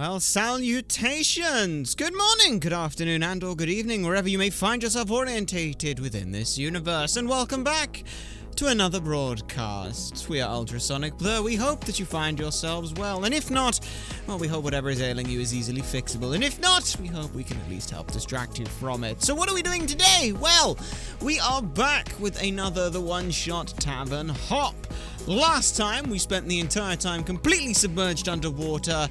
Well, salutations! Good morning, good afternoon, and or good evening, wherever you may find yourself orientated within this universe, and welcome back to another broadcast. We are Ultrasonic Blur. We hope that you find yourselves well, and if not, well, we hope whatever is ailing you is easily fixable, and if not, we hope we can at least help distract you from it. So what are we doing today? Well, we are back with another The One-Shot Tavern Hop. Last time, we spent the entire time completely submerged underwater,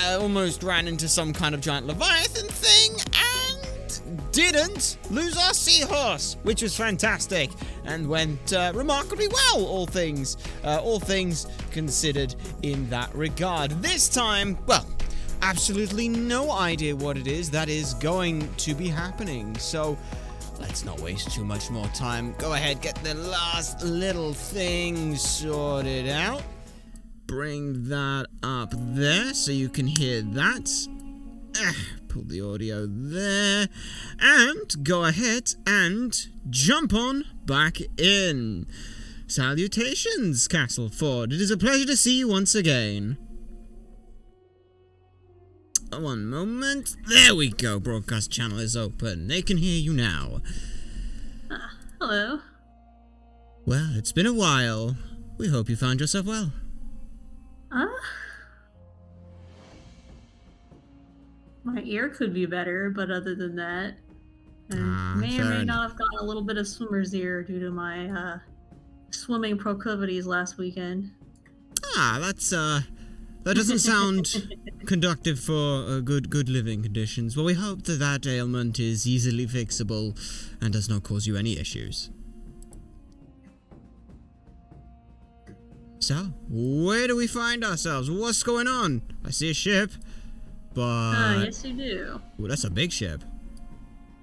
almost ran into some kind of giant Leviathan thing, and didn't lose our seahorse, which was fantastic, and went remarkably well, all things considered in that regard. This time, well, absolutely no idea what it is that is going to be happening, so let's not waste too much more time. Go ahead, get the last little thing sorted out. Bring that up there so you can hear that. Pull the audio there. And go ahead and jump on back in. Salutations, Castleford. It is a pleasure to see you once again. One moment. There we go. Broadcast channel is open. They can hear you now. Hello. Well, it's been a while. We hope you found yourself well. My ear could be better, but other than that, I may or may not have gotten a little bit of swimmer's ear due to my swimming proclivities last weekend. That doesn't sound conductive for good living conditions. Well, we hope that ailment is easily fixable and does not cause you any issues. So, where do we find ourselves? What's going on? I see a ship, but... yes you do. Ooh, that's a big ship.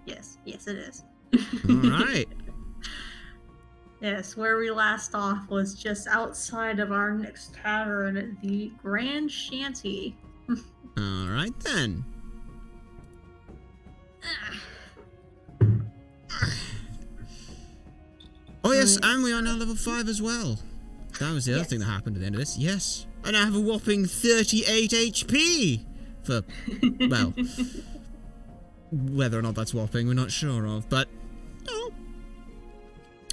Yes it is. Alright. Yes, where we last off was just outside of our next tavern, the Grand Shanty. Alright then. Oh yes, and we are now level 5 as well. That was the other thing that happened at the end of this. Yes. I now have a whopping 38 HP! For, well, whether or not that's whopping, we're not sure of, but, oh,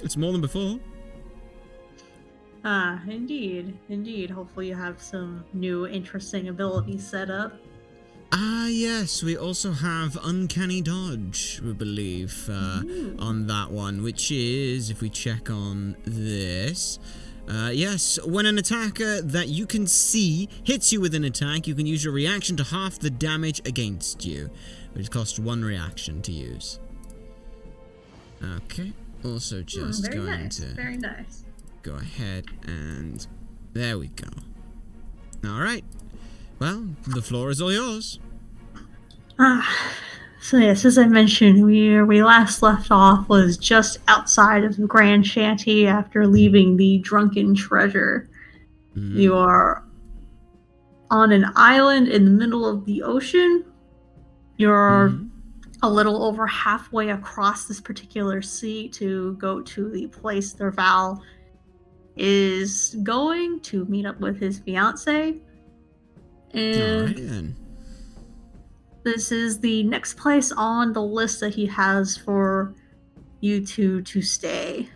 it's more than before. Indeed. Hopefully you have some new interesting abilities set up. Yes, we also have Uncanny Dodge, we believe, on that one, which is, if we check on this... yes, when an attacker that you can see hits you with an attack, you can use your reaction to half the damage against you, which costs 1 reaction to use. Okay, also just going to very nice. Go ahead and there we go. Alright, well, the floor is all yours. So yes, as I mentioned, where we last left off was just outside of the Grand Shanty after leaving the Drunken Treasure. You are on an island in the middle of the ocean. You're a little over halfway across this particular sea to go to the place that Val is going to meet up with his fiancée. And this is the next place on the list that he has for you two to stay.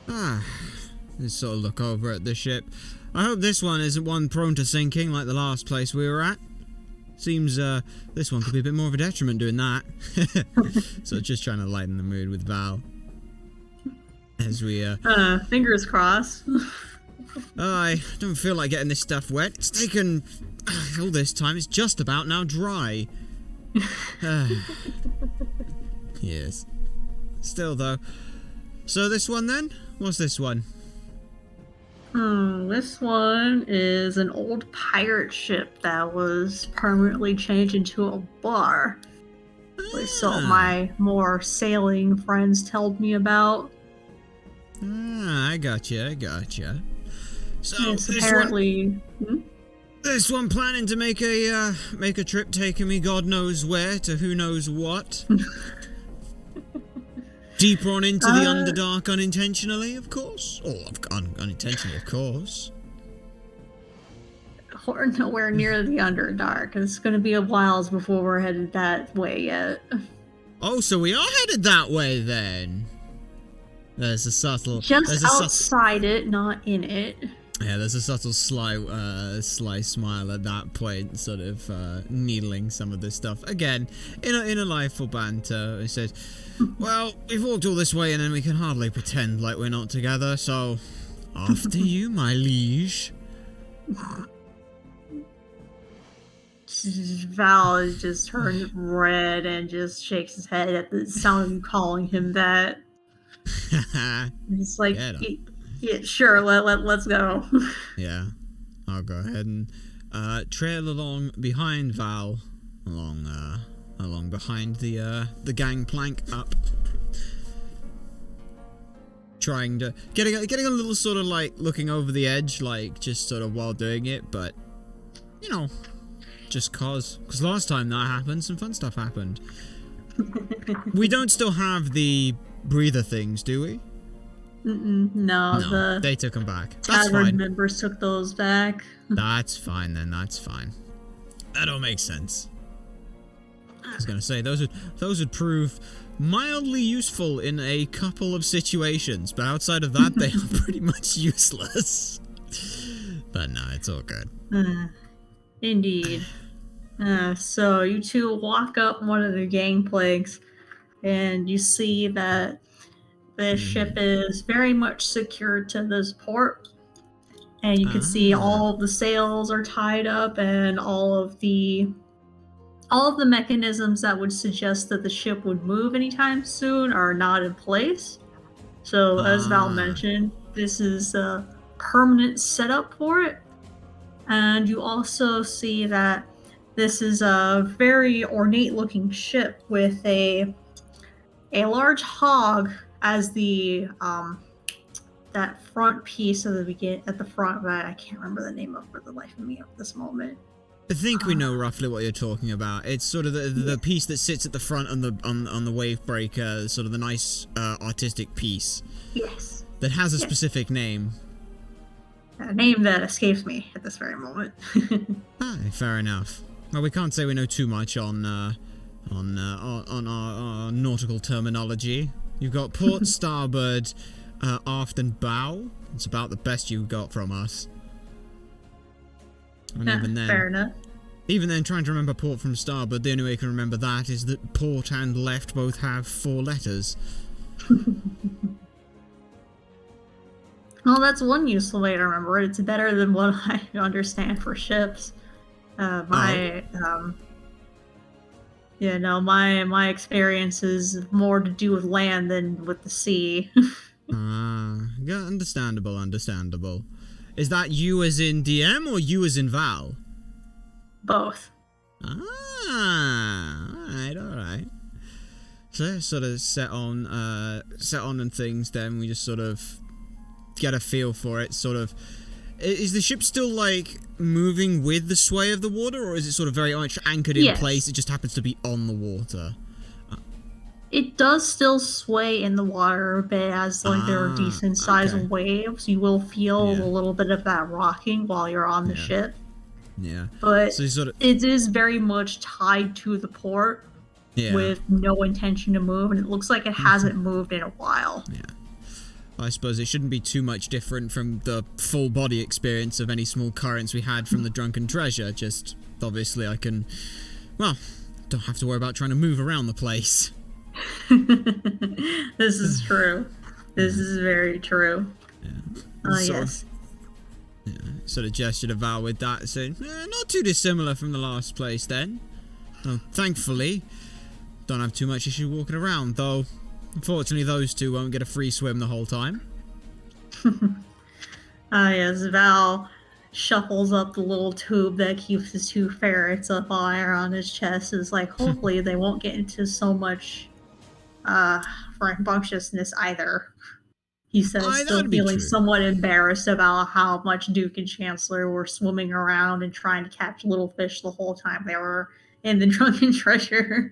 Let's sort of look over at the ship. I hope this one isn't one prone to sinking like the last place we were at. Seems this one could be a bit more of a detriment doing that. So just trying to lighten the mood with Val. As we fingers crossed. I don't feel like getting this stuff wet. It's taken all this time. It's just about now dry. Yes. Still though. So this one then? What's this one? This one is an old pirate ship that was permanently changed into a bar. Which so my more sailing friends told me about. I gotcha. So yes, apparently. This one planning to make a trip taking me God knows where to who knows what. Deeper on into the Underdark unintentionally, of course. Or unintentionally, of course. We're nowhere near the Underdark. It's going to be a while before we're headed that way yet. Oh, so we are headed that way then. There's a subtle... Just outside it, not in it. Yeah, there's a subtle sly smile at that point, sort of needling some of this stuff. Again, in a liveful banter, he said, well, we've walked all this way and then we can hardly pretend like we're not together, so after you, my liege. Val just turned red and just shakes his head at the sound of you calling him that. It's like, yeah, sure, let's go. Yeah, I'll go ahead and trail along behind Val, along behind the gangplank up, trying to getting a little sort of like looking over the edge, like just sort of while doing it, but you know, just cause last time that happened, some fun stuff happened. We don't still have the breather things, do we? No, they took them back. That's Tavern fine. members took those back. That's fine then. That's fine. That all makes sense. I was gonna say those would prove mildly useful in a couple of situations, but outside of that, they are pretty much useless. But no, it's all good. Indeed. So you two walk up one of the gangplanks, and you see that the ship is very much secured to this port, and you can see all of the sails are tied up, and all of the mechanisms that would suggest that the ship would move anytime soon are not in place. So, as Val mentioned, this is a permanent setup for it, and you also see that this is a very ornate-looking ship with a large hog as the that front piece of at the front, but I can't remember the name of for the life of me at this moment. I think we know roughly what you're talking about. It's sort of the piece that sits at the front on the wave breaker, sort of the nice artistic piece. Yes. That has a specific name. A name that escapes me at this very moment. Fair enough. Well, we can't say we know too much on our nautical terminology. You've got port, starboard, aft, and bow. It's about the best you got from us. And even then, fair enough. Even then, trying to remember port from starboard, the only way you can remember that is that port and left both have 4 letters. Well, that's one useful way to remember it. It's better than what I understand for ships. My experience is more to do with land than with the sea. Yeah, understandable. Is that you as in DM or you as in Val? Both. Alright. So sort of set on and things, then we just sort of get a feel for it, sort of. Is the ship still, like, moving with the sway of the water, or is it sort of very much anchored in place? It just happens to be on the water. It does still sway in the water, but as, like, there are decent-sized waves, you will feel a little bit of that rocking while you're on the ship. Yeah. But so sort of, it is very much tied to the port with no intention to move, and it looks like it hasn't moved in a while. Yeah. I suppose it shouldn't be too much different from the full body experience of any small currents we had from the Drunken Treasure, just obviously I can, well, don't have to worry about trying to move around the place. This is true. This is very true. Yeah. Yes. Yeah, sort of gestured a Val with that, saying, not too dissimilar from the last place then. Well, thankfully, don't have too much issue walking around, though. Unfortunately, those two won't get a free swim the whole time. Yes, Val shuffles up the little tube that keeps his 2 ferrets up higher on his chest. Is like, hopefully they won't get into so much rambunctiousness either. He says, still feeling somewhat embarrassed about how much Duke and Chancellor were swimming around and trying to catch little fish the whole time they were in the Drunken Treasure.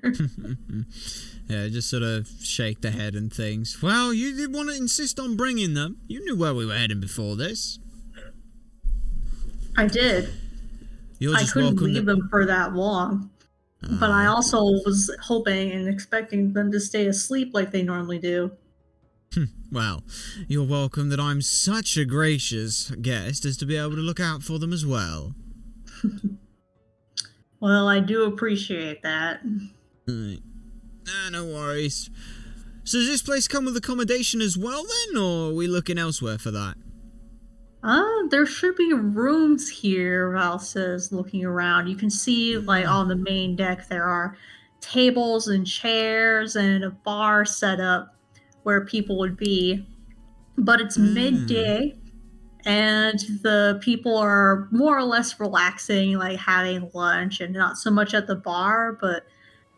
Yeah, just sort of shake the head and things. Well, you did want to insist on bringing them. You knew where we were heading before this. I did. You're I just couldn't welcome. leave them for that long. But I also was hoping and expecting them to stay asleep like they normally do. Well, you're welcome that I'm such a gracious guest as to be able to look out for them as well. Well, I do appreciate that. Right. No worries. So does this place come with accommodation as well then, or are we looking elsewhere for that? There should be rooms here, Val says, looking around. You can see, like, on the main deck there are tables and chairs and a bar set up where people would be. But it's midday, and the people are more or less relaxing, like having lunch, and not so much at the bar, but,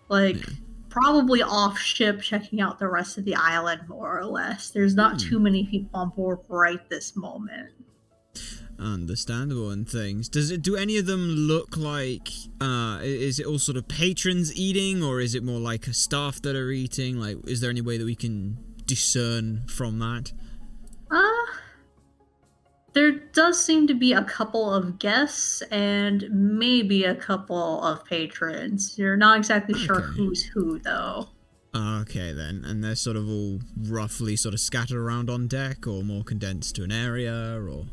like, probably off ship checking out the rest of the island, more or less. There's not too many people on board right this moment. Understandable and things. Do any of them look like, is it all sort of patrons eating, or is it more like a staff that are eating? Like, is there any way that we can discern from that? There does seem to be a couple of guests and maybe a couple of patrons. You're not exactly sure who's who, though. Okay, then. And they're sort of all roughly sort of scattered around on deck, or more condensed to an area, or...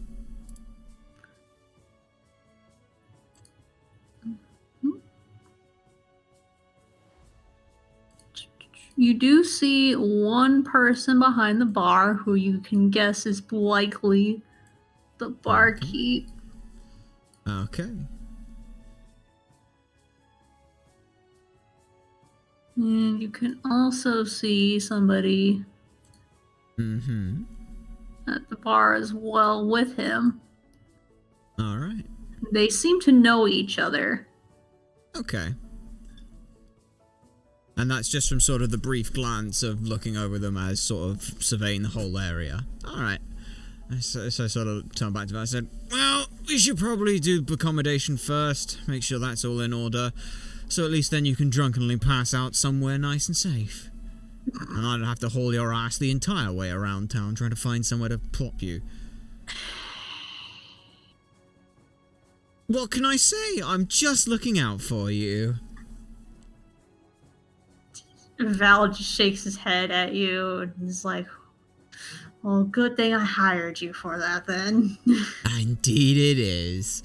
You do see one person behind the bar who you can guess is likely the barkeep. Okay. And you can also see somebody at the bar as well with him. Alright. They seem to know each other. Okay. And that's just from sort of the brief glance of looking over them as sort of surveying the whole area. Alright. So I sort of turned back to that and said, well, we should probably do accommodation first. Make sure that's all in order. So at least then you can drunkenly pass out somewhere nice and safe. And I don't have to haul your ass the entire way around town trying to find somewhere to plop you. What can I say? I'm just looking out for you. Val just shakes his head at you and is like, well, good thing I hired you for that then. Indeed it is.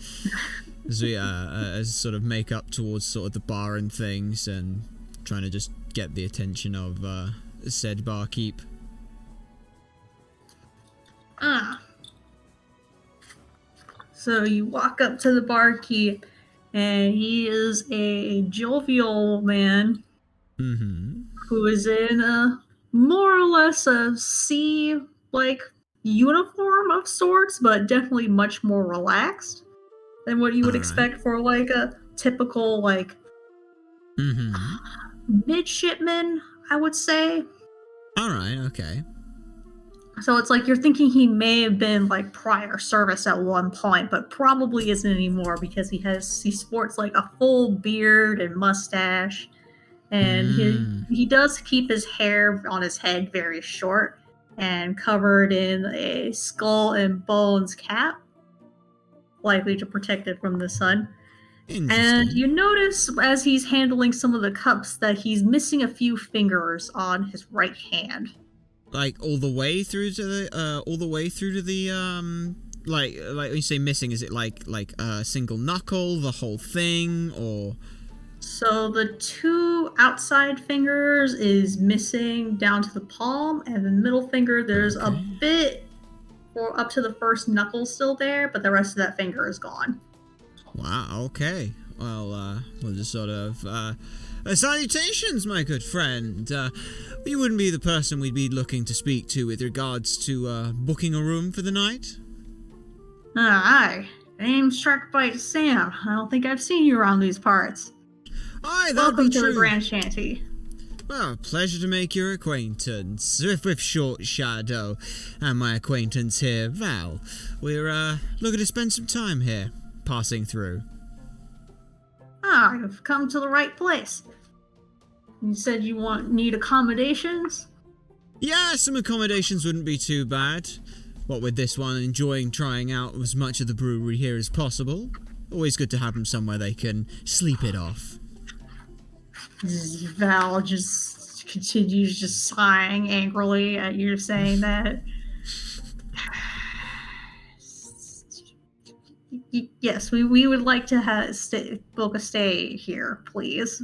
As we as sort of make up towards sort of the bar and things and trying to just get the attention of said barkeep. So you walk up to the barkeep and he is a jovial man who is in a more or less a sea like uniform of sorts, but definitely much more relaxed than what you would expect for like a typical like midshipman, I would say. Alright, okay. So it's like you're thinking he may have been like prior service at one point, but probably isn't anymore because he sports like a full beard and mustache, and he does keep his hair on his head very short and covered in a skull and bones cap, likely to protect it from the sun. And you notice as he's handling some of the cups that he's missing a few fingers on his right hand. Like all the way through to the like when you say missing, is it like a single knuckle, the whole thing, or? So the two outside fingers is missing down to the palm, and the middle finger there's a bit or up to the first knuckle still there, but the rest of that finger is gone. Wow, okay. Well, we'll just sort of, salutations, my good friend. You wouldn't be the person we'd be looking to speak to with regards to, booking a room for the night? Hi. Name's Sharkbite Sam. I don't think I've seen you around these parts. Aye, that'd Welcome be to true. the Grand Shanty. Well, pleasure to make your acquaintance. With Short Shadow and my acquaintance here, Val. We're, looking to spend some time here, passing through. You've come to the right place. You said you need accommodations? Yeah, some accommodations wouldn't be too bad. What with this one, enjoying trying out as much of the brewery here as possible. Always good to have them somewhere they can sleep it off. Val just continues just sighing angrily at you saying that. Yes, we would like to book a stay here, please.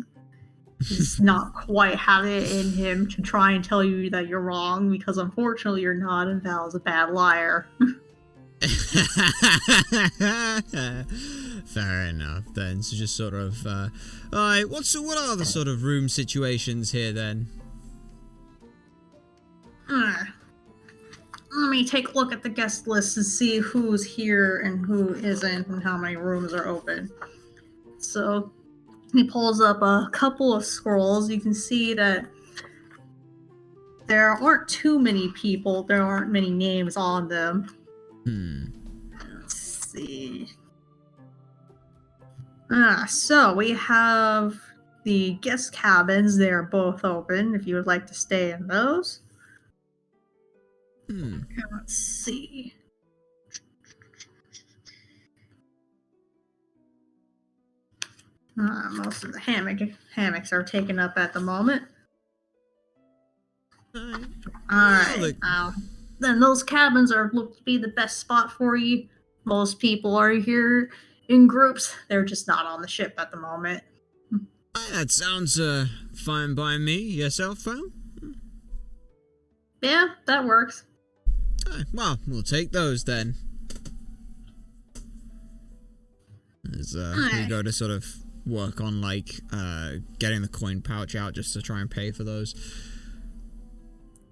He's not quite have it in him to try and tell you that you're wrong, because unfortunately you're not, and Val's a bad liar. Fair enough, then. So just sort of, alright, what are the sort of room situations here, then? Let me take a look at the guest list and see who's here and who isn't and how many rooms are open. So he pulls up a couple of scrolls. You can see that there aren't too many people. There aren't many names on them. Let's see. So we have the guest cabins. They're both open if you would like to stay in those. Let's see. Most of the hammocks are taken up at the moment. Alright. Then those cabins look to be the best spot for you. Most people are here in groups. They're just not on the ship at the moment. That sounds fine by me. Yourself, phone? Yeah, that works. Well, we'll take those then. As we go to sort of work on like getting the coin pouch out just to try and pay for those.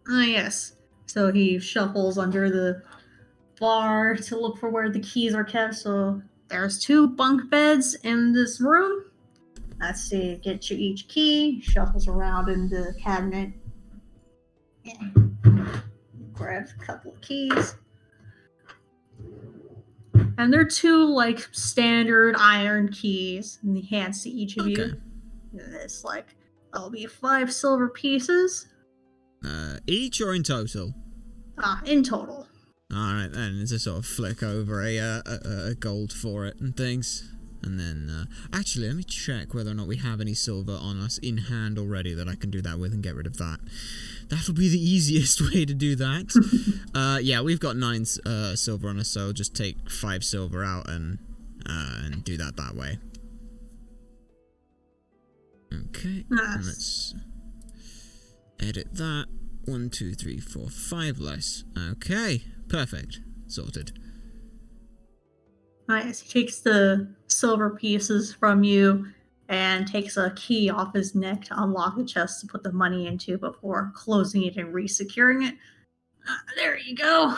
Yes. So he shuffles under the bar to look for where the keys are kept. So there's 2 bunk beds in this room. Let's see, get you each key. Shuffles around in the cabinet. Yeah. Grabs a couple of keys. And they're 2 like standard iron keys, and he hands to each of you. And it's like, that'll be 5 silver pieces. Each or in total? In total. Alright then, there's a sort of flick over a gold for it and things. And then, actually, let me check whether or not we have any silver on us in hand already that I can do that with and get rid of that. That'll be the easiest way to do that. Yeah, we've got 9 silver on us, so just take 5 silver out and do that way. Okay, and let's edit that. 1, 2, 3, 4, 5 less. Okay, perfect. Sorted. Nice. He takes the silver pieces from you and takes a key off his neck to unlock the chest to put the money into before closing it and re-securing it. There you go.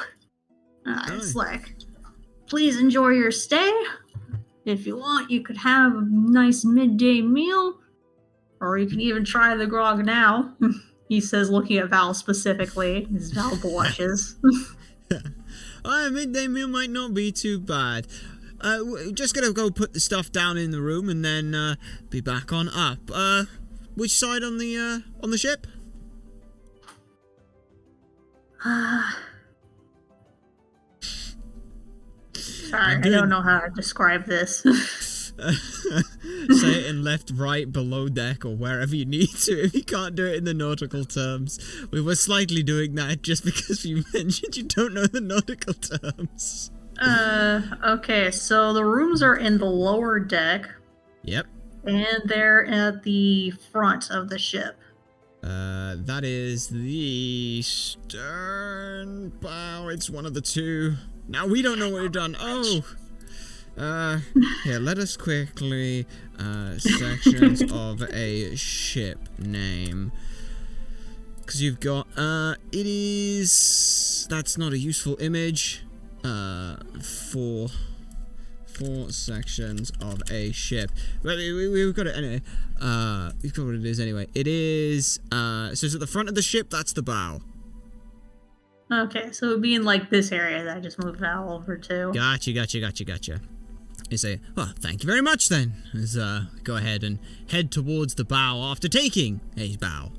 It's like, please enjoy your stay. If you want, you could have a nice midday meal, or you can even try the grog now. He says, looking at Val specifically, as Val blushes. A midday meal might not be too bad. Just gonna go put the stuff down in the room and then be back on up. Which side on the ship? Sorry, I don't know how to describe this. Say it in left, right, below deck, or wherever you need to if you can't do it in the nautical terms. We were slightly doing that just because you mentioned you don't know the nautical terms. Okay, so the rooms are in the lower deck. Yep. And they're at the front of the ship. That is the stern bow. It's one of the 2. Now we don't know what we've done. Oh! Here, let us quickly, sections of a ship name. Because you've got, it is... That's not a useful image. 4 sections of a ship. But we've got it anyway. We've got what it is anyway. It is, so it's at the front of the ship, that's the bow. Okay, so it would be in like this area that I just moved Val over to. Gotcha. You say, well, thank you very much then. Let's go ahead and head towards the bow after taking a bow.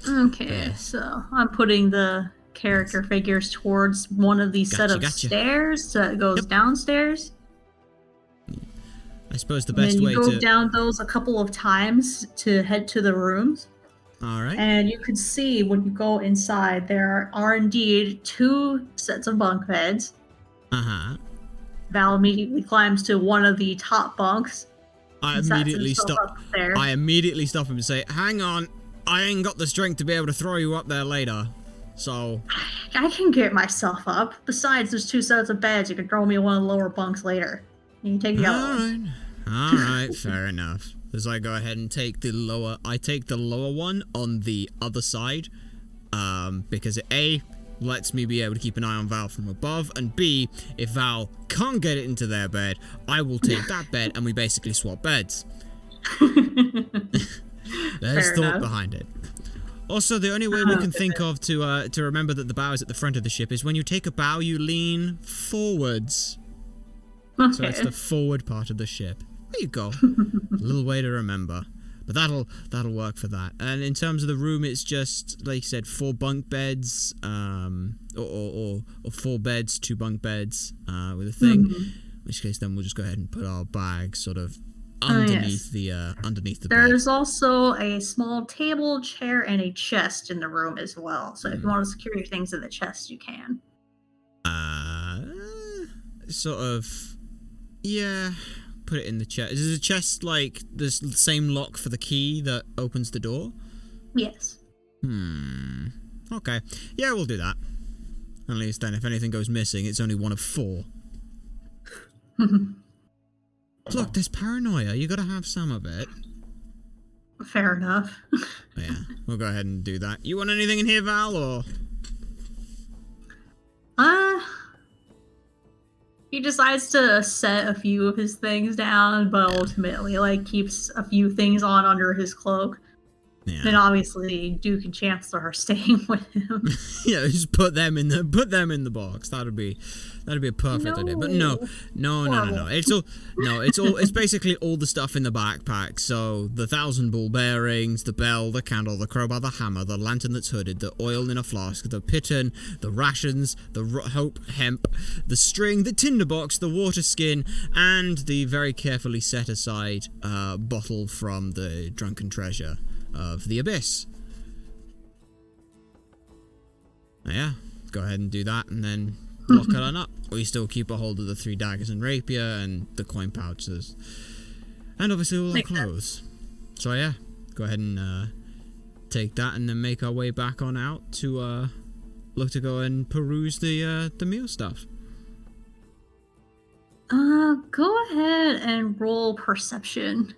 Okay, so I'm putting the character figures towards one of these set of stairs that goes downstairs. I suppose the best and way you to go down those a couple of times to head to the rooms. All right. And you can see when you go inside, there are indeed 2 sets of bunk beds. Uh-huh. Val immediately climbs to one of the top bunks. I immediately stop him and say, "Hang on, I ain't got the strength to be able to throw you up there later. So I can get myself up. Besides, there's 2 sets of beds. You can throw me one of the lower bunks later. You can take the other one." All right, fair enough. As I go ahead and take the lower one on the other side, because it A, lets me be able to keep an eye on Val from above, and B, if Val can't get it into their bed, I will take that bed and we basically swap beds. There's thought behind it. Also, the only way we can think of to remember that the bow is at the front of the ship is when you take a bow, you lean forwards. Okay. So it's the forward part of the ship. There you go. A little way to remember. But that'll work for that. And in terms of the room, it's just, like you said, 4 bunk beds, or 4 beds, 2 bunk beds, with a thing. In which case, then we'll just go ahead and put our bags sort of underneath the bed. There's also a small table, chair, and a chest in the room as well. So if you want to secure your things in the chest, you can. Sort of, yeah. Put it in the chest. Is the chest like the same lock for the key that opens the door? Yes. Okay. Yeah, we'll do that. At least then, if anything goes missing, it's only one of 4. Look, there's paranoia. You gotta have some of it. Fair enough. Yeah, we'll go ahead and do that. You want anything in here, Val, or? He decides to set a few of his things down, but ultimately, keeps a few things on under his cloak. Yeah. And obviously, Duke and Chancellor are staying with him. Yeah, just put them in the box. That'd be a perfect idea. But no. It's basically all the stuff in the backpack. So the 1,000 ball bearings, the bell, the candle, the crowbar, the hammer, the lantern that's hooded, the oil in a flask, the piton, the rations, the hope hemp, the string, the tinderbox, the water skin, and the very carefully set aside bottle from the drunken treasure of the abyss. Yeah, go ahead and do that, and then lock it on up. We still keep a hold of the 3 daggers and rapier and the coin pouches, and obviously all our clothes. So yeah, go ahead and take that, and then make our way back on out to look to go and peruse the meal stuff. Go ahead and roll perception.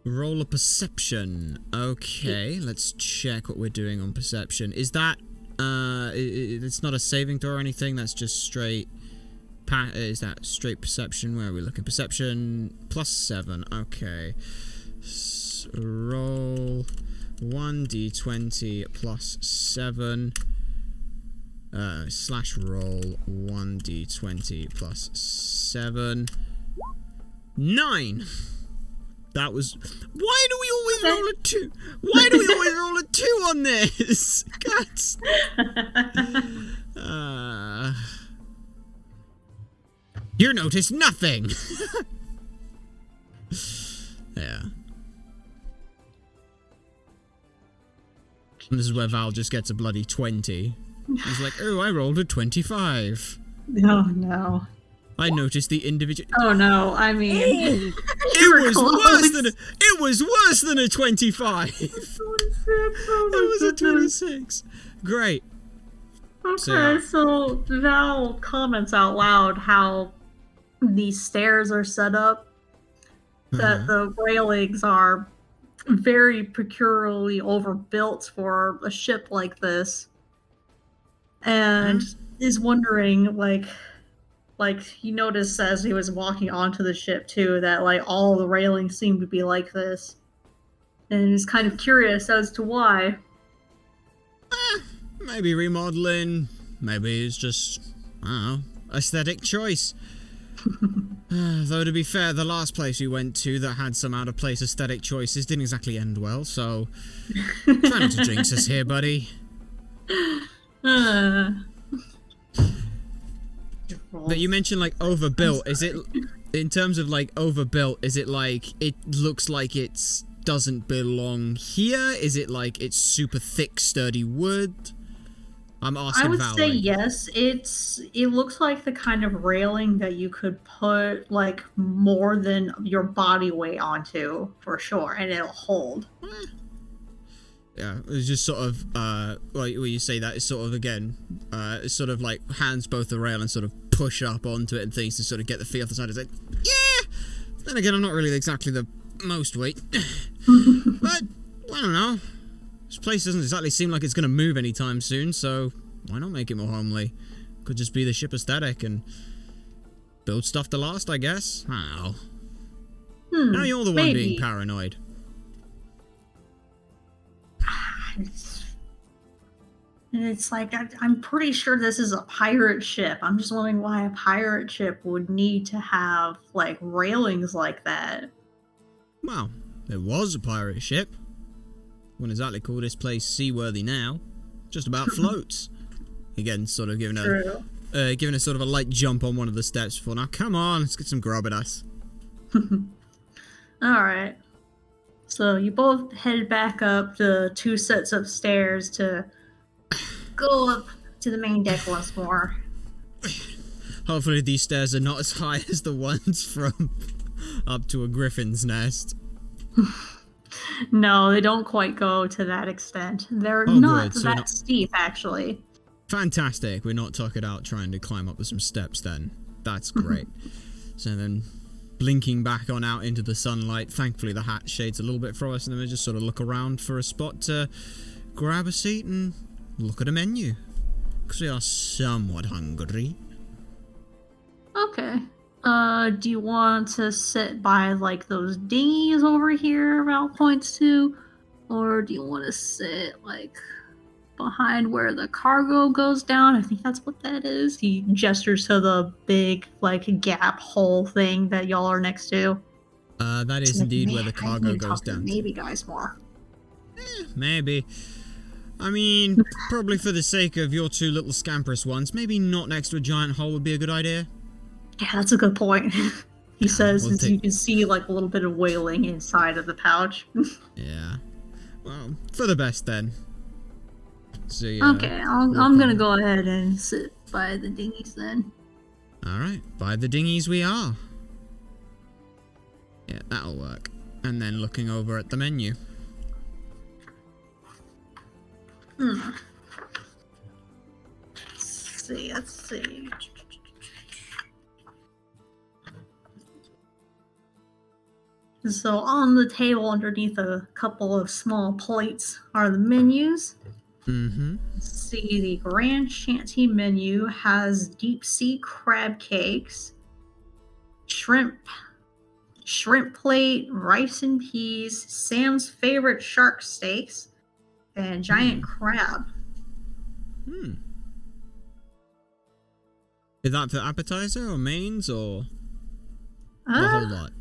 Roll a perception. Okay, let's check what we're doing on perception. Is that it's not a saving throw or anything? That's just straight. Is that straight perception? Where are we looking? Perception +7. Okay. Roll 1d20 +7. Slash roll 1d20 +7. 9. That was. Why do we always roll a 2? Why do we always roll a 2 on this? God. You noticed nothing. Yeah. And this is where Val just gets a bloody 20. He's like, oh, I rolled a 25. Oh no. I noticed the individual. Oh no! I mean, it was worse than a 25. 26. It was a 26. Great. Okay, so Val comments out loud how these stairs are set up, that the railings are very peculiarly overbuilt for a ship like this, and is wondering like he noticed as he was walking onto the ship too that all the railings seem to be like this, and he's kind of curious as to why. Maybe remodeling, maybe it's just, I don't know, aesthetic choice. Though to be fair, the last place we went to that had some out of place aesthetic choices didn't exactly end well, so try not to jinx us here, buddy. Uh, But you mentioned like overbuilt. Is it in terms of like overbuilt? Is it like it looks like it doesn't belong here? Is it like it's super thick, sturdy wood? I'm asking. I would Val, say like, yes. It looks like the kind of railing that you could put like more than your body weight onto for sure, and it'll hold. yeah, it's just sort of like when you say that, it's sort of again, it's sort of like hands both the rail and sort of push up onto it and things to sort of get the feet off the side. It's like, yeah. Then again, I'm not really exactly the most weight, but I don't know. This place doesn't exactly seem like it's going to move anytime soon, so why not make it more homely? Could just be the ship aesthetic and build stuff to last, I guess. I don't know. Now you're the one being paranoid. It's like I'm pretty sure this is a pirate ship. I'm just wondering why a pirate ship would need to have like railings like that. Well, there was a pirate ship. Wouldn't exactly call this place seaworthy now. Just about floats. Again, sort of giving a sort of a light jump on one of the steps before. Now, come on, let's get some grub at us. All right. So you both head back up the 2 sets of stairs to go up to the main deck once more. Hopefully these stairs are not as high as the ones from up to a griffin's nest. No, they don't quite go to that extent. They're Oh, not good. So that steep, actually. Fantastic. We're not talking out trying to climb up with some steps then. That's great. So then, blinking back on out into the sunlight, thankfully the hat shades a little bit for us, and then we just sort of look around for a spot to grab a seat and look at a menu. Because we are somewhat hungry. Okay. Do you want to sit by, like, those dinghies over here Val points to? Or do you want to sit, like, behind where the cargo goes down? I think that's what that is. He gestures to the big, like, gap hole thing that y'all are next to. That is indeed where the cargo goes down. Maybe guys more. Maybe. I mean, probably for the sake of your 2 little scamperous ones, maybe not next to a giant hole would be a good idea. Yeah, that's a good point. He says, We'll as you can see, like, a little bit of wailing inside of the pouch. Yeah. Well, for the best then. So, Okay, I'm gonna go ahead and sit by the dinghies then. Alright, by the dinghies we are. Yeah, that'll work. And then looking over at the menu. Let's see. So on the table underneath a couple of small plates are the menus. Mm-hmm. See, the Grand Shanty menu has deep sea crab cakes, shrimp plate, rice and peas, Sam's favorite shark steaks, and giant crab. Is that for appetizer or mains or the whole lot?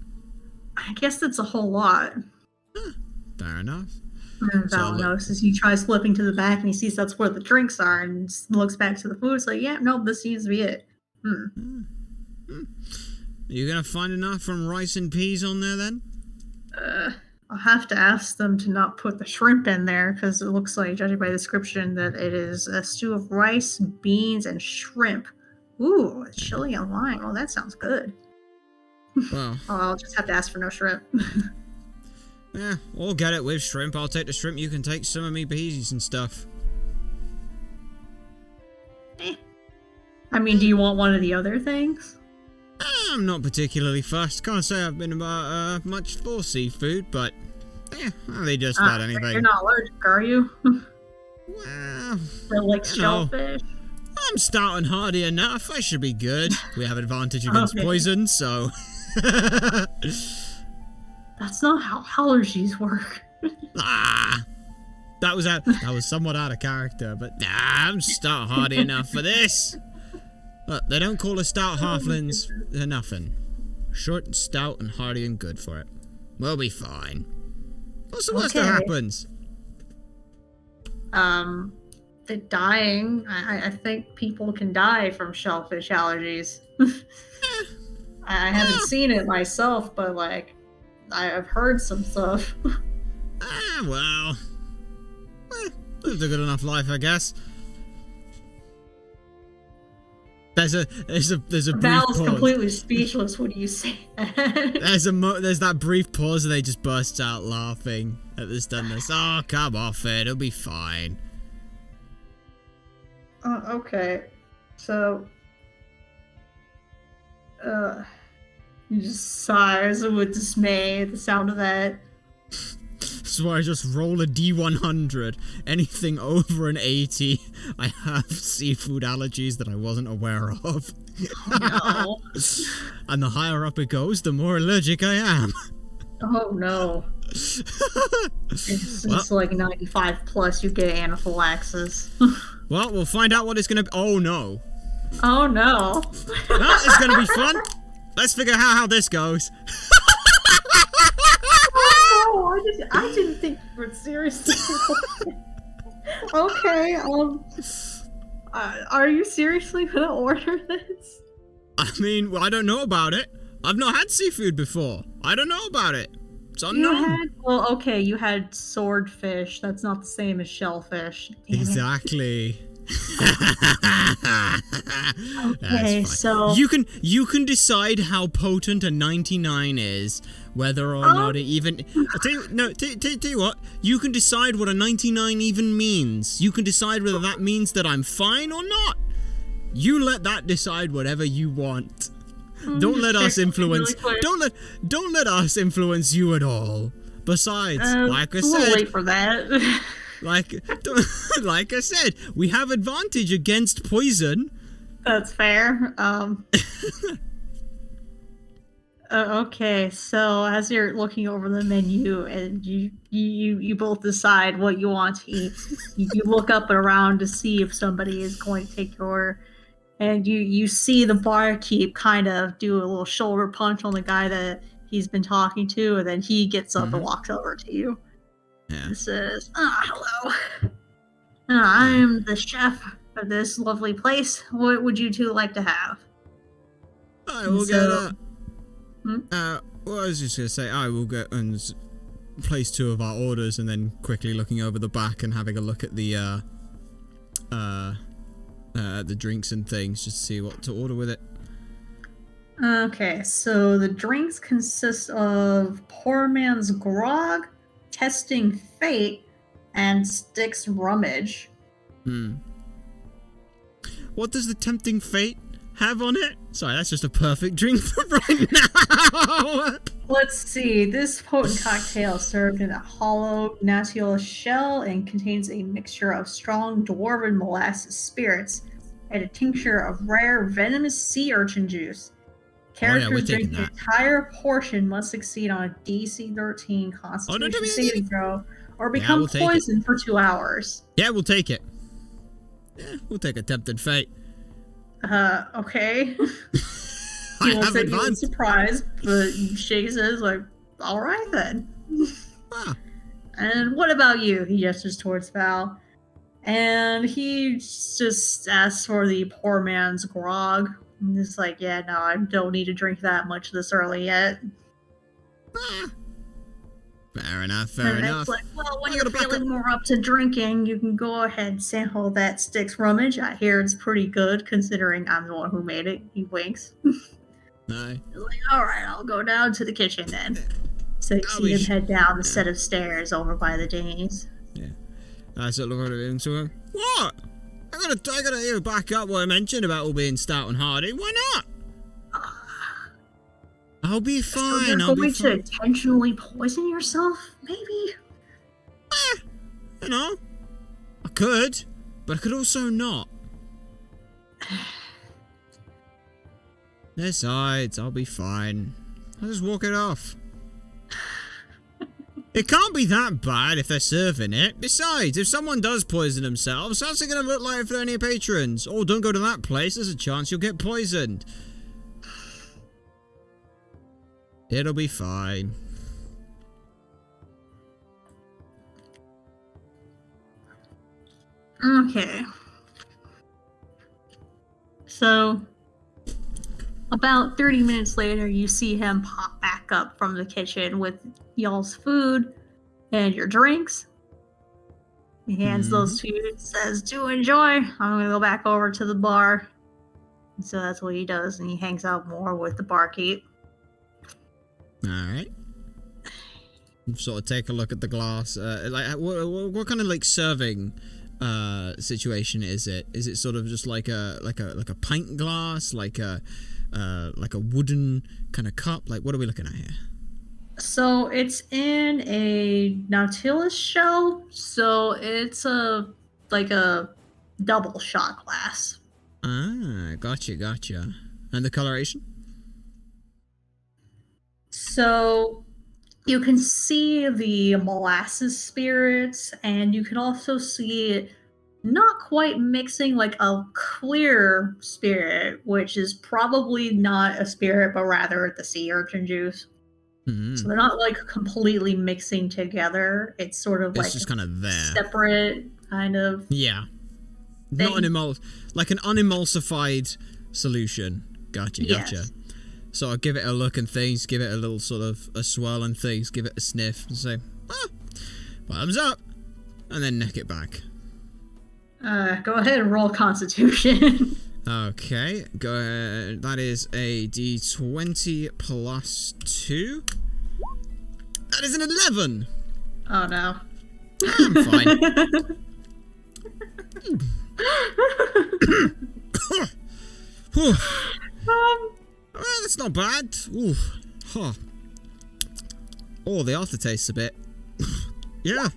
I guess it's a whole lot. Fair enough. And Val notices he tries flipping to the back and he sees that's where the drinks are and looks back to the food. It's like, yeah, nope, this seems to be it. You gonna find enough from rice and peas on there then? I'll have to ask them to not put the shrimp in there because it looks like, judging by the description, that it is a stew of rice, beans, and shrimp. Ooh, chili and lime. Oh, that sounds good. Well, I'll just have to ask for no shrimp. yeah, we'll get it with shrimp. I'll take the shrimp. You can take some of me peas and stuff. I mean, do you want one of the other things? I'm not particularly fussed. Can't say I've been about much for seafood, but they just about anything. You're not allergic, are you? Well, like shellfish? I'm stout and hardy enough. I should be good. We have advantage against poison, so. That's not how allergies work. That was somewhat out of character, but I'm stout hardy enough for this. Look, they don't call us stout halflings for nothing. Short and stout and hardy and good for it. We'll be fine. What's the worst that happens? The dying. I think people can die from shellfish allergies. I haven't seen it myself, but like, I've heard some stuff. Well. Lived a good enough life, I guess. There's a brief Val's pause. completely speechless when you say that. There's that brief pause and they just burst out laughing at this doneness. Oh, come off it. It'll be fine. Okay. So, he just sighs with dismay at the sound of that. So I just roll a D100. Anything over an 80, I have seafood allergies that I wasn't aware of. No. And the higher up it goes, the more allergic I am. Oh no. It's like 95 plus, you get anaphylaxis. Well, we'll find out what it's gonna be. Oh no. Oh no. Well, it's gonna be fun. Let's figure out how this goes. Oh, I didn't think you were serious. Okay, are you seriously gonna order this? I mean, well, I don't know about it. I've not had seafood before. I don't know about it. It's unknown. You had swordfish. That's not the same as shellfish. Damn exactly. Okay, so you can decide how potent a 99 is, whether or not it even. Tell you what. You can decide what a 99 even means. You can decide whether that means that I'm fine or not. You let that decide whatever you want. Don't let us influence. Really don't let us influence you at all. Besides, like I said, late for that. like I said, we have advantage against poison. That's fair. Okay, so as you're looking over the menu and you both decide what you want to eat, you look up and around to see if somebody is going to take your order. And you see the barkeep kind of do a little shoulder punch on the guy that he's been talking to, and then he gets up and walks over to you. Yeah. And says, hello. I'm the chef of this lovely place. What would you two like to have? I will get well, I was just going to say, I will get and place 2 of our orders, and then quickly looking over the back and having a look at the drinks and things, just to see what to order with it. Okay, so the drinks consist of Poor Man's Grog, Testing Fate, and Styx Rummage. What does the Tempting Fate have on it? Sorry, that's just a perfect drink for right now. Let's see. This potent cocktail is served in a hollow glacial shell and contains a mixture of strong dwarven molasses spirits and a tincture of rare venomous sea urchin juice. Characters drink the entire portion must succeed on a DC 13 Constitution saving throw or become poisoned for 2 hours. Yeah, we'll take it. Yeah, we'll take a Tempted Fate. Okay. He looks at you in surprise, but shakes his head like, all right then. And what about you? He gestures towards Val. And he just asks for the Poor Man's Grog. And he's like, yeah, no, I don't need to drink that much this early yet. Fair enough, fair enough. It's like, well, when you're feeling more up to drinking, you can go ahead and sample that Styx Rummage. I hear it's pretty good, considering I'm the one who made it. He winks. Aye. He's like, alright, I'll go down to the kitchen then. So you see him head down the set of stairs over by the dinghies. Yeah. I sort of look at him to him. What? I gotta back up what I mentioned about all being stout and hardy. Why not? I'll be fine. So you're going to intentionally poison yourself? Maybe? You know, I could, but I could also not. Besides, I'll be fine. I'll just walk it off. It can't be that bad if they're serving it. Besides, if someone does poison themselves, how's it going to look like for any patrons? Oh, don't go to that place. There's a chance you'll get poisoned. It'll be fine. Okay. So, about 30 minutes later, you see him pop back up from the kitchen with y'all's food and your drinks. He hands those to you and says, "Do enjoy. I'm gonna go back over to the bar." And so that's what he does, and he hangs out more with the barkeep. Alright. Sort of take a look at the glass. What kind of like serving situation is it? Is it sort of just like a pint glass, like a wooden kind of cup? Like, what are we looking at here? So it's in a Nautilus shell, so it's a double shot glass. Ah, gotcha. And the coloration? So you can see the molasses spirits, and you can also see it not quite mixing like a clear spirit, which is probably not a spirit, but rather the sea urchin juice. So they're not like completely mixing together. It's sort of it's like just kind of there. Separate kind of. Yeah. Thing. Not an like an unemulsified solution. Gotcha. Yes. So I'll give it a look and things, give it a little sort of a swirl and things, give it a sniff and say, bottoms up, and then neck it back. Go ahead and roll Constitution. Okay, go ahead. That is a D20 plus 2. That is an 11. Oh no. I'm fine. Well, that's not bad. Ooh. Huh. Oh, the aftertaste's a bit. Yeah.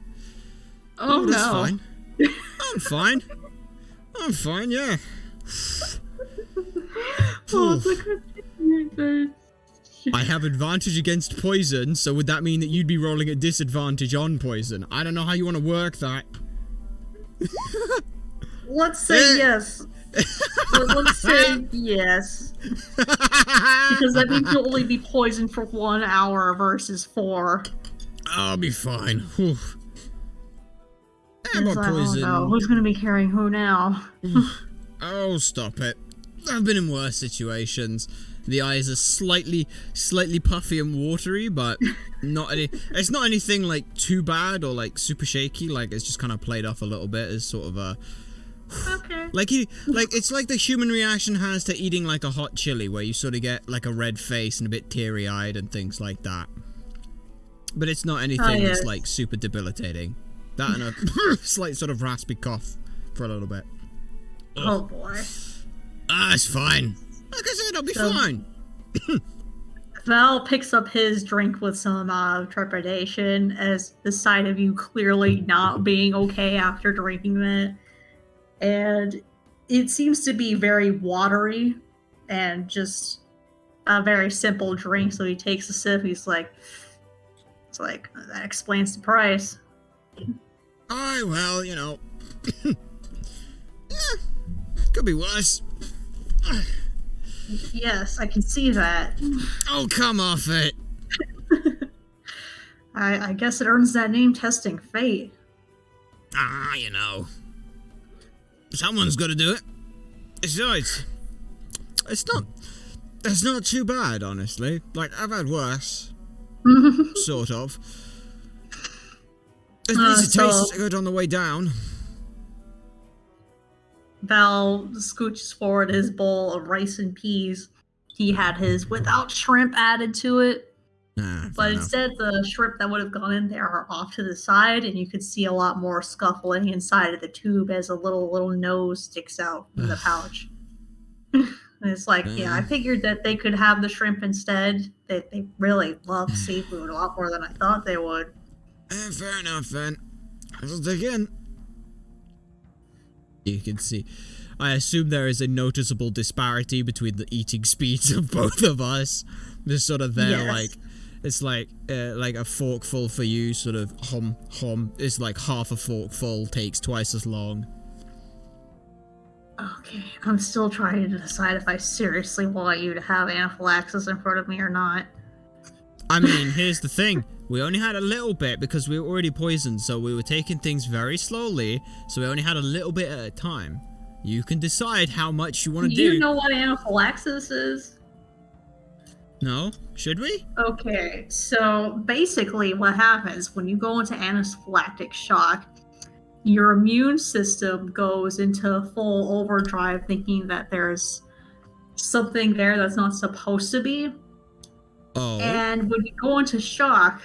Oh that's no. Fine. I'm fine. I'm fine, yeah. I have advantage against poison, so would that mean that you'd be rolling at disadvantage on poison? I don't know how you want to work that. Let's say yes. Let's say yes. Because that means you'll only be poisoned for 1 hour versus 4. I'll be fine. Whew. It's like, poison. Oh no, who's gonna be carrying who now? Oh, stop it. I've been in worse situations. The eyes are slightly puffy and watery, but it's not anything like too bad or like super shaky. Like it's just kind of played off a little bit as sort of a okay. Like it's like the human reaction has to eating like a hot chili, where you sort of get like a red face and a bit teary-eyed and things like that. But it's not anything that's like super debilitating. That and a slight sort of raspy cough for a little bit. Oh boy. It's fine. Like I said, I'll be fine. Val picks up his drink with some trepidation as the sight of you clearly not being okay after drinking it. And it seems to be very watery and just a very simple drink. So he takes a sip. He's like, it's like, that explains the price. Well, you know. Yeah, could be worse. Yes, I can see that. Oh, come off it. I guess it earns that name, testing fate. You know. Someone's got to do it. Besides, it's not too bad, honestly. Like, I've had worse. Sort of. At least it tastes good on the way down. Val scooches forward his bowl of rice and peas. He had his without shrimp added to it. But instead, the shrimp that would have gone in there are off to the side, and you could see a lot more scuffling inside of the tube as a little nose sticks out from the pouch. And it's like, yeah, I figured that they could have the shrimp instead. They really love seafood a lot more than I thought they would. Fair enough, then. I'll dig in. You can see. I assume there is a noticeable disparity between the eating speeds of both of us. Just sort of there, yes. Like, it's like a forkful for you, sort of hom. It's like half a forkful takes twice as long. Okay, I'm still trying to decide if I seriously want you to have anaphylaxis in front of me or not. I mean, here's the thing. We only had a little bit because we were already poisoned, so we were taking things very slowly, so we only had a little bit at a time. You can decide how much you want to do. Do you know what anaphylaxis is? No? Should we? Okay, so basically what happens when you go into anaphylactic shock, your immune system goes into full overdrive thinking that there's something there that's not supposed to be. Oh. And when you go into shock,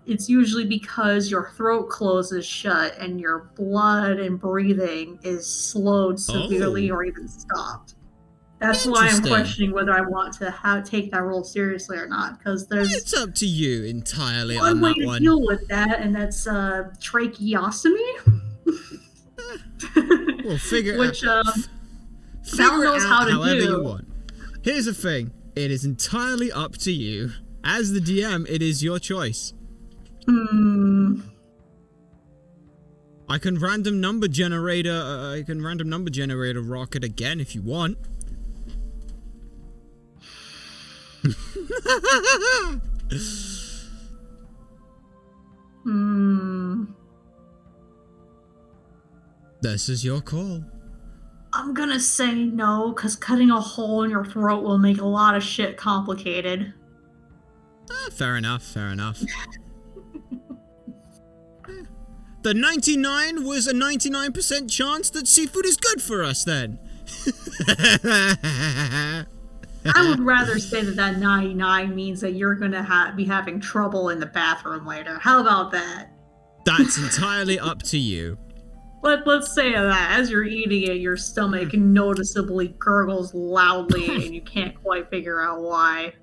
it's usually because your throat closes shut and your blood and breathing is slowed severely or even stopped. That's why I'm questioning whether I want to take that role seriously or not, because there's... It's up to you entirely one on way that to one. deal with that, and that's tracheostomy. We'll figure Which, Val knows how to however do. you want. Here's the thing. It is entirely up to you. As the DM, it is your choice. I can random number generator rocket again if you want. This is your call. I'm gonna say no, because cutting a hole in your throat will make a lot of shit complicated. Fair enough, fair enough. The 99 was a 99% chance that seafood is good for us then. I would rather say that 99 means that you're gonna be having trouble in the bathroom later. How about that? That's entirely up to you. Let's say that as you're eating it, your stomach noticeably gurgles loudly and you can't quite figure out why.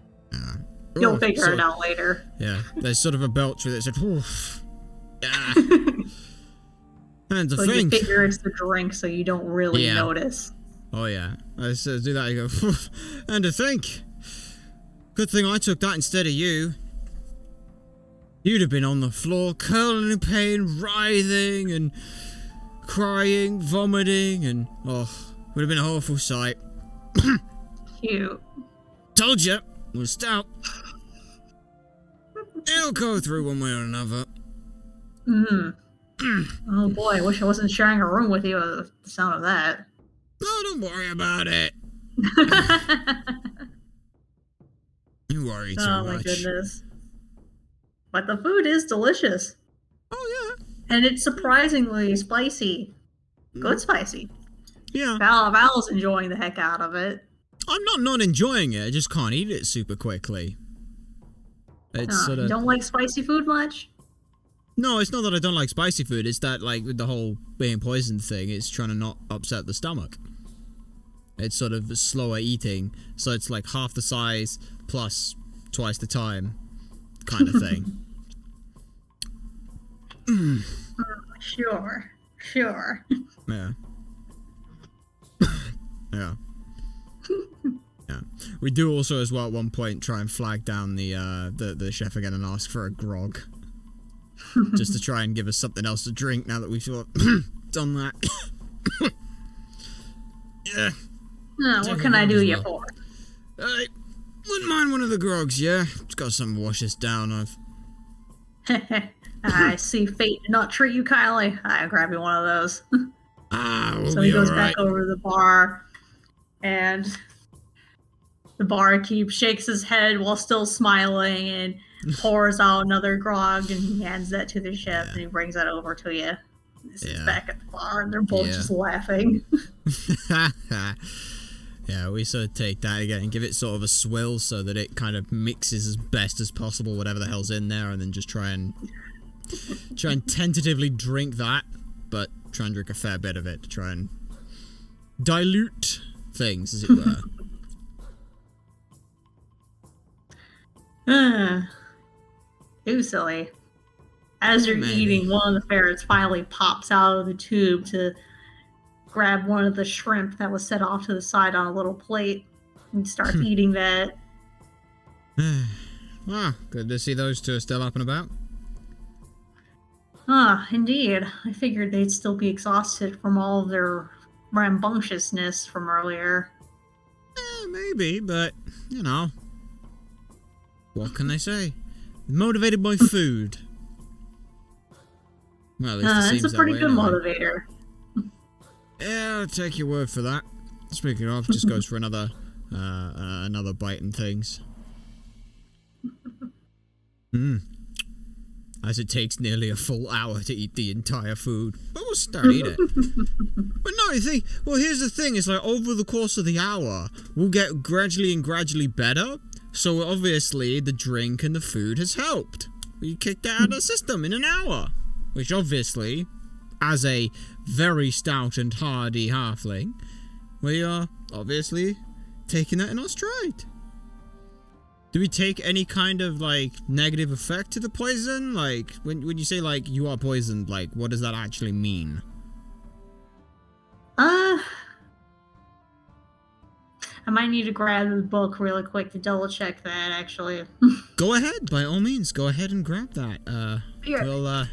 You'll figure it out later. Yeah, there's sort of a belch with it. Said, "Oof." Yeah. And the so thing. You figure it's the drink, so you don't really notice. Oh yeah, I do that. You go, "Oof." And to think, good thing I took that instead of you. You'd have been on the floor, curling in pain, writhing and crying, vomiting, and would have been an awful sight. Cute. Told you, we're stout. It'll go through one way or another. Oh boy, I wish I wasn't sharing a room with you with the sound of that. Oh, don't worry about it. You worry too much. Oh my goodness. But the food is delicious. Oh yeah. And it's surprisingly spicy. Good spicy. Yeah. Val's enjoying the heck out of it. I'm not enjoying it, I just can't eat it super quickly. It's You don't like spicy food much? No, it's not that I don't like spicy food, it's that, like, with the whole being poisoned thing, it's trying to not upset the stomach. It's sort of slower eating, so it's like half the size plus twice the time kind of thing. Sure. Yeah. Yeah. Yeah. We do also, as well, at one point, try and flag down the chef again and ask for a grog. Just to try and give us something else to drink now that we've sort of done that. Yeah. What can I do you for? I wouldn't mind one of the grogs, yeah? It's got something to wash us down of. I see fate did not treat you kindly. I'll grab you one of those. So he goes back over to the bar, and the barkeep shakes his head while still smiling and pours out another grog, and he hands that to the chef, and he brings that over to you. This is back at the bar, and they're both just laughing. Yeah, we sort of take that again and give it sort of a swill so that it kind of mixes as best as possible whatever the hell's in there, and then just try and tentatively drink that, but try and drink a fair bit of it to try and dilute things, as it were. Too silly. As you're eating, one of the ferrets finally pops out of the tube to grab one of the shrimp that was set off to the side on a little plate and starts eating that. Well, good to see those two are still up and about. Indeed. I figured they'd still be exhausted from all of their rambunctiousness from earlier. Maybe, but, you know, what can they say? Motivated by food. Well, at least it seems it's a pretty good anyway. motivator. Yeah, I'll take your word for that. Speaking of, just goes for another bite and things. As it takes nearly a full hour to eat the entire food. But we'll start eat it. But no, you think, well, here's the thing, it's like over the course of the hour, we'll get gradually better. So obviously the drink and the food has helped. We kicked it out of the system in an hour. Which obviously, as a very stout and hardy halfling, we are obviously taking that in our stride. Do we take any kind of, like, negative effect to the poison? Like, when you say, like, you are poisoned, like, what does that actually mean? I might need to grab the book really quick to double check that, actually. Go ahead, by all means, go ahead and grab that.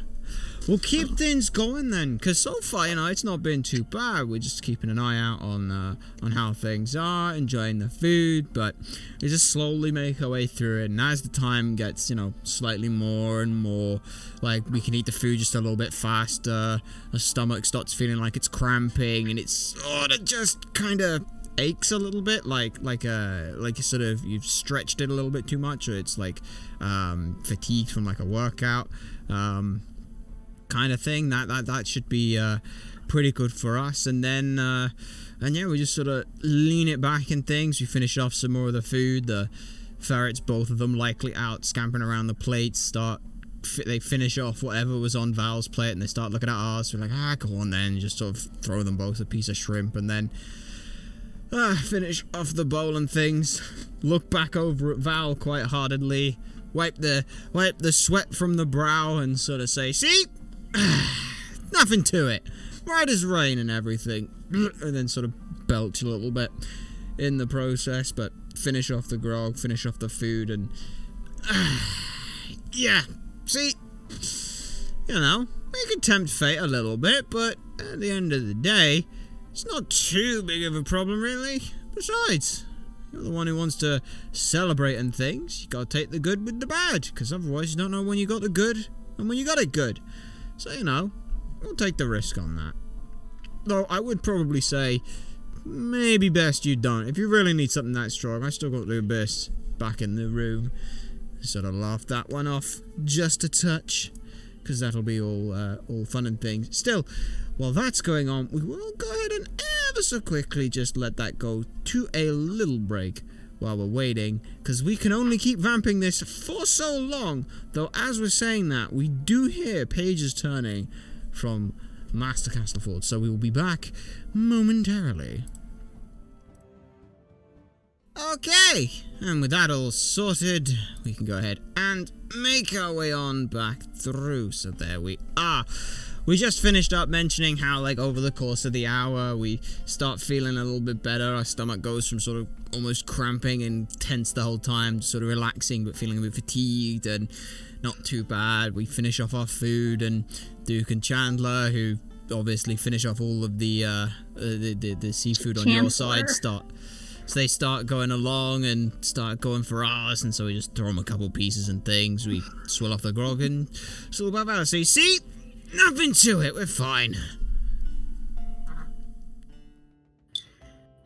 We'll keep things going then, because so far, you know, it's not been too bad. We're just keeping an eye out on how things are, enjoying the food, but we just slowly make our way through it. And as the time gets, you know, slightly more and more, like, we can eat the food just a little bit faster. Our stomach starts feeling like it's cramping, and it's it just kind of aches a little bit, like you sort of you've stretched it a little bit too much, or it's like fatigued from like a workout. Kind of thing. That should be pretty good for us. And then and yeah, we just sort of lean it back and things. We finish off some more of the food. The ferrets, both of them, likely out scampering around the plates. They finish off whatever was on Val's plate, and they start looking at ours. We're like, go on then. Just sort of throw them both a piece of shrimp, and then finish off the bowl and things. Look back over at Val quite heartedly. Wipe the sweat from the brow, and sort of say, "See." Nothing to it. Right as rain and everything. And then sort of belch a little bit in the process, but finish off the grog, finish off the food, and yeah. See, you know, we could tempt fate a little bit, but at the end of the day, it's not too big of a problem, really. Besides, you're the one who wants to celebrate and things. You gotta take the good with the bad, because otherwise you don't know when you got the good and when you got it good. So, you know, we'll take the risk on that. Though, I would probably say, maybe best you don't. If you really need something that strong, I still got the abyss back in the room. Sort of laughed that one off just a touch, because that'll be all fun and things. Still, while that's going on, we will go ahead and ever so quickly just let that go to a little break while we're waiting, because we can only keep vamping this for so long. Though as we're saying that, we do hear pages turning from Master Castleford, so we will be back momentarily. Okay, and with that all sorted, we can go ahead and make our way on back through. So there we are. We just finished up mentioning how, like, over the course of the hour, we start feeling a little bit better. Our stomach goes from sort of almost cramping and tense the whole time, sort of relaxing, but feeling a bit fatigued and not too bad. We finish off our food, and Duke and Chandler, who obviously finish off all of the seafood on your side, So they start going along and start going for ours, and so we just throw them a couple pieces and things. We swill off the grog, and it's all about that. So you see? Nothing to it, we're fine.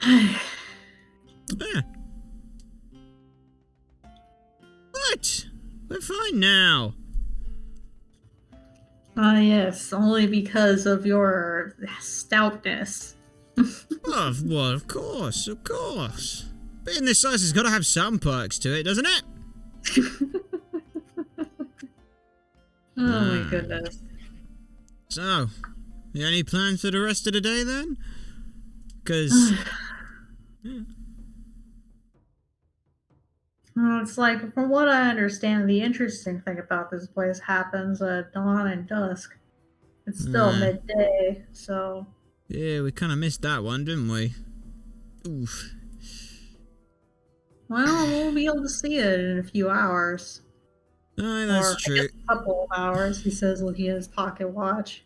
Yeah. What? We're fine now. Yes, only because of your stoutness. Well, of course. Being this size has got to have some perks to it, doesn't it? Oh my goodness. So, you any plans for the rest of the day then? Because... yeah. It's like, from what I understand, the interesting thing about this place happens at dawn and dusk. It's still midday, so... Yeah, we kind of missed that one, didn't we? Oof. Well, we'll be able to see it in a few hours. Oh, that's true. I guess a couple of hours, he says, looking at his pocket watch.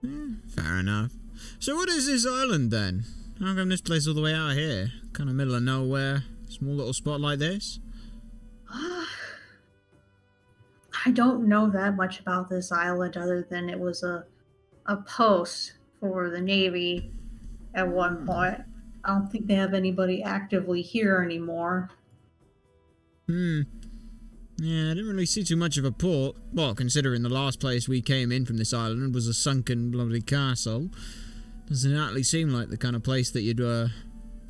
Fair enough. So what is this island then? How come this place all the way out here? Kind of middle of nowhere. Small little spot like this? I don't know that much about this island other than it was a post for the Navy at one point. I don't think they have anybody actively here anymore. Yeah, I didn't really see too much of a port. Well, considering the last place we came in from this island was a sunken bloody castle. Doesn't exactly seem like the kind of place that you'd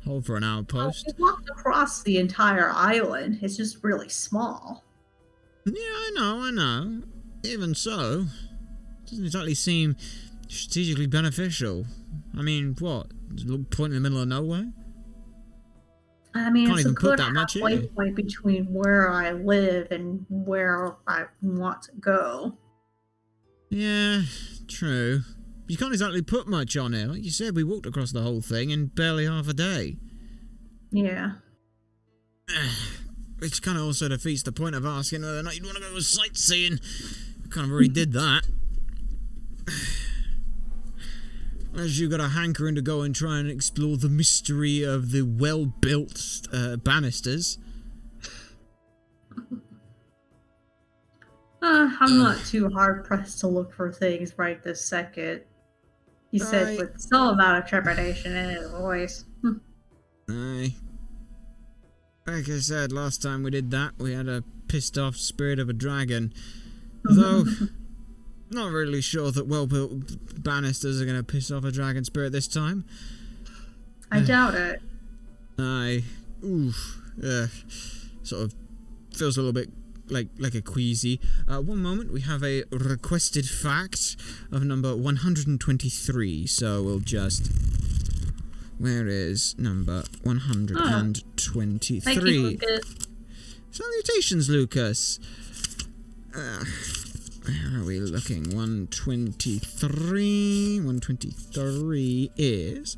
hold for an outpost. Well, we walked across the entire island. It's just really small. Yeah, I know. Even so, it doesn't exactly seem strategically beneficial. I mean, what? There's a little point in the middle of nowhere? I mean, Can't it's a even put good that much halfway in. point between where I live and where I want to go. Yeah, true. You can't exactly put much on it. Like you said, we walked across the whole thing in barely half a day. Yeah. Which kind of also defeats the point of asking whether or not you'd want to go sightseeing. We kind of already did that. As you got a hankering to go and try and explore the mystery of the well-built banisters. I'm not too hard-pressed to look for things right this second. He said with some amount of trepidation in his voice. Aye. Like I said, last time we did that, we had a pissed-off spirit of a dragon. Though, not really sure that well-built banisters are going to piss off a dragon spirit this time. I doubt it. Aye. Oof. Sort of feels a little bit like a queasy. One moment, we have a requested fact of number 123, so we'll just... Where is number 123? Thank you, Lucas. Salutations, Lucas. Where are we looking? 123. 123 is...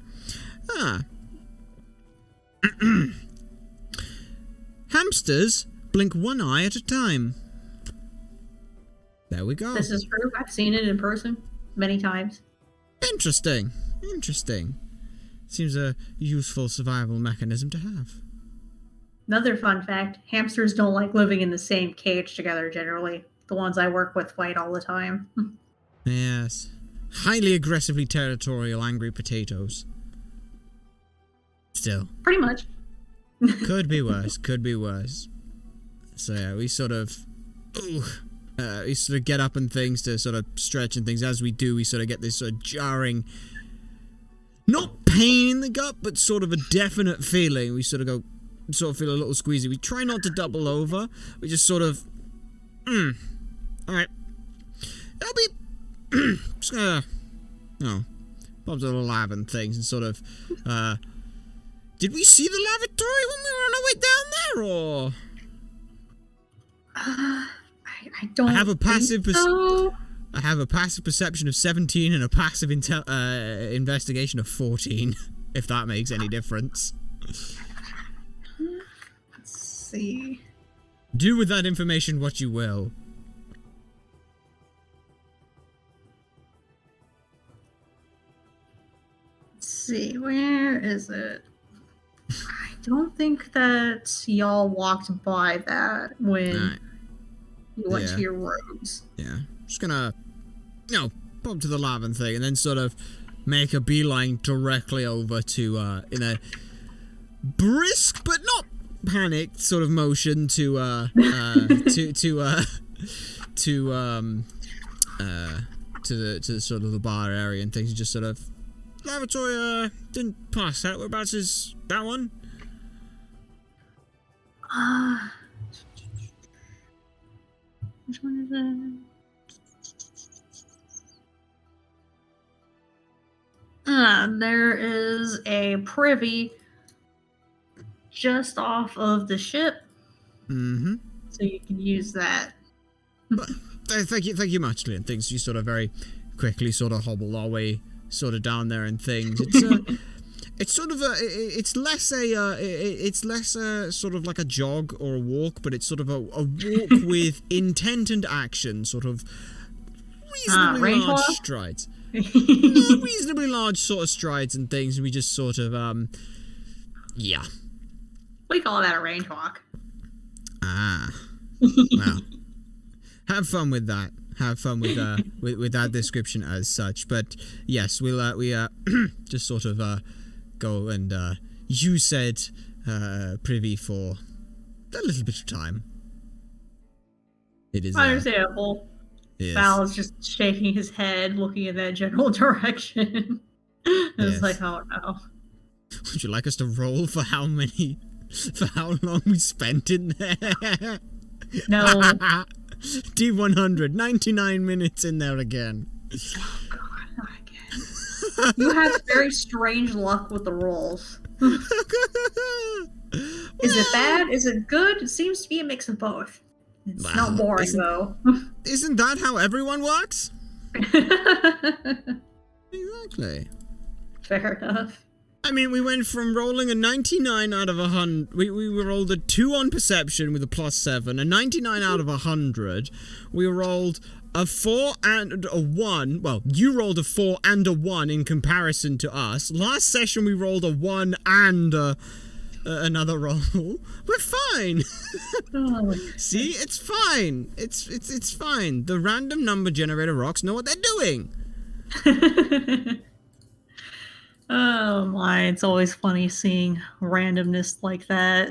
Hamsters blink one eye at a time. There we go. This is true. I've seen it in person many times. Interesting. Seems a useful survival mechanism to have. Another fun fact, hamsters don't like living in the same cage together generally. The ones I work with fight all the time. Yes. Highly aggressively territorial, angry potatoes. Still. Pretty much. Could be worse. So yeah, we sort of get up and things to sort of stretch and things. As we do, we sort of get this sort of jarring, not pain in the gut, but sort of a definite feeling. We sort of feel a little squeezy. We try not to double over. We just sort of, alright. I'll be, just gonna, pop to the lab and things and sort of, did we see the lavatory when we were on our way down there, or? I don't I have a passive think so. I have a passive perception of 17 and a passive investigation of 14, if that makes any difference. Let's see. Do with that information what you will. Let's see, where is it? I don't think that y'all walked by that when you went to your rooms. Yeah. Just gonna, pop to the lab and thing, and then sort of make a beeline directly over to, in a brisk but not panicked sort of motion to the sort of the bar area and things, and just sort of lavatory didn't pass out. Whereabouts is that one? Which one is it? There is a privy just off of the ship. Mm-hmm. So you can use that. But, thank you much, Lynn. Things you sort of very quickly sort of hobble our way sort of down there and things. It's it's sort of it's less sort of like a jog or a walk, but it's sort of a walk with intent and action, sort of reasonably large strides. Reasonably large sort of strides and things, and we just sort of yeah. We call that a range walk. Well, Have fun with that. Have fun with with that description as such. But yes, we just sort of go and you said privy for a little bit of time. It is understandable. Yes. Val is just shaking his head, looking in that general direction. It's like, oh no. Would you like us to roll for how long we spent in there? No. D100, 99 minutes in there again. Oh god, not again. You have very strange luck with the rolls. Is it bad? Is it good? It seems to be a mix of both. It's not boring, though. Isn't that how everyone works? Exactly. Fair enough. I mean, we went from rolling a 99 out of 100. We rolled a 2 on perception with a +7, a 99 out of 100. We rolled a 4 and a 1. Well, you rolled a 4 and a 1 in comparison to us. Last session, we rolled a 1 and another roll. We're fine. Oh, See, it's fine. It's fine. The random number generator rocks know what they're doing. Oh my, it's always funny seeing randomness like that.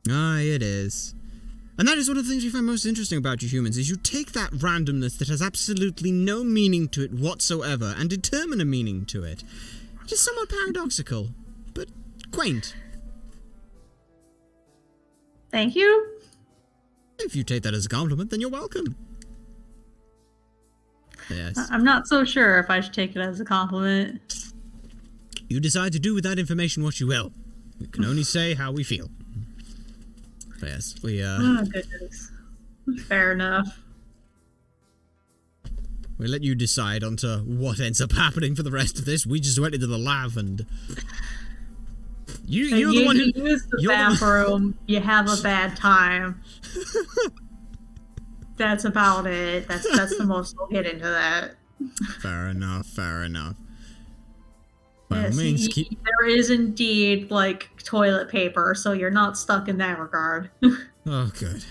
Ah, it is. And that is one of the things we find most interesting about you humans, is you take that randomness that has absolutely no meaning to it whatsoever and determine a meaning to it. It is somewhat paradoxical, but quaint. Thank you. If you take that as a compliment, then you're welcome. Yes. I'm not so sure if I should take it as a compliment. You decide to do with that information what you will. We can only say how we feel. But yes, Oh, goodness. Fair enough. We let you decide onto what ends up happening for the rest of this. We just went into the lab and... You're the one who... You use the bathroom, you have a bad time. That's about it. That's the most we'll get into that. Fair enough, fair enough. Yes, there is indeed, like, toilet paper, so you're not stuck in that regard. Oh, good.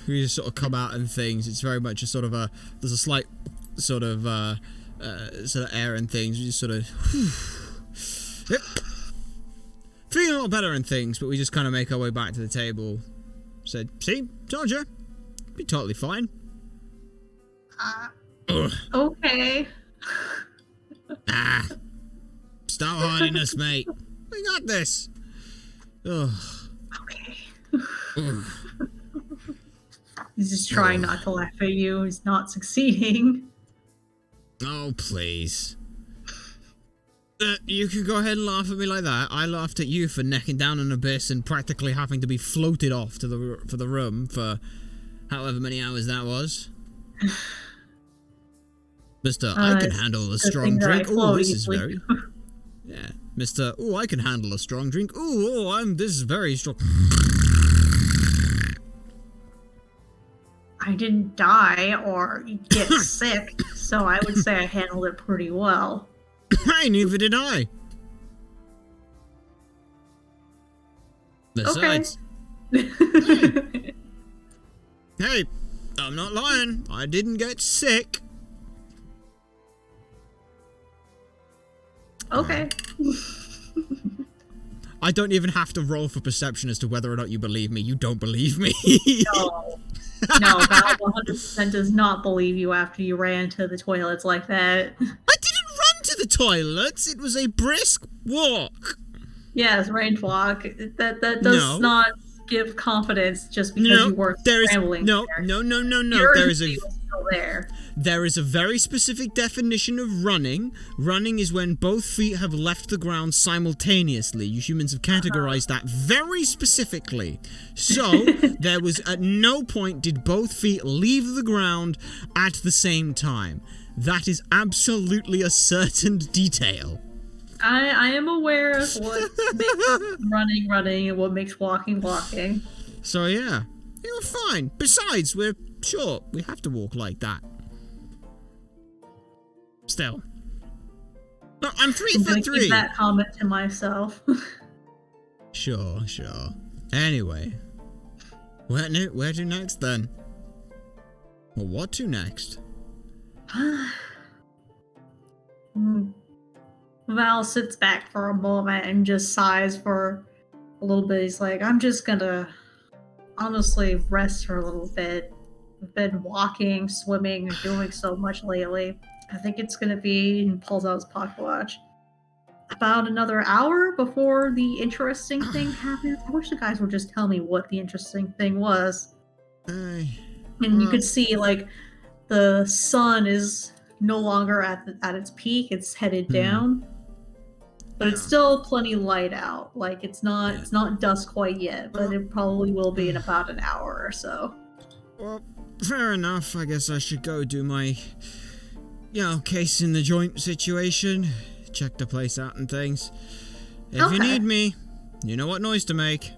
We just sort of come out and things. It's very much a sort of a... There's a slight sort of air and things. We just sort of... Yep. Feeling a lot better and things, but we just kind of make our way back to the table. Said, see? Told you. Be totally fine. Okay. Stop hiding us, mate. We got this. Ugh. Okay. He's just trying not to laugh at you. He's not succeeding. Oh, please. You could go ahead and laugh at me like that. I laughed at you for necking down an abyss and practically having to be floated off to the room for however many hours that was. Mr. I can handle a strong drink. Oh, this is very... Yeah. Mr. Oh, I can handle a strong drink. This is very strong. I didn't die or get sick, so I would say I handled it pretty well. Hey, neither did I. Besides... Okay. Hey, I'm not lying. I didn't get sick. Okay. I don't even have to roll for perception as to whether or not you believe me. You don't believe me. No, Val 100% does not believe you after you ran to the toilets like that. I didn't run to the toilets. It was a brisk walk. Yes, range walk. That does not give confidence just because you weren't scrambling. No. There is still there. There is a very specific definition of running. Running is when both feet have left the ground simultaneously. You humans have categorized that very specifically. So, there was at no point did both feet leave the ground at the same time. That is absolutely a certain detail. I am aware of what makes running and what makes walking. So yeah, you were fine. Besides, we're short. We have to walk like that. Still. No, I'm 3'3". Keep that comment to myself. Sure. Anyway. Where to next then? Or what to next? Val sits back for a moment and just sighs for a little bit. He's like, I'm just gonna honestly rest for a little bit. I've been walking, swimming, and doing so much lately. I think it's gonna be, and pulls out his pocket watch, about another hour before the interesting thing happens. I wish the guys would just tell me what the interesting thing was. And you could see, like, the sun is no longer at its peak. It's headed down. But it's still plenty light out. Like, it's not dusk quite yet, but it probably will be in about an hour or so. Well, fair enough. I guess I should go do my, case in the joint situation. Check the place out and things. If you need me, you know what noise to make.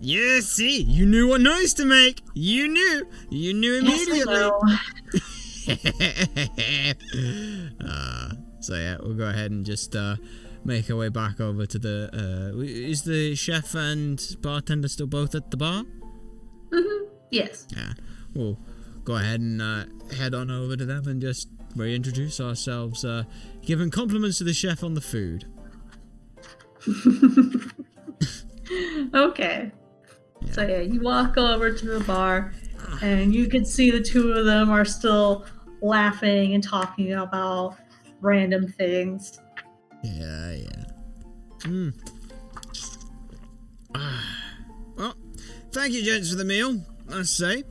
Yeah, see? You knew what noise to make. You knew immediately. So yeah, we'll go ahead and just make our way back over to the... is the chef and bartender still both at the bar? Mm-hmm. Yes. Yeah. We'll go ahead and head on over to them and just reintroduce ourselves, giving compliments to the chef on the food. Okay. Yeah. So yeah, you walk over to the bar, and you can see the two of them are still laughing and talking about random things. Yeah. Well, thank you, gents, for the meal. I say,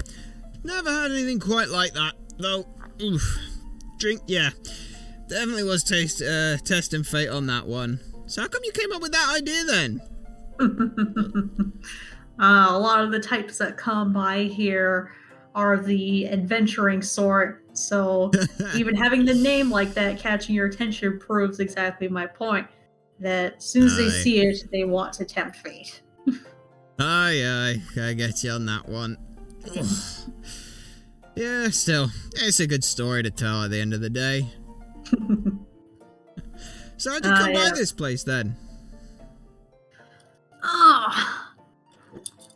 never had anything quite like that, though. Oof. Drink, yeah, definitely was testing fate on that one. So how come you came up with that idea then? A lot of the types that come by here are the adventuring sort, so even having the name like that catching your attention proves exactly my point, that as soon as they see it, they want to tempt fate. Aye, I get you on that one. Yeah, still, it's a good story to tell at the end of the day. So how'd you come by this place then?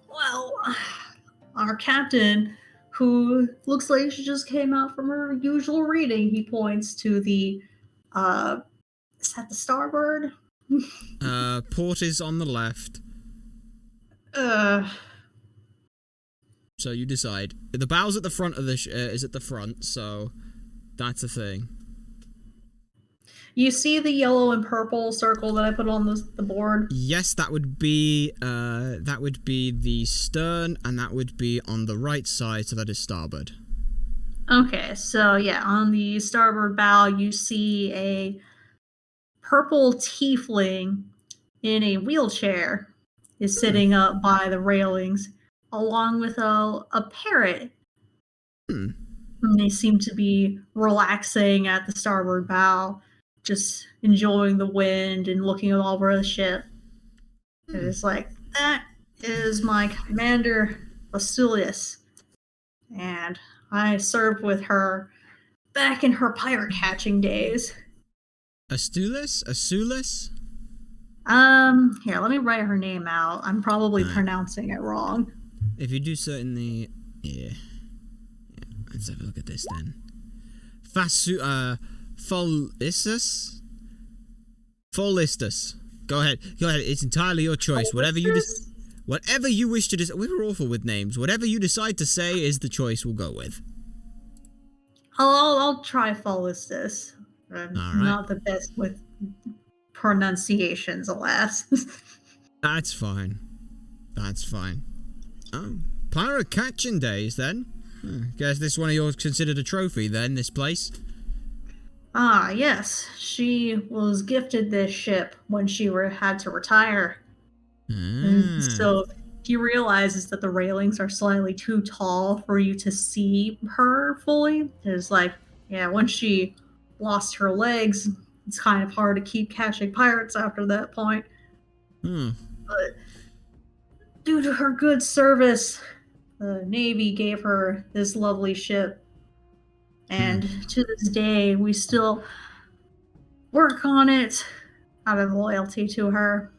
Well, our captain, who looks like she just came out from her usual reading, he points to the, is that the starboard? Port is on the left. So you decide. The bow's at the front of the is at the front, so that's a thing. You see the yellow and purple circle that I put on the board? Yes, that would be the stern, and that would be on the right side, so that is starboard. Okay, so yeah, on the starboard bow, you see a purple tiefling in a wheelchair is sitting up by the railings, along with a parrot. And they seem to be relaxing at the starboard bow, just enjoying the wind and looking all over the ship. It's like, that is my commander, Basileus. And I served with her back in her pirate catching days. Astulis? Here, let me write her name out. I'm probably pronouncing it wrong. If you do so in the... Yeah. Let's have a look at this then. Folistus? Go ahead. It's entirely your choice. Whatever you wish to decide. We were awful with names. Whatever you decide to say is the choice we'll go with. I'll try Folistus. I'm not the best with pronunciations, alas. That's fine. Oh, pirate catching days then. Guess this one of yours considered a trophy then, this place? Ah, yes. She was gifted this ship when she had to retire. And so he realizes that the railings are slightly too tall for you to see her fully. It's like, yeah, once she lost her legs, it's kind of hard to keep catching pirates after that point. But due to her good service, the Navy gave her this lovely ship. And to this day, we still work on it out of loyalty to her.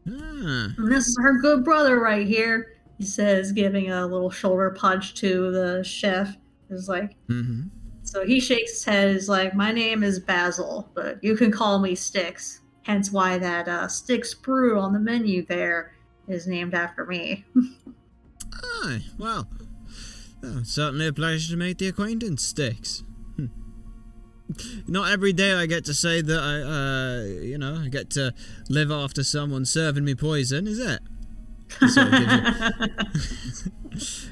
And this is her good brother right here. he says, giving a little shoulder punch to the chef. Is like, Mm-hmm. so he shakes his head. Is like, my name is Basil, but you can call me Sticks. Hence why that Sticks brew on the menu there is named after me. Aye, well, certainly a pleasure to make the acquaintance, Sticks. Not every day I get to say that I get to live after someone serving me poison, is it? Sort of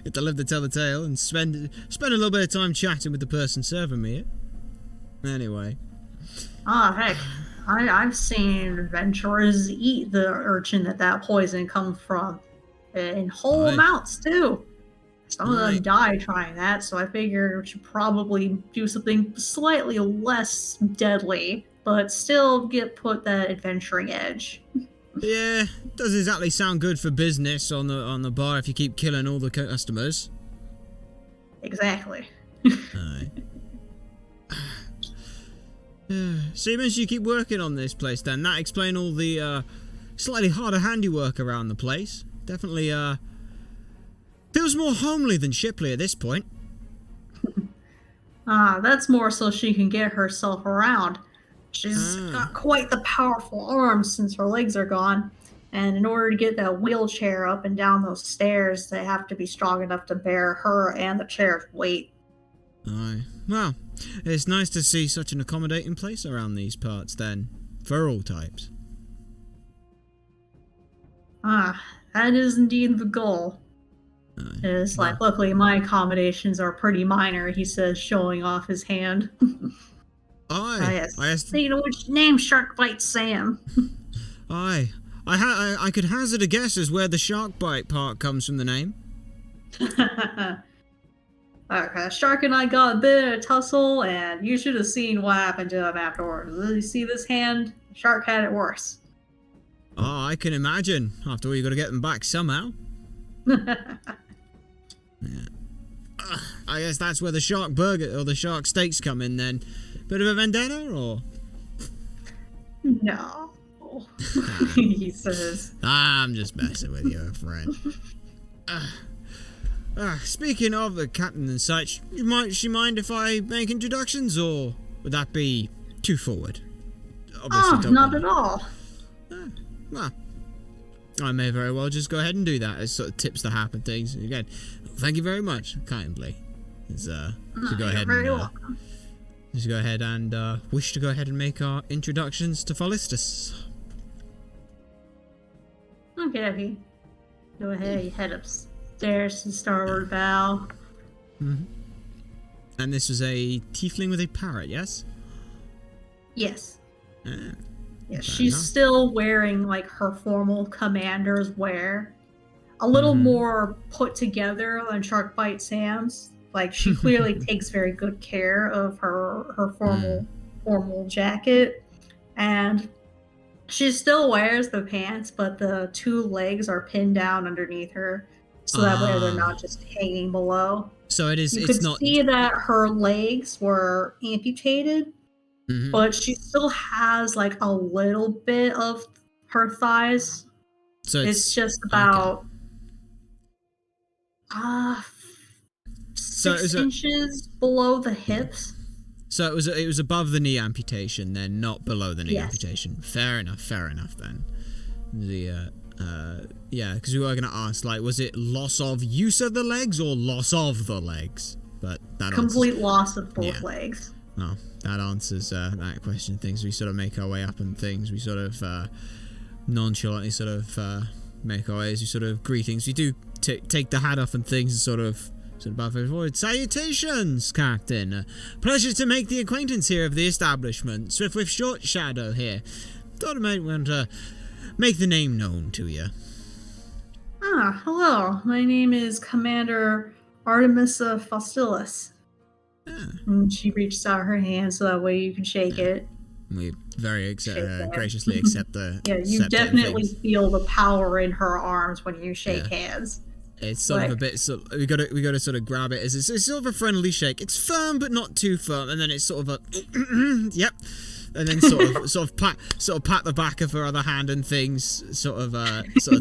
get to live to tell the tale and spend a little bit of time chatting with the person serving me it. Anyway. Heck, I've seen adventurers eat the urchin that poison comes from, in whole amounts too. Some of them die trying that, so I figure we should probably do something slightly less deadly, but still put that adventuring edge. Yeah, doesn't exactly sound good for business on the bar if you keep killing all the customers. Exactly. Aye. So you mentioned you keep working on this place then. That explain all the slightly harder handiwork around the place. Definitely feels more homely than Shipley at this point. That's more so she can get herself around. She's got quite the powerful arms since her legs are gone. And in order to get that wheelchair up and down those stairs, they have to be strong enough to bear her and the chair's weight. Aye. Well, it's nice to see such an accommodating place around these parts then, for all types. That is indeed the goal. It's like, luckily my accommodations are pretty minor, he says, showing off his hand. Aye. Yes. You know which name Shark Bite Sam. Aye. I could hazard a guess as where the shark bite part comes from the name. Okay, Shark and I got a bit of a tussle, and you should have seen what happened to him afterwards. You see this hand? Shark had it worse. Oh, I can imagine. After all, you got to get them back somehow. Yeah. I guess that's where the shark burger or the shark steaks come in then. Bit of a vendetta, or? No. He says. I'm just messing with you, friend. Speaking of the captain and such, she mind if I make introductions, or would that be too forward? Obviously, not at all. Well, I may very well just go ahead and do that as sort of tips the hat and things. Again, thank you very much, kindly. Go ahead and wish to go ahead and make our introductions to Phallistus. Okay. Go ahead, you head upstairs to starboard bow. Mm-hmm. And this was a tiefling with a parrot, yes? Yes. Yeah, she's enough. still wearing like her formal commander's wear. A little more put together than Sharkbite Sam's. Like, she clearly takes very good care of her formal jacket. And she still wears the pants, but the two legs are pinned down underneath her. So that way they're not just hanging below. So it is. You it's could not. see that her legs were amputated, but she still has like a little bit of her thighs. So it's just about 6 inches below the hips. So it was above the knee amputation, then, not below the knee amputation. Fair enough then. Because we were going to ask, like, was it loss of use of the legs or loss of the legs? But that complete loss of both legs. No, that answers that question. Things we sort of make our way up and things we sort of nonchalantly sort of make our way as we sort of greetings. We do take the hat off and things and sort of bow forward. Salutations, Captain. Pleasure to make the acquaintance here of the establishment. Swift with Short Shadow here. Thought I might want to make the name known to you. Hello. My name is Commander Artemisa Fastilis. And she reaches out her hand so that way you can shake it. We very graciously accept the. Yeah, you definitely feel the power in her arms when you shake hands. It's sort of a bit. We got to sort of grab it. It's sort of a friendly shake. It's firm but not too firm, and then it's sort of a yep, and then sort of pat the back of her other hand and things, sort of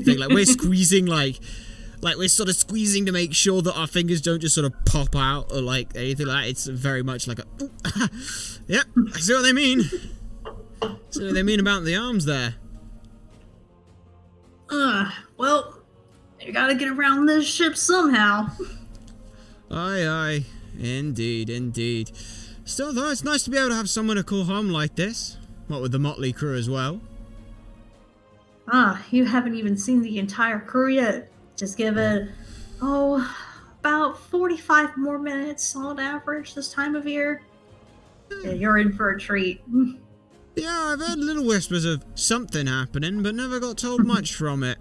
thing. Like we're squeezing like like we're sort of squeezing to make sure that our fingers don't just sort of pop out or like anything like that. It's very much like a... Yep, I see what they mean. See what they mean about the arms there. Well, you gotta get around this ship somehow. Aye, aye. Indeed, indeed. Still, though, it's nice to be able to have someone to call home like this. What with the motley crew as well. You haven't even seen the entire crew yet. Just give it, about 45 more minutes on average this time of year. Yeah, you're in for a treat. Yeah, I've heard little whispers of something happening, but never got told much from it.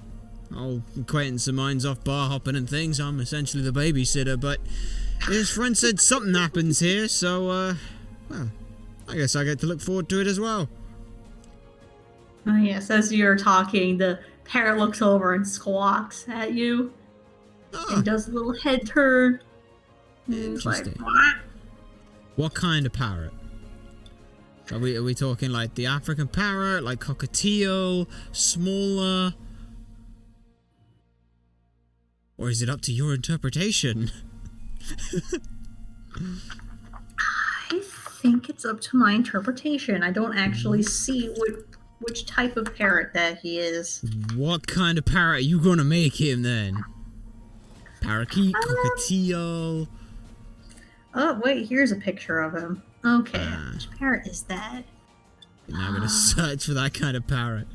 Old acquaintance of mine's off bar hopping and things. I'm essentially the babysitter, but his friend said something happens here, so, well, I guess I get to look forward to it as well. Yes, as you're talking, the parrot looks over and squawks at you. And does a little head turn. Interesting. Like, what? What kind of parrot? Are we talking like the African parrot, like cockatiel, smaller? Or is it up to your interpretation? I think it's up to my interpretation. I don't actually see which type of parrot that he is. What kind of parrot are you gonna make him then? Parakeet, cockatiel. Oh, wait, here's a picture of him. Okay, which parrot is that? Now I'm gonna search for that kind of parrot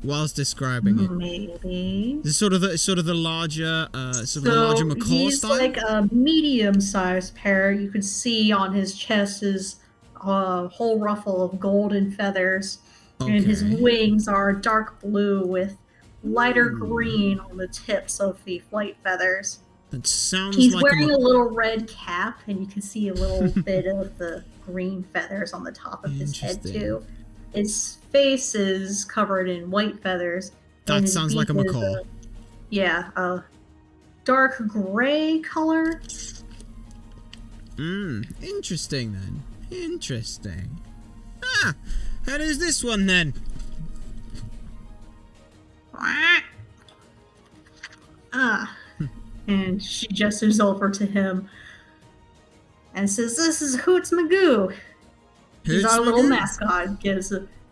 whilst describing it. Maybe. This is sort of the larger, the larger macaw he's style. Like a medium-sized parrot. You can see on his chest is a whole ruffle of golden feathers, and his wings are dark blue with lighter green on the tips of the flight feathers. That sounds He's like wearing a little red cap, and you can see a little bit of the green feathers on the top of his head, too. His face is covered in white feathers. That sounds like a macaw. A dark gray color. Interesting then. Interesting. How does this one then? And she gestures over to him and says, "This is Hoots Magoo. He's our little mascot."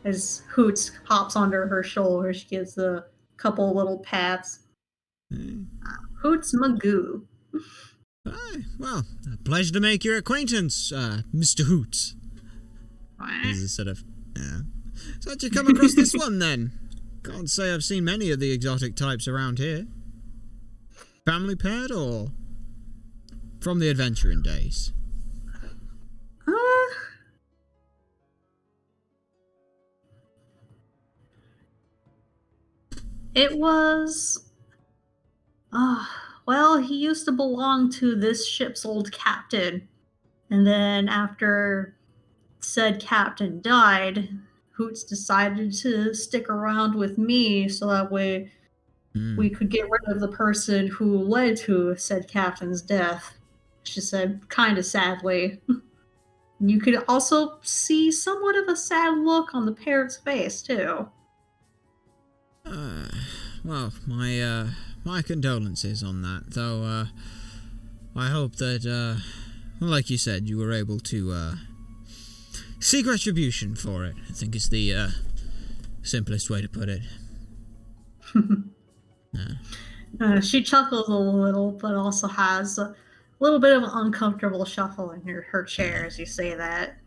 As Hoots hops onto her shoulder, she gives a couple little pats. Hoots Magoo. Well, a pleasure to make your acquaintance, Mr. Hoots. This is sort of, So how'd you come across this one then? Can't say I've seen many of the exotic types around here. Family pet or from the adventuring days? It was... well, he used to belong to this ship's old captain. And then after said captain died, Hoots decided to stick around with me so that way we could get rid of the person who led to said captain's death. She said, kind of sadly. You could also see somewhat of a sad look on the parrot's face, too. Well, my condolences on that, though, I hope that, like you said, you were able to, seek retribution for it. I think is the, simplest way to put it. She chuckles a little, but also has a little bit of an uncomfortable shuffle in her chair as you say that.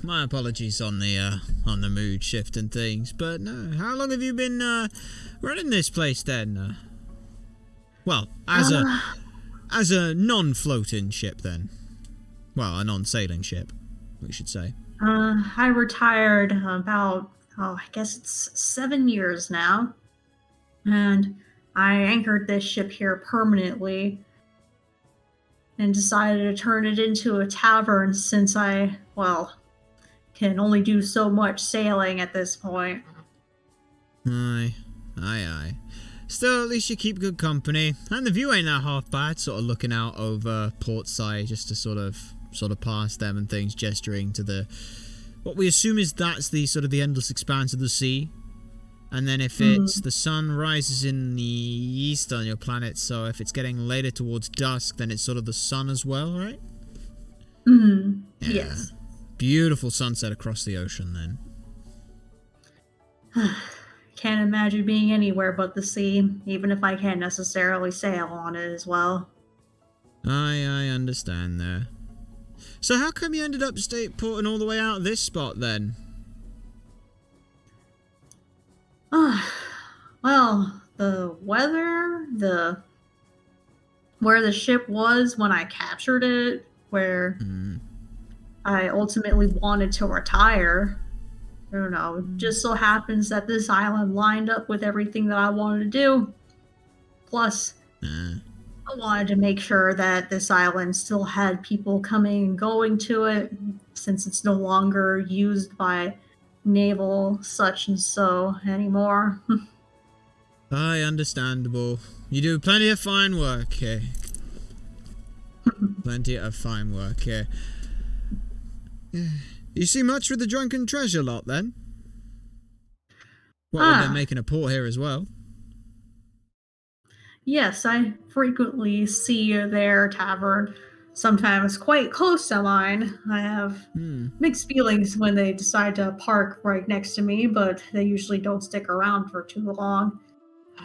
My apologies on the mood shift and things, but no. How long have you been running this place then? Well, as a non-floating ship then. Well, a non-sailing ship, we should say. I retired about, I guess it's 7 years now. And I anchored this ship here permanently and decided to turn it into a tavern since I, can only do so much sailing at this point. Aye. Still, at least you keep good company. And the view ain't that half bad, sort of looking out over port side just to sort of past them and things, gesturing to the... What we assume is that's the sort of the endless expanse of the sea. And then if it's the sun rises in the east on your planet, so if it's getting later towards dusk, then it's sort of the sun as well, right? Mm-hmm. Yeah. Yes. Beautiful sunset across the ocean then. Can't imagine being anywhere but the sea, even if I can't necessarily sail on it as well. I understand there. So how come you ended up porting all the way out this spot then? Well, the weather, where the ship was when I captured it, where I ultimately wanted to retire. I don't know, it just so happens that this island lined up with everything that I wanted to do. Plus, I wanted to make sure that this island still had people coming and going to it, since it's no longer used by naval such and so anymore. Aye, understandable. You do plenty of fine work here. Plenty of fine work here. You see much with the drunken treasure lot, then? What, they're making a port here as well? Yes, I frequently see their tavern, sometimes quite close to mine. I have mixed feelings when they decide to park right next to me, but they usually don't stick around for too long.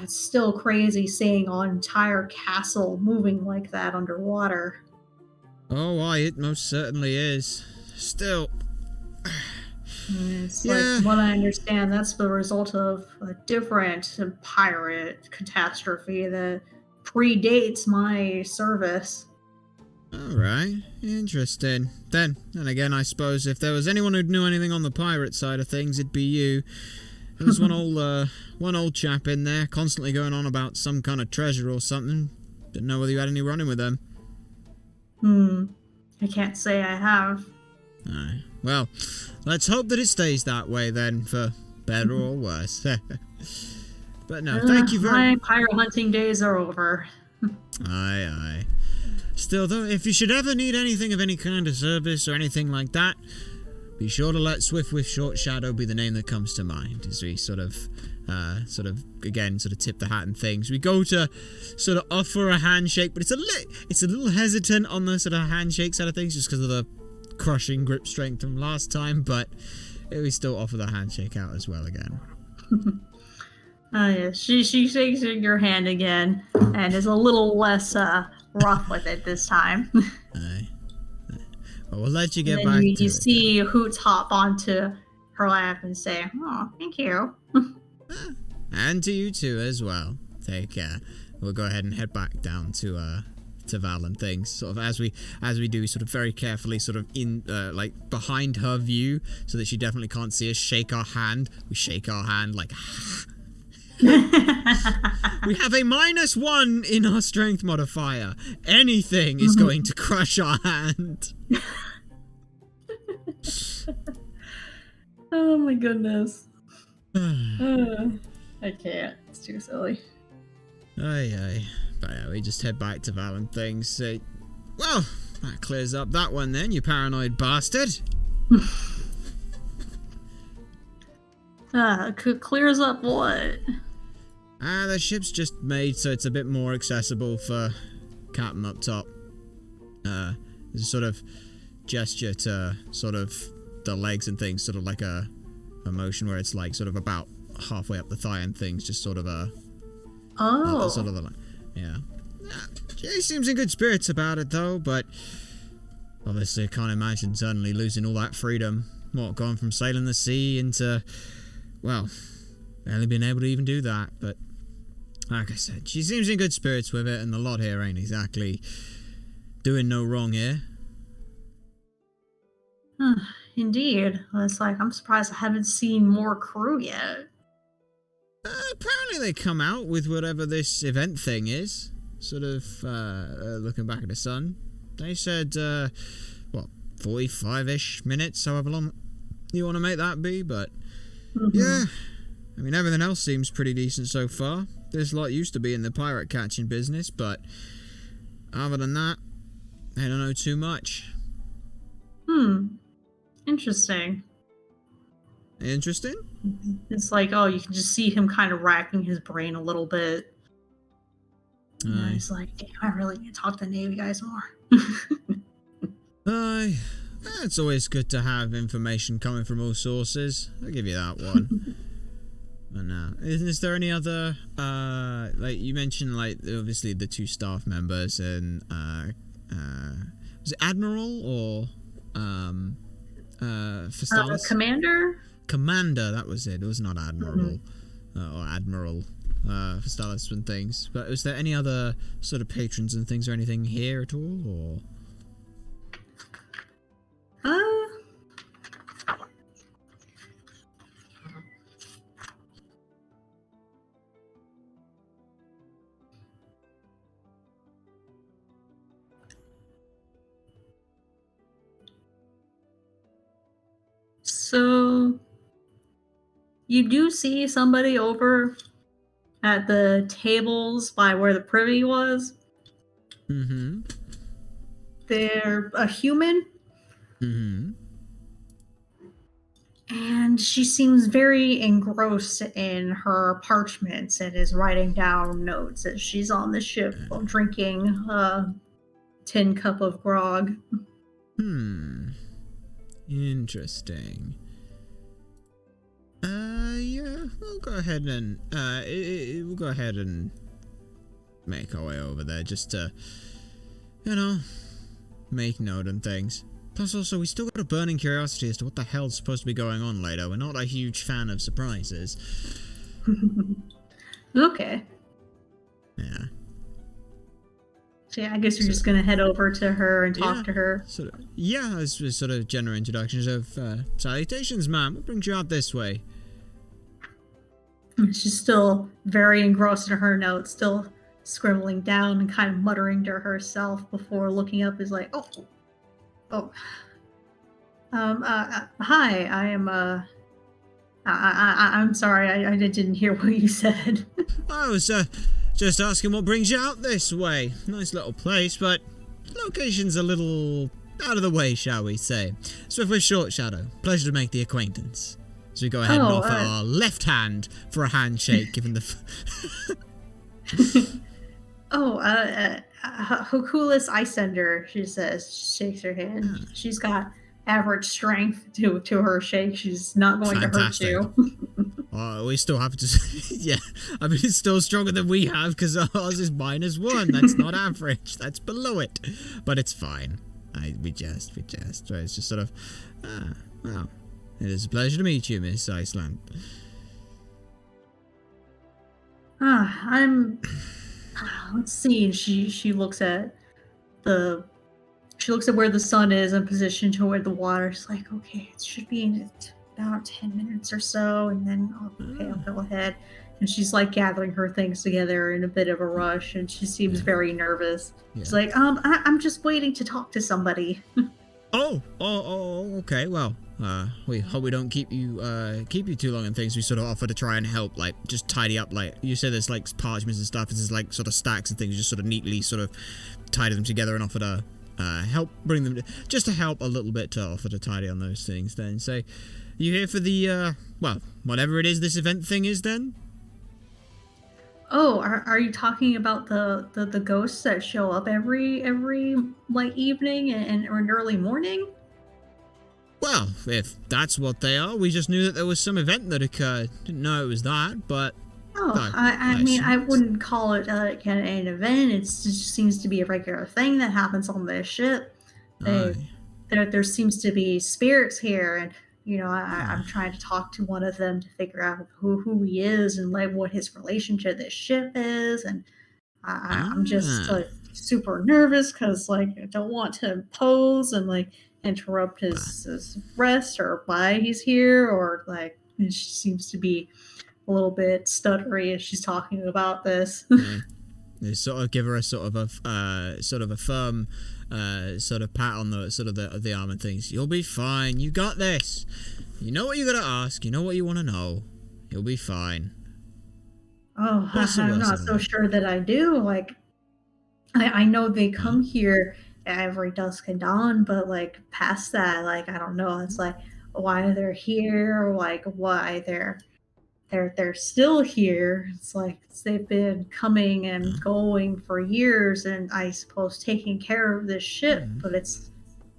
It's still crazy seeing an entire castle moving like that underwater. Oh, aye, it most certainly is. Still... It's like, what I understand, that's the result of a different pirate catastrophe that predates my service. Alright, interesting. Then again, I suppose if there was anyone who knew anything on the pirate side of things, it'd be you. There was one old chap in there, constantly going on about some kind of treasure or something. Didn't know whether you had any running with them. I can't say I have. Aye. Well, let's hope that it stays that way then, for better or worse. But no, thank you very much. My pirate hunting days are over. Aye. Still though, if you should ever need anything of any kind of service or anything like that, be sure to let Swift with Short Shadow be the name that comes to mind, as we sort of tip the hat and things. We go to sort of offer a handshake, but it's a little hesitant on the sort of handshake side of things, just because of the crushing grip strength from last time, but we still offer the handshake out as well again. Yeah, she shakes your hand again, and is a little less rough with it this time. Aye. Well, we'll let you get and then back you, to you it. see Hoots hop onto her lap and say, "Oh, thank you." And to you too as well. Take care. We'll go ahead and head back down to Val and things, sort of as we do, sort of very carefully, sort of in like behind her view, so that she definitely can't see us. Shake our hand. We shake our hand like. We have a -1 in our strength modifier. Anything is going to crush our hand. Oh my goodness. I can't. It's too silly. Aye. But yeah, we just head back to Val and things. Say, well, that clears up that one then, you paranoid bastard. Clears up what? The ship's just made so it's a bit more accessible for Captain up top. There's a sort of gesture to sort of the legs and things, sort of like a motion where it's like sort of about halfway up the thigh and things, just sort of a... Oh. Sort of the, yeah. She seems in good spirits about it though, but obviously I can't imagine suddenly losing all that freedom. What, going from sailing the sea into, well, barely being able to even do that, but like I said, she seems in good spirits with it, and the lot here ain't exactly doing no wrong here. Indeed. Well, it's like, I'm surprised I haven't seen more crew yet. Apparently they come out with whatever this event thing is. Sort of, looking back at the sun. They said, 45-ish minutes, however long you want to make that be, but yeah. I mean, everything else seems pretty decent so far. This lot used to be in the pirate catching business, but other than that, I don't know too much. Interesting. Interesting? It's like, oh, you can just see him kind of racking his brain a little bit. And he's like, damn, I really need to talk to the Navy guys more. Aye. It's always good to have information coming from all sources. I'll give you that one. But now, is there any other, like you mentioned, like obviously the 2 staff members and, was it Admiral or, Fastalis? Commander? Commander, that was it. It was not Admiral, or Admiral, Fastalis and things. But was there any other sort of patrons and things or anything here at all, or? So you do see somebody over at the tables by where the privy was. Mm-hmm. They're a human. Mm-hmm. And she seems very engrossed in her parchments and is writing down notes as she's on the ship while drinking a tin cup of grog. Interesting. Yeah, we'll go ahead and, we'll go ahead and make our way over there just to, make note and things. Plus also, we still got a burning curiosity as to what the hell's supposed to be going on later. We're not a huge fan of surprises. Okay. Yeah. So yeah, I guess you're just gonna head over to her and talk to her. As sort of general introductions of, salutations, ma'am. What brings you out this way? She's still very engrossed in her notes, still scribbling down and kind of muttering to herself before looking up. Is like, hi, I am, I'm sorry, I didn't hear what you said. I was, just asking what brings you out this way. Nice little place, but location's a little out of the way, shall we say. Swiftwick Short Shadow, pleasure to make the acquaintance. So we go ahead and offer our left hand for a handshake, given the... Hokulis Icender, she says, shakes her hand. She's got average strength to her shake. She's not going to hurt you. We still have to... yeah, I mean, it's still stronger than we have, because ours is -1. That's not average. That's below it. But it's fine. We jest. So it's just sort of... well, it is a pleasure to meet you, Miss Iceland. Let's see. She looks at where the sun is in position toward the water. She's like, okay, it should be in about 10 minutes or so, and then I'll go ahead. And she's like gathering her things together in a bit of a rush, and she seems very nervous. Yeah. She's like, I'm just waiting to talk to somebody. Okay. Well, we hope we don't keep you too long and things. We sort of offer to try and help, like, just tidy up, like, you said there's, like, parchments and stuff, there's, like, sort of stacks and things, just sort of neatly sort of tidy them together and offer to, help bring them, just to help a little bit, to offer to tidy on those things then. So, you here for the, well, whatever it is this event thing is then? Oh, are you talking about the ghosts that show up every like evening and or in early morning? Well, if that's what they are, we just knew that there was some event that occurred. Didn't know it was that, but... I mean, I wouldn't call it an event. It just seems to be a regular thing that happens on this ship. There seems to be spirits here, and I'm trying to talk to one of them to figure out who he is and like what his relation to this ship is, and I'm just like super nervous because like I don't want to impose and like interrupt his rest or why he's here, or like she seems to be a little bit stuttery as she's talking about this. They sort of give her a sort of a firm sort of pat on the sort of the arm and things. You'll be fine. You got this. You know what you gotta ask. You know what you want to know. You'll be fine. Oh, I'm not so sure that I do. Like, I know they come here every dusk and dawn, but like past that, like I don't know. It's like, why they're here, like why they're still here. It's like they've been coming and going for years, and I suppose taking care of this ship, but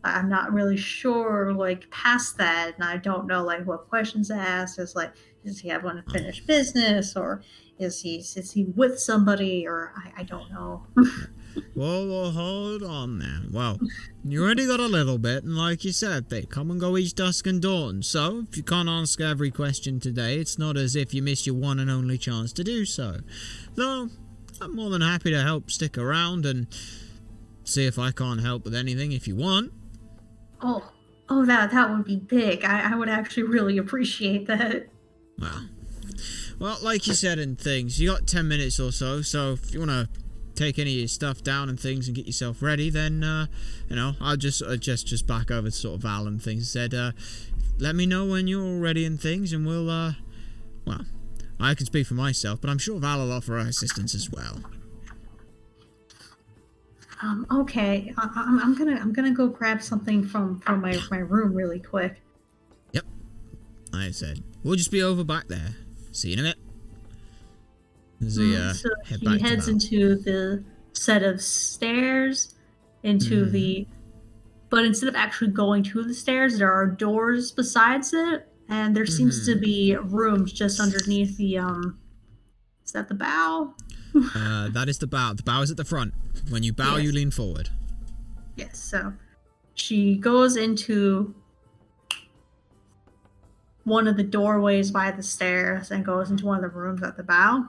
I'm not really sure like past that, and I don't know like what questions to ask. Is like, does he have unfinished business, or is he with somebody, or I don't know. Well, hold on now. Well, you already got a little bit, and like you said, they come and go each dusk and dawn. So, if you can't ask every question today, it's not as if you miss your one and only chance to do so. Though, I'm more than happy to help stick around and see if I can't help with anything if you want. Oh, that would be big. I would actually really appreciate that. Well, like you said in things, you got 10 minutes or so if you want to take any of your stuff down and things and get yourself ready, then, I'll just back over to sort of Val and things and said, let me know when you're all ready and things, and we'll, I can speak for myself, but I'm sure Val will offer her assistance as well. Okay. I'm gonna go grab something from my room really quick. Yep. I said, we'll just be over back there. See you in a bit. So he heads into the set of stairs, but instead of actually going to the stairs, there are doors besides it, and there seems to be rooms just underneath the, is that the bow? That is the bow. The bow is at the front. When you bow, you lean forward. Yes, so she goes into one of the doorways by the stairs and goes into one of the rooms at the bow.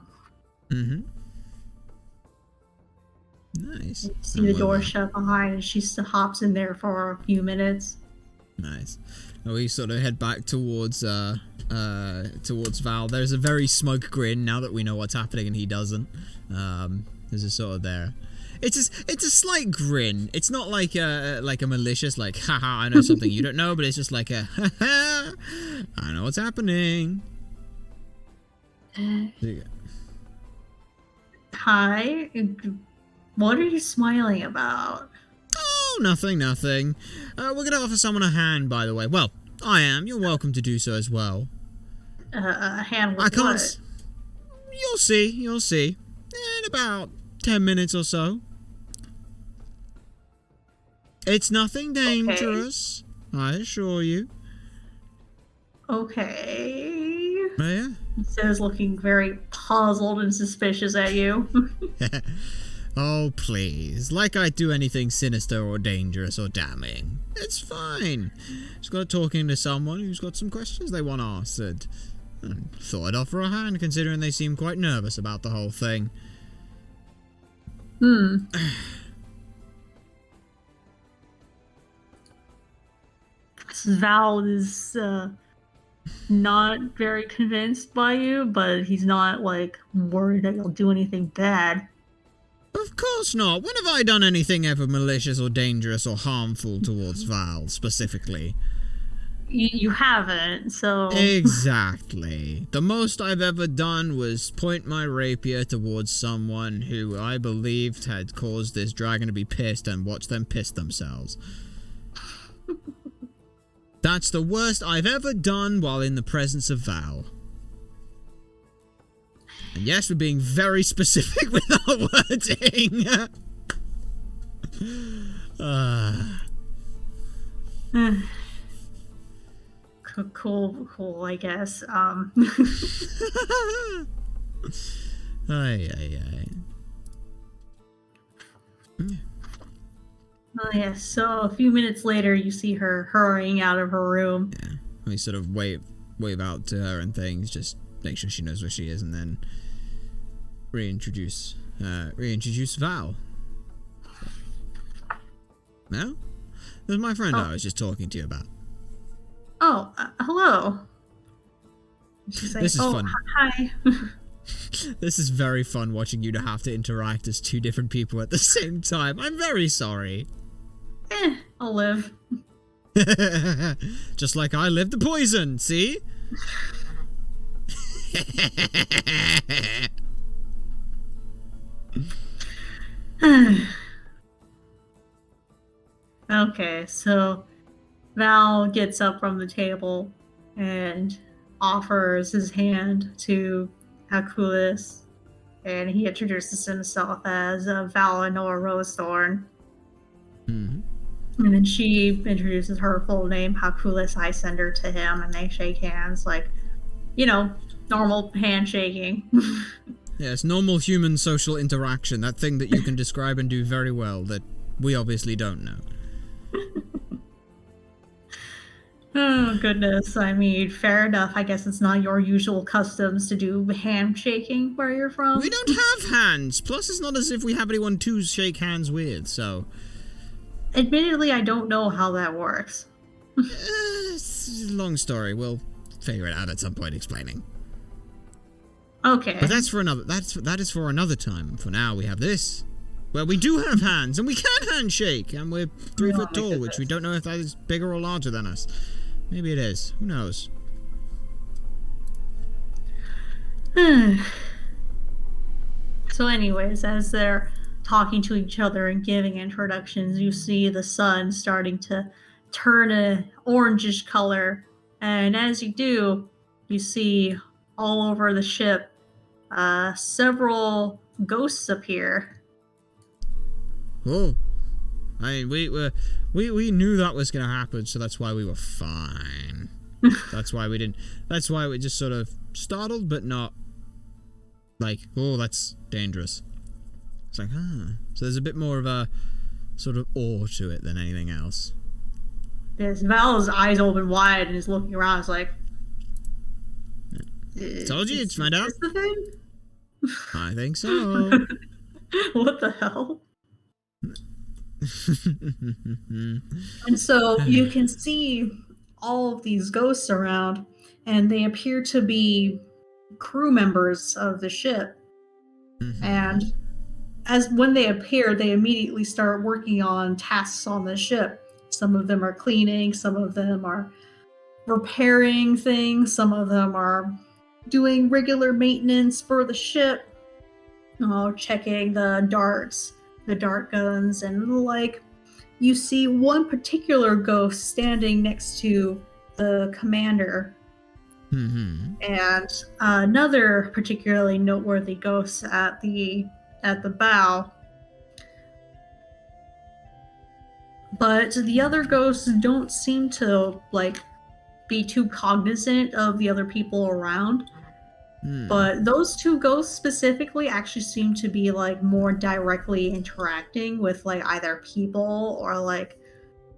Nice. You see the door shut behind, and she hops in there for a few minutes. Nice. We sort of head back towards Val. There's a very smug grin now that we know what's happening and he doesn't. There's a sort of there. It's a slight grin. It's not like a malicious like haha I know something you don't know, but it's just like a haha I know what's happening. Hi. What are you smiling about? Oh, nothing. We're gonna offer someone a hand, by the way. Well, I am. You're welcome to do so as well. A hand with I can't. what? You'll see. In about 10 minutes or so. It's nothing dangerous, I assure you. Okay. Yeah? He says, looking very puzzled and suspicious at you. Oh, please. Like I'd do anything sinister or dangerous or damning. It's fine. Just got talking to someone who's got some questions they want answered. And thought I'd offer a hand, considering they seem quite nervous about the whole thing. Val is not very convinced by you, but he's not like worried that you'll do anything bad. Of course not. When have I done anything ever malicious or dangerous or harmful towards Val, specifically? You haven't, so... Exactly. The most I've ever done was point my rapier towards someone who I believed had caused this dragon to be pissed and watch them piss themselves. That's the worst I've ever done while in the presence of Val. And yes, we're being very specific with our wording. Cool, I guess. Oh yeah, so a few minutes later you see her hurrying out of her room. Yeah, we sort of wave out to her and things, just make sure she knows where she is, and then reintroduce Val. No? There's my friend I was just talking to you about. Oh, hello. She's like, this is fun. Hi. This is very fun watching you to have to interact as two different people at the same time. I'm very sorry. I'll live. Just like I lived the poison, see? Okay, so Val gets up from the table and offers his hand to Hakulis, and he introduces himself as Valinor Rosethorn. Mm-hmm. And then she introduces her full name, Hakulis Icender, to him, and they shake hands, like, normal handshaking. Yes, normal human social interaction, that thing that you can describe and do very well, that we obviously don't know. Oh, goodness. I mean, fair enough. I guess it's not your usual customs to do handshaking where you're from. We don't have hands, plus it's not as if we have anyone to shake hands with, so... Admittedly, I don't know how that works. It's a long story, we'll figure it out at some point explaining. Okay. But that's for another. That is for another time. For now, we have this, where we do have hands and we can handshake, and we're 3 foot tall, which we don't know if that is bigger or larger than us. Maybe it is. Who knows? So, anyways, as they're talking to each other and giving introductions, you see the sun starting to turn a orangish color, and as you do, you see all over the ship several ghosts appear. Oh, I mean, we knew that was gonna happen, so that's why we were fine. That's why we didn't. That's why we just sort of startled, but not like, oh, that's dangerous. It's like, so there's a bit more of a sort of awe to it than anything else. Yes, Val's eyes open wide and is looking around. It's like, told you, it's find out. Is the thing? I think so. What the hell? And so you can see all of these ghosts around, and they appear to be crew members of the ship. Mm-hmm. And as when they appear, they immediately start working on tasks on the ship. Some of them are cleaning, some of them are repairing things, some of them are doing regular maintenance for the ship, checking the dart guns, and like, you see one particular ghost standing next to the commander, and another particularly noteworthy ghost at the bow. But the other ghosts don't seem to like be too cognizant of the other people around. But those two ghosts specifically actually seem to be like more directly interacting with like either people, or like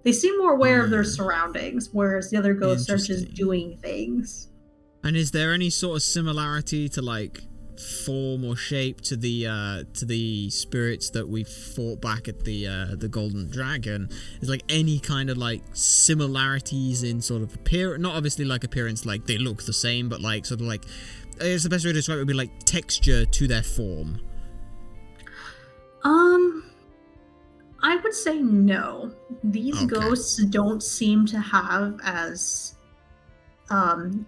they seem more aware of their surroundings, whereas the other ghosts are just doing things. And is there any sort of similarity to like form or shape to the spirits that we fought back at the Golden Dragon? Is like any kind of like similarities in sort of appearance? Not obviously like appearance, like they look the same, but like sort of like, I guess the best way to describe it would be like texture to their form. I would say no. These ghosts don't seem to have as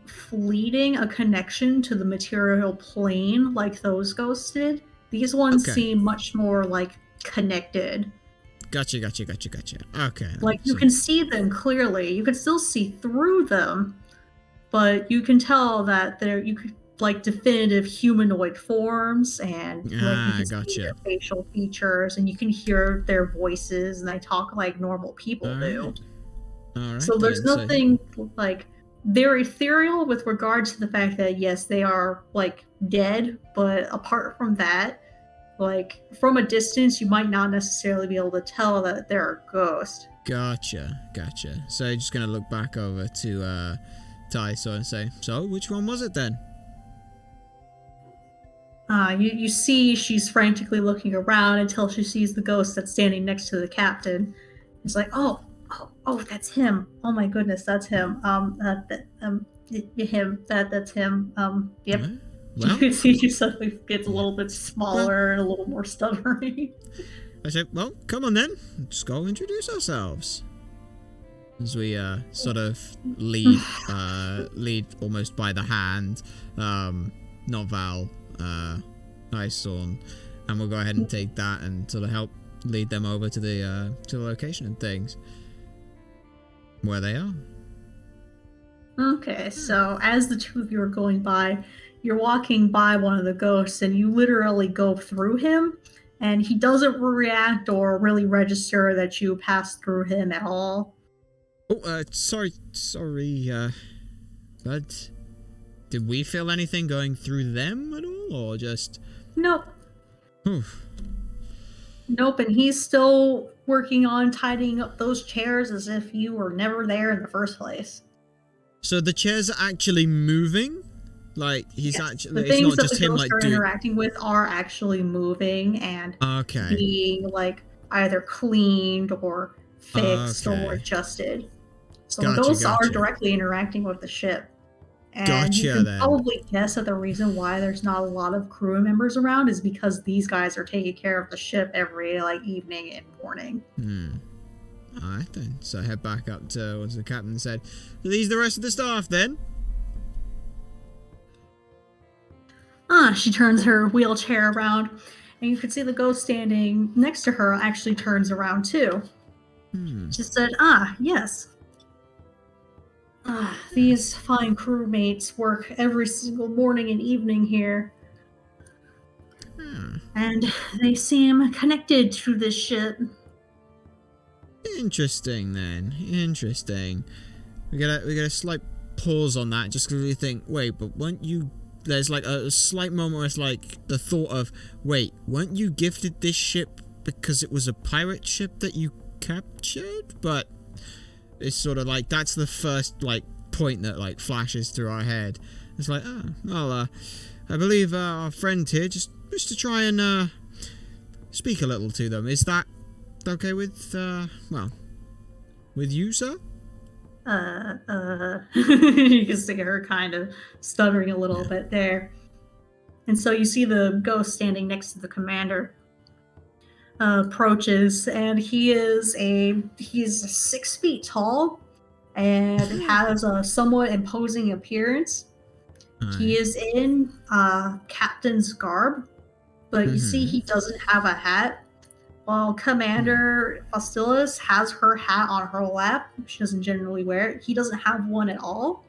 fleeting a connection to the material plane like those ghosts did. These ones seem much more like connected. Gotcha. Okay. Like you can see them clearly. You can still see through them, but you can tell that you could like definitive humanoid forms, and you can see their facial features, and you can hear their voices, and they talk like normal people do. All right, so there's nothing like, they're ethereal with regard to the fact that yes, they are like dead, but apart from that, like from a distance, you might not necessarily be able to tell that they're a ghost. Gotcha. So you're just gonna look back over to Tyso and say, so which one was it then? You see she's frantically looking around until she sees the ghost that's standing next to the captain. It's like, oh, that's him. Oh my goodness, that's him. That's him. Yep. Well, you can see she suddenly gets a little bit smaller and a little more stubborn. I said, well, come on then. Let's go introduce ourselves. As we sort of lead almost by the hand. Not Val, Isorn, and we'll go ahead and take that and sort of help lead them over to the location and things. where they are. Okay, so as the two of you are going by, you're walking by one of the ghosts and you literally go through him, and he doesn't react or really register that you passed through him at all. Oh, sorry, bud. Did we feel anything going through them at all, or just... Nope. Oof. Nope, and he's still working on tidying up those chairs as if you were never there in the first place. So the chairs are actually moving? Like, he's Yes, actually... the It's things not that just the him, ghosts like, are doing... interacting with are actually moving and Okay. being, like, either cleaned or fixed or Okay. adjusted. So Gotcha, the ghosts are gotcha. directly interacting with the ship. And you Gotcha, can then. probably guess that the reason why there's not a lot of crew members around is because these guys are taking care of the ship every, like, evening and morning. Alright then. So I head back up to what the captain said. Are these the rest of the staff then? She turns her wheelchair around, and you can see the ghost standing next to her actually turns around too. She said, yes. These fine crewmates work every single morning and evening here. And they seem connected to this ship. Interesting then. Interesting. We got a slight pause on that just because we think, wait, but weren't you... There's like a slight moment where it's like the thought of, wait, weren't you gifted this ship because it was a pirate ship that you captured? But it's sort of like, that's the first like point that like flashes through our head. It's like, oh, well, I believe our friend here just to try and speak a little to them. Is that okay with, well, with you, sir? You can see her kind of stuttering a little bit there. And so you see the ghost standing next to the commander. Approaches, and he's 6 feet tall and has a somewhat imposing appearance. He is in captain's garb, but you see he doesn't have a hat. While Commander Fastilis has her hat on her lap, she doesn't generally wear it. He doesn't have one at all.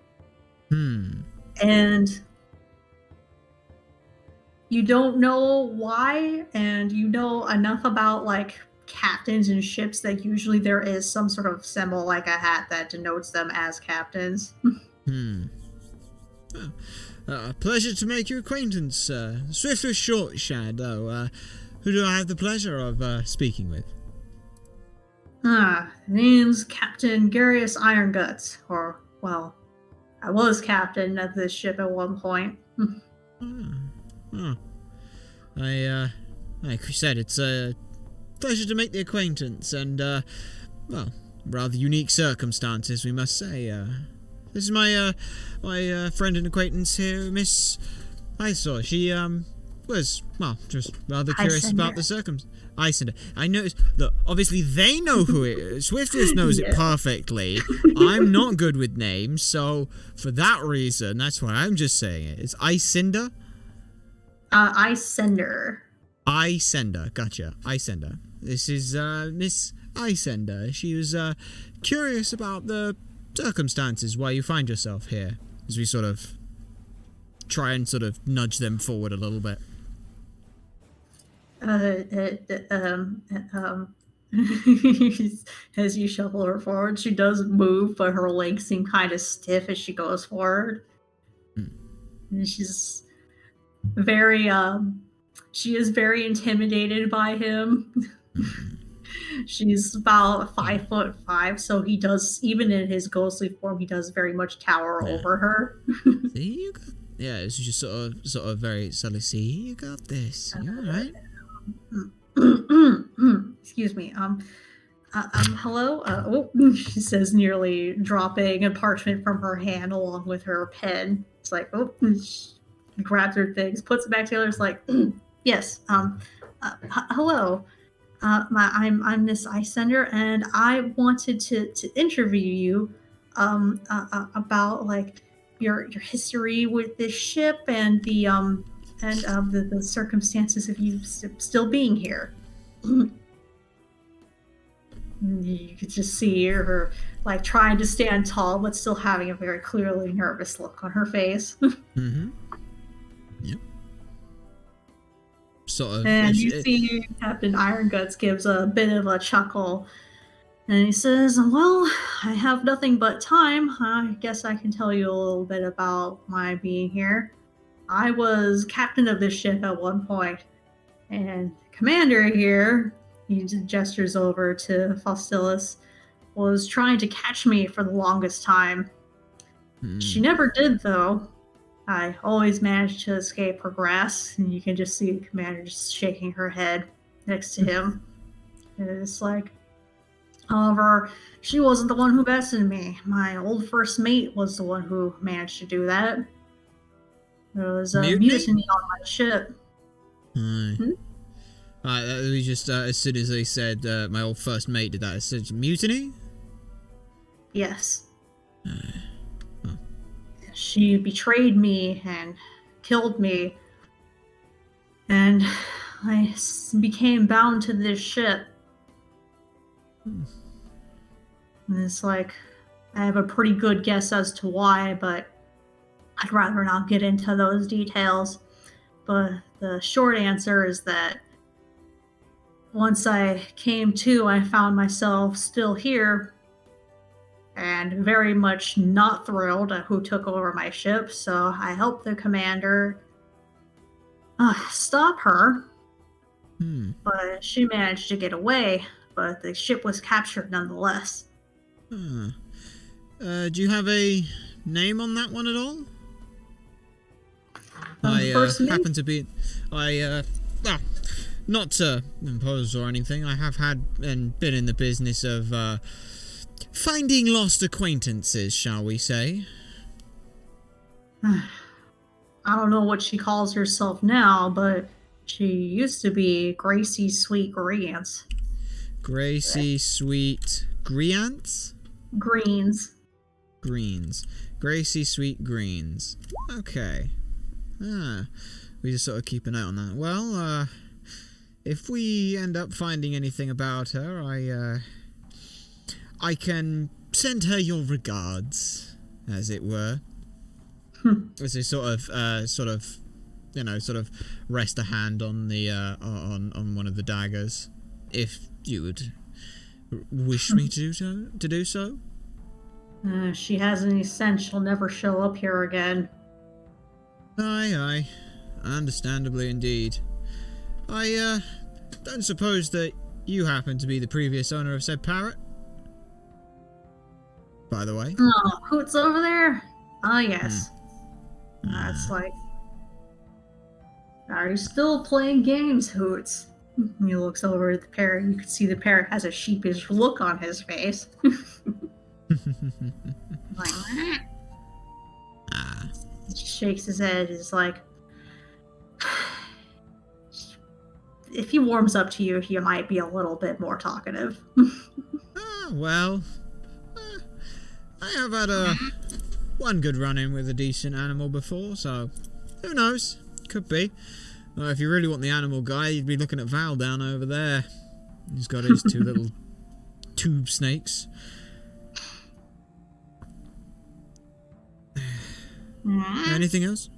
And you don't know why, and you know enough about like captains and ships that usually there is some sort of symbol like a hat that denotes them as captains. Pleasure to make your acquaintance, sir. Swift or short, Shadow. Who do I have the pleasure of speaking with? Name's Captain Garius Ironguts, or, well, I was captain of this ship at one point. Like we said, it's a pleasure to make the acquaintance, and, well, rather unique circumstances, we must say. This is my friend and acquaintance here, Miss Isor. She, was, well, just rather curious about the circumstances. Icinder. I noticed, look, obviously they know who it is. Swiftest knows it perfectly. I'm not good with names, so for that reason, that's why I'm just saying it. It's Icinder? Icender. Icender, gotcha. Icender. This is, Miss Icender. She was, curious about the circumstances why you find yourself here, as we sort of try and sort of nudge them forward a little bit. As you shuffle her forward, she doesn't move, but her legs seem kind of stiff as she goes forward. And she's very, she is very intimidated by him. She's about 5'5", so he does, even in his ghostly form, he does very much tower over her. See, you got, yeah, it's just sort of very subtly. See, you got this. You alright? Excuse me. Hello. She says, nearly dropping a parchment from her hand along with her pen. It's like, she grabs her things, puts it back together. It's like, yes. Hello. I'm Miss Icender, and I wanted to interview you about like your history with this ship and the circumstances of you still being here. You could just see her, like, trying to stand tall, but still having a very clearly nervous look on her face. Mm-hmm. Yep. Sort of. And you see Captain Iron Guts gives a bit of a chuckle. And he says, well, I have nothing but time. I guess I can tell you a little bit about my being here. I was captain of this ship at one point, and commander here, he gestures over to Faustulus, was trying to catch me for the longest time. She never did, though. I always managed to escape her grasp, and you can just see the commander just shaking her head next to him. And it's like, however, she wasn't the one who bested me. My old first mate was the one who managed to do that. There was a mutiny on my ship. We just, as soon as they said my old first mate did that, it said mutiny? Yes. She betrayed me and killed me. And I became bound to this ship. And it's like, I have a pretty good guess as to why, but I'd rather not get into those details. But the short answer is that once I came to, I found myself still here and very much not thrilled at who took over my ship, so I helped the commander stop her. But she managed to get away, but the ship was captured nonetheless. Do you have a name on that one at all? I happen to be... not to impose or anything, I have had and been in the business of finding lost acquaintances, shall we say. I don't know what she calls herself now, but she used to be Gracie Sweet Greens. Gracie Sweet Greens? Greens. Gracie Sweet Greens. Okay. We just sort of keep an eye on that. Well, if we end up finding anything about her, I can send her your regards, as it were. As they sort of rest a hand on the on one of the daggers, if you would wish me to do so. She has any sense she'll never show up here again. Aye, understandably indeed. I don't suppose that you happen to be the previous owner of said parrot, by the way. Oh, Hoots over there? Ah, yes. That's like, are you still playing games, Hoots? He looks over at the parrot. You can see the parrot has a sheepish look on his face. Like, he shakes his head. Is like, if he warms up to you, he might be a little bit more talkative. Well, I have had one good run-in with a decent animal before, so who knows? Could be. If you really want the animal guy, you'd be looking at Val down over there. He's got his two little tube snakes. Anything else?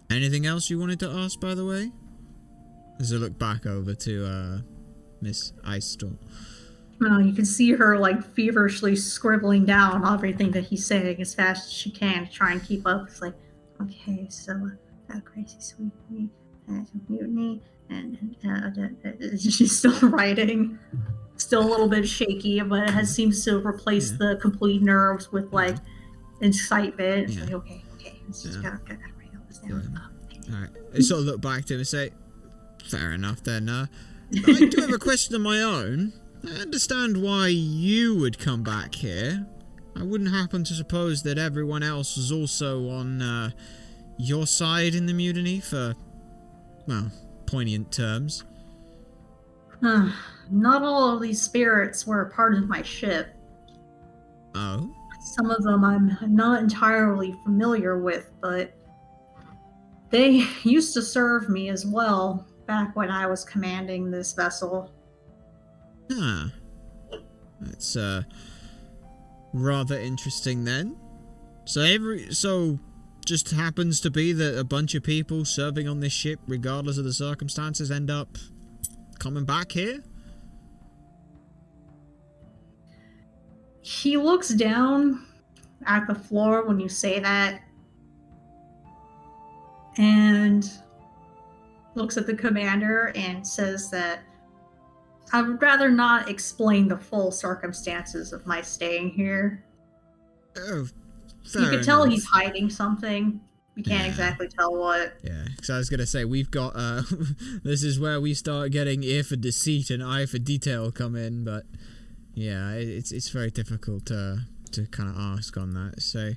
Anything else you wanted to ask, by the way? As I look back over to Miss Ice Storm. You can see her like feverishly scribbling down everything that he's saying as fast as she can to try and keep up. It's like, okay, so Crazy Sweet Mutiny, and she's still writing, still a little bit shaky, but it seems to replace the complete nerves with like excitement. It's like, okay, it's just gotta write all this down. Alright, I sort of look back to him and say, fair enough then. I do have a question of my own. I understand why you would come back here. I wouldn't happen to suppose that everyone else was also on your side in the mutiny for, well, poignant terms. Not all of these spirits were a part of my ship. Oh? Some of them I'm not entirely familiar with, but they used to serve me as well back when I was commanding this vessel. That's rather interesting then. So just happens to be that a bunch of people serving on this ship, regardless of the circumstances, end up coming back here? He looks down at the floor when you say that and looks at the commander and says that I would rather not explain the full circumstances of my staying here. Oh, fair You could tell enough. he's hiding something. You can't exactly tell what. Yeah, because I was going to say, we've got, this is where we start getting ear for deceit and eye for detail come in, but yeah, it's very difficult to kind of ask on that, so,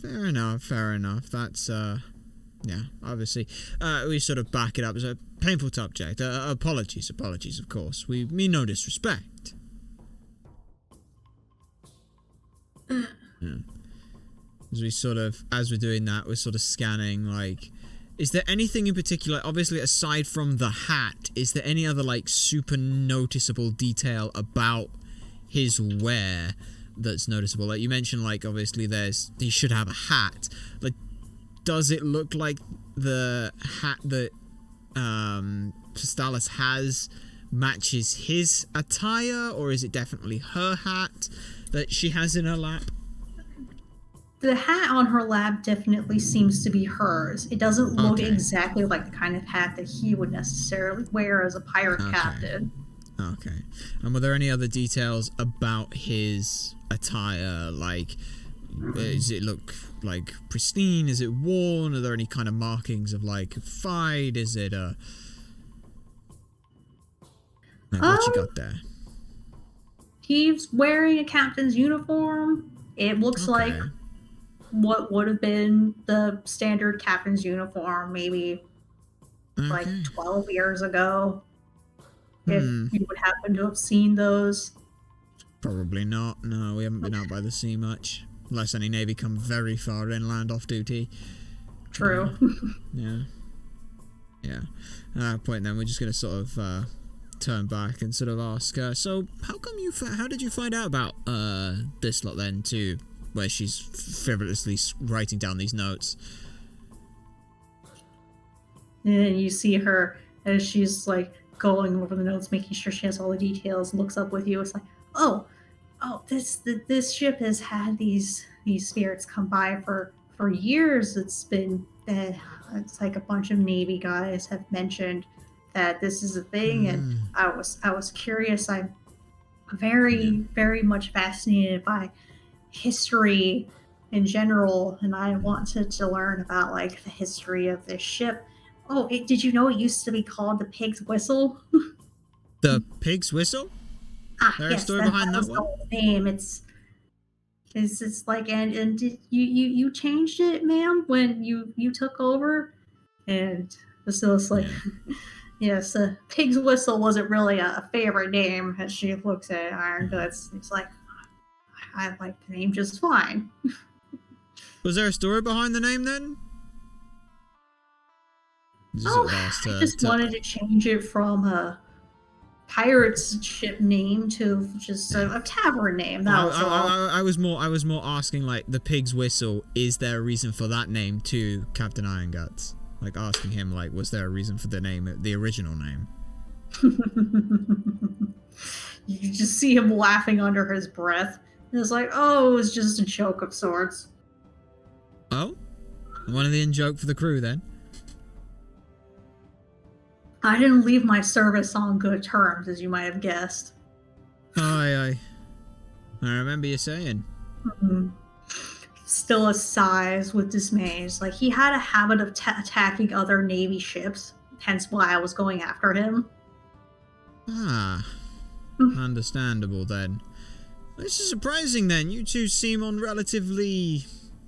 fair enough, that's, yeah, obviously, we sort of back it up as a painful subject, apologies, of course, we mean no disrespect. Yeah. As we're doing that, we're sort of scanning, like, is there anything in particular, obviously aside from the hat, is there any other, like, super noticeable detail about his wear that's noticeable? Like, you mentioned, like, obviously he should have a hat. Like, does it look like the hat that, Pistalis has matches his attire, or is it definitely her hat that she has in her lap? The hat on her lap definitely seems to be hers. It doesn't look exactly like the kind of hat that he would necessarily wear as a pirate captain. Okay. And were there any other details about his attire? Like, does it look, like, pristine? Is it worn? Are there any kind of markings of, like, fight? Is it, what you got there? He's wearing a captain's uniform. It looks like what would have been the standard captain's uniform maybe like 12 years ago. If you would happen to have seen those. Probably not. No, we haven't been out by the sea much. Unless any Navy come very far inland off duty. True. Yeah. At that point then, we're just going to sort of turn back and sort of ask her, so how did you find out about this lot then too? Where she's frivolously writing down these notes. And you see her as she's like going over the notes, making sure she has all the details, looks up with you. It's like, oh, this ship has had these spirits come by for years. It's like a bunch of Navy guys have mentioned that this is a thing, and I was curious. I'm very, very much fascinated by history in general, and I wanted to learn about like the history of this ship. Oh, did you know it used to be called the Pig's Whistle? The Pig's Whistle? There's a story behind that one. The name. It's like, and did you changed it, ma'am, when you took over? And Basilis like, yes, the Pig's Whistle wasn't really a favorite name. As she looks at Iron Guts, it's like, I like the name just fine. Was there a story behind the name then? I just wanted to change it from a pirate's ship name to just a tavern name. That was all. I was more asking, like, the Pig's Whistle, is there a reason for that name to Captain Ironguts? Like, asking him, like, was there a reason for the name, the original name? You just see him laughing under his breath. It's like, oh, it was just a joke of sorts. Oh? One of the in-joke for the crew, then? I didn't leave my service on good terms, as you might have guessed. Aye. I remember you saying. Mm-hmm. Still sighs with dismay. It's like he had a habit of attacking other Navy ships, hence why I was going after him. Understandable then. This is surprising then. You two seem on relatively,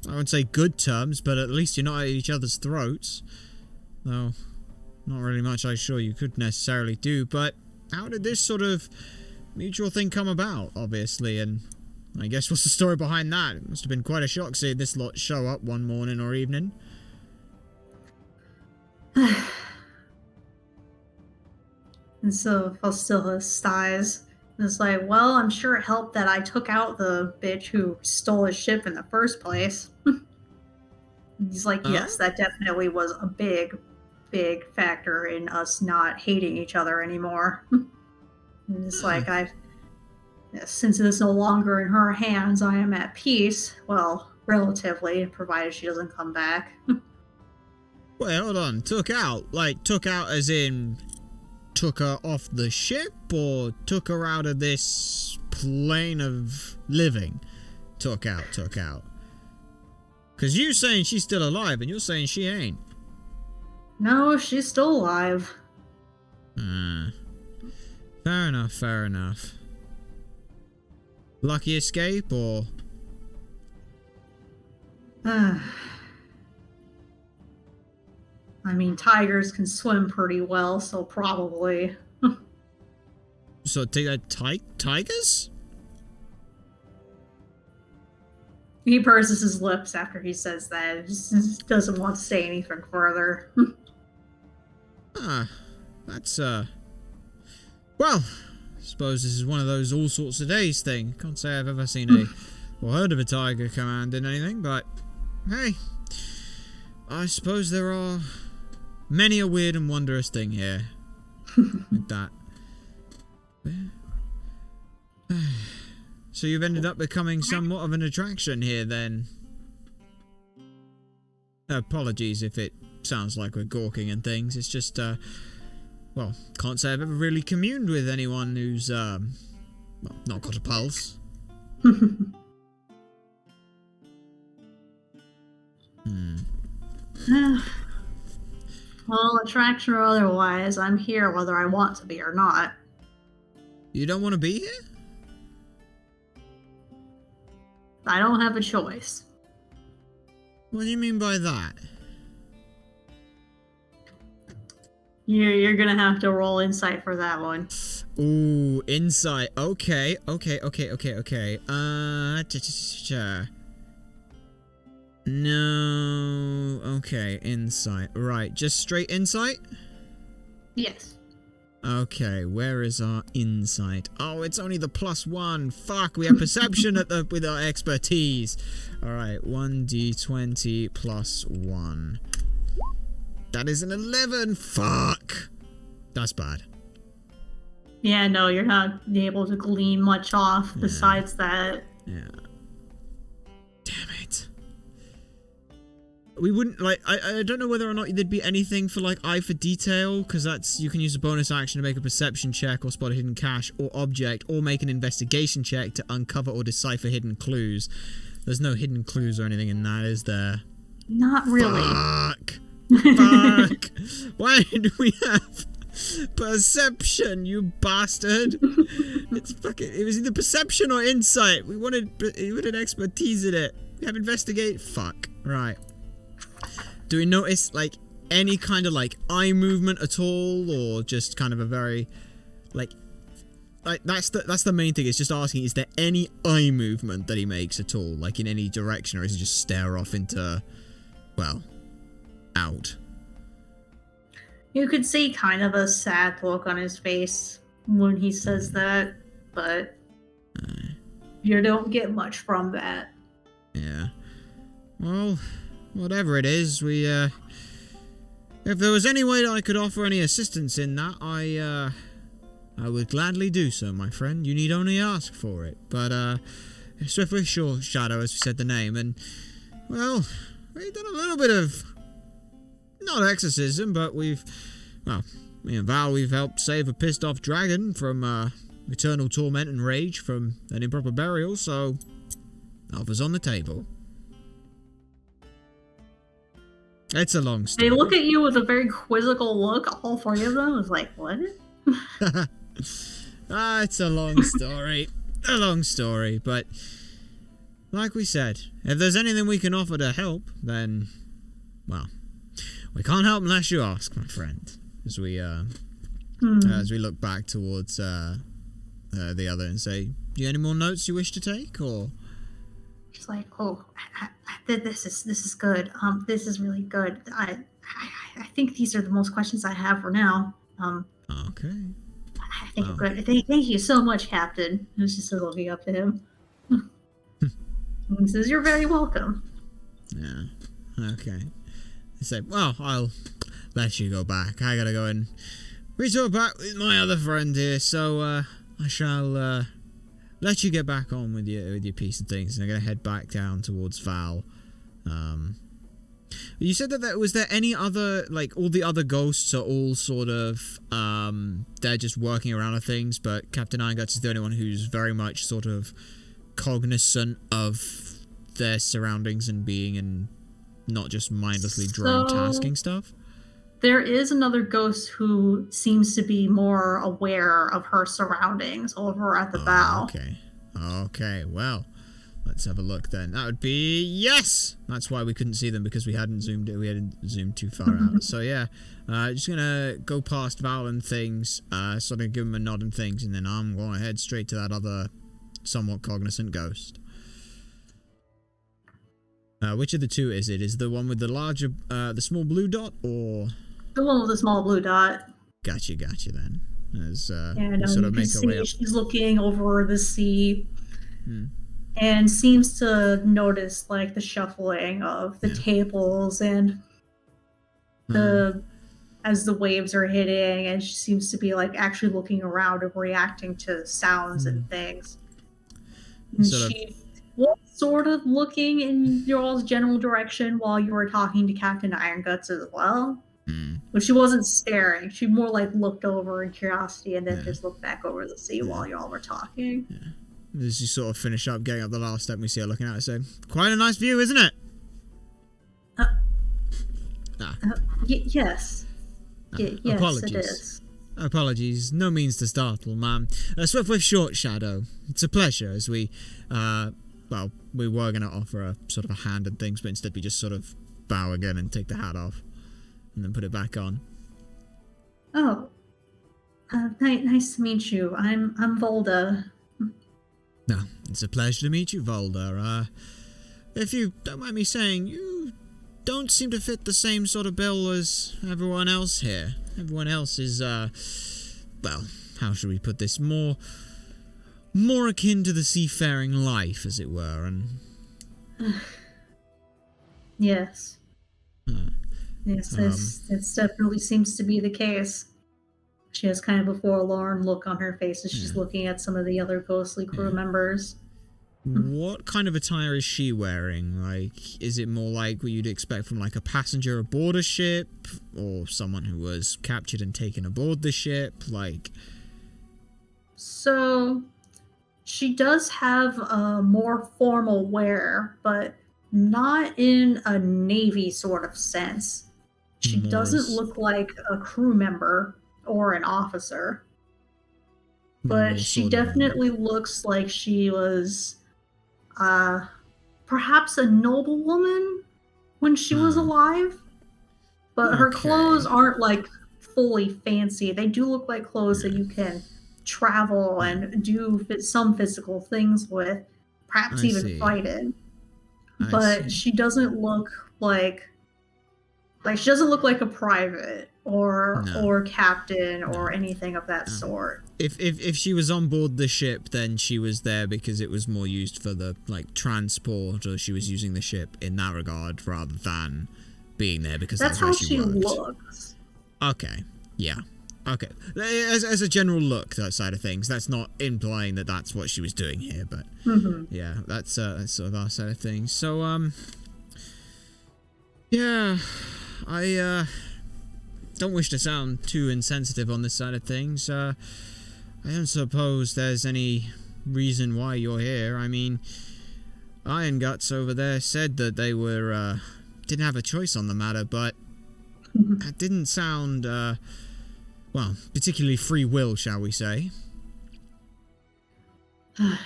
I wouldn't say good terms, but at least you're not at each other's throats. Though, not really much I'm sure you could necessarily do, but how did this sort of mutual thing come about, obviously, and I guess what's the story behind that? It must have been quite a shock seeing this lot show up one morning or evening. And so Faustilla sighs It's like, well, I'm sure it helped that I took out the bitch who stole his ship in the first place. He's like, Huh? yes, that definitely was a big, big factor in us not hating each other anymore. And it's Huh. like, since it is no longer in her hands, I am at peace. Well, relatively, provided she doesn't come back. Wait, hold on. Took out? Like, took out as in took her off the ship, or took her out of this plane of living? Took out. Because you saying she's still alive, and you're saying she ain't. No, she's still alive. Fair enough. Lucky escape, or... I mean, tigers can swim pretty well, so probably. So take that tigers? He purses his lips after he says that. He just doesn't want to say anything further. That's, well, I suppose this is one of those all sorts of days thing. Can't say I've ever seen or heard of a tiger commanding anything, but, hey, I suppose there are many a weird and wondrous thing here. Like that. So you've ended up becoming somewhat of an attraction here, then. Apologies if it sounds like we're gawking and things. It's just, well, can't say I've ever really communed with anyone who's, well, not got a pulse. Well, attraction or otherwise, I'm here whether I want to be or not. You don't want to be here? I don't have a choice. What do you mean by that? You're gonna have to roll insight for that one. Ooh, insight. Okay. No. Okay, insight. Right, just straight insight? Yes. Okay, where is our insight? Oh, it's only the +1. Fuck, we have perception with our expertise. Alright, 1d20 +1. That is an 11. Fuck. That's bad. Yeah, no, you're not able to glean much off besides that. Yeah. Damn it. We wouldn't, like, I don't know whether or not there'd be anything for, like, eye for detail, because that's, you can use a bonus action to make a perception check or spot a hidden cache or object, or make an investigation check to uncover or decipher hidden clues. There's no hidden clues or anything in that, is there? Not really. Fuck! Why do we have perception, you bastard? It's fucking, it was either perception or insight. We wanted expertise in it. We have investigate. Fuck. Right. Do we notice, like, any kind of, like, eye movement at all, or just kind of a very, like that's the main thing. It's just asking, is there any eye movement that he makes at all, like in any direction, or is he just stare off into, well, out? You could see kind of a sad look on his face when he says that, but you don't get much from that. Yeah. Well, whatever it is, we, if there was any way that I could offer any assistance in that, I would gladly do so, my friend. You need only ask for it. But, Swiftly Short Shadow, as we said the name, and, well, we've done a little bit of, not exorcism, but we've, well, me and Val, we've helped save a pissed off dragon from, eternal torment and rage from an improper burial, so, offers on the table. It's a long story. They look at you with a very quizzical look, all three of them. It's like, what? It's a long story. A long story, but like we said, if there's anything we can offer to help, then, well, we can't help unless you ask, my friend. As we look back towards the other and say, do you have any more notes you wish to take, or? She's like, oh, this is good. This is really good. I think these are the most questions I have for now. Okay. I Wow. Thank you so much, Captain. I was just looking up to him. He says, "You're very welcome." Yeah. Okay. They say, well, I'll let you go back. I gotta go and resort back with my other friend here, so I shall let you get back on with your piece of things, and I'm gonna head back down towards Val. You said that was there any other, like, all the other ghosts are all sort of they're just working around of things, but Captain Ironguts is the only one who's very much sort of cognizant of their surroundings and being, and not just mindlessly drone tasking stuff. There is another ghost who seems to be more aware of her surroundings over at the bow. Okay, well, let's have a look then. That would be, yes! That's why we couldn't see them, because we hadn't zoomed too far out. So yeah, just gonna go past Val and things, sort of give him a nod and things, and then I'm going to head straight to that other somewhat cognizant ghost. Which of the two is it? Is the one with the larger, the small blue dot, or the one with the small blue dot? Gotcha then. As and sort of make her way up. She's looking over the sea, and seems to notice like the shuffling of the tables and as the waves are hitting, and she seems to be like actually looking around and reacting to sounds and things. And she was sort of looking in your all's general direction while you were talking to Captain Ironguts as well. But she wasn't staring. She more like looked over in curiosity and then just looked back over the sea while y'all were talking. As you sort of finish up, getting up the last step, we see her looking at it, saying, quite a nice view, isn't it? Yes. Yes, apologies. it is. Apologies. No means to startle, ma'am. Swift with Short Shadow. It's a pleasure, as we, well, we were going to offer a sort of a hand and things, but instead we just sort of bow again and take the hat off. And then put it back on. Oh. Nice to meet you. I'm Volda. No, it's a pleasure to meet you, Volda. If you don't mind me saying, you don't seem to fit the same sort of bill as everyone else here. Everyone else is, well, how should we put this? More akin to the seafaring life, as it were, and... Yes. Yes, this definitely seems to be the case. She has kind of a forlorn look on her face as she's looking at some of the other ghostly crew members. What kind of attire is she wearing? Like, is it more like what you'd expect from like a passenger aboard a ship, or someone who was captured and taken aboard the ship? Like, so she does have a more formal wear, but not in a Navy sort of sense. She doesn't look like a crew member or an officer, but she definitely looks like she was perhaps a noblewoman when she was alive. But her clothes aren't like fully fancy. They do look like clothes that you can travel and do some physical things with, perhaps even fight in. But she doesn't look like she doesn't look like a private or captain or anything of that sort. If she was on board the ship, then she was there because it was more used for the like transport, or she was using the ship in that regard rather than being there because that's how she looks. Okay, yeah, okay. As a general look, that side of things, that's not implying that that's what she was doing here, but yeah, that's sort of our side of things. So yeah. I don't wish to sound too insensitive on this side of things. I don't suppose there's any reason why you're here. I mean, Iron Guts over there said that they were, didn't have a choice on the matter, but that didn't sound, well, particularly free will, shall we say. The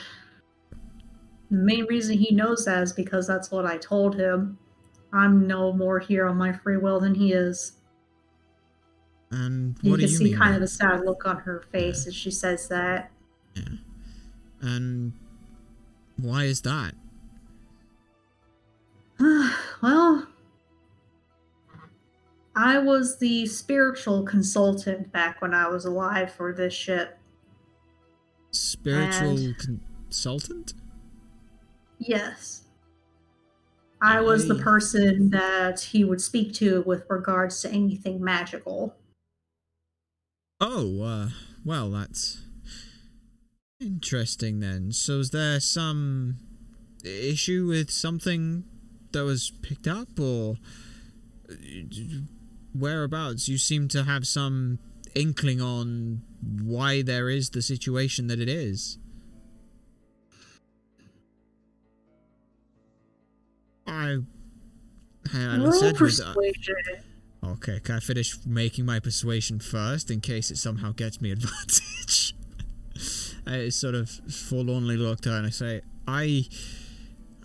main reason he knows that is because that's what I told him. I'm no more here on my free will than he is. And what do you mean? You can see kind of a sad look on her face as she says that. Yeah. And why is that? Well, I was the spiritual consultant back when I was alive for this ship. Spiritual consultant? Yes. I was the person that he would speak to with regards to anything magical. Oh, well, that's interesting then. So is there some issue with something that was picked up, or whereabouts? You seem to have some inkling on why there is the situation that it is. Roll persuasion. Okay, can I finish making my persuasion first in case it somehow gets me advantage? I sort of forlornly look at her and I say, I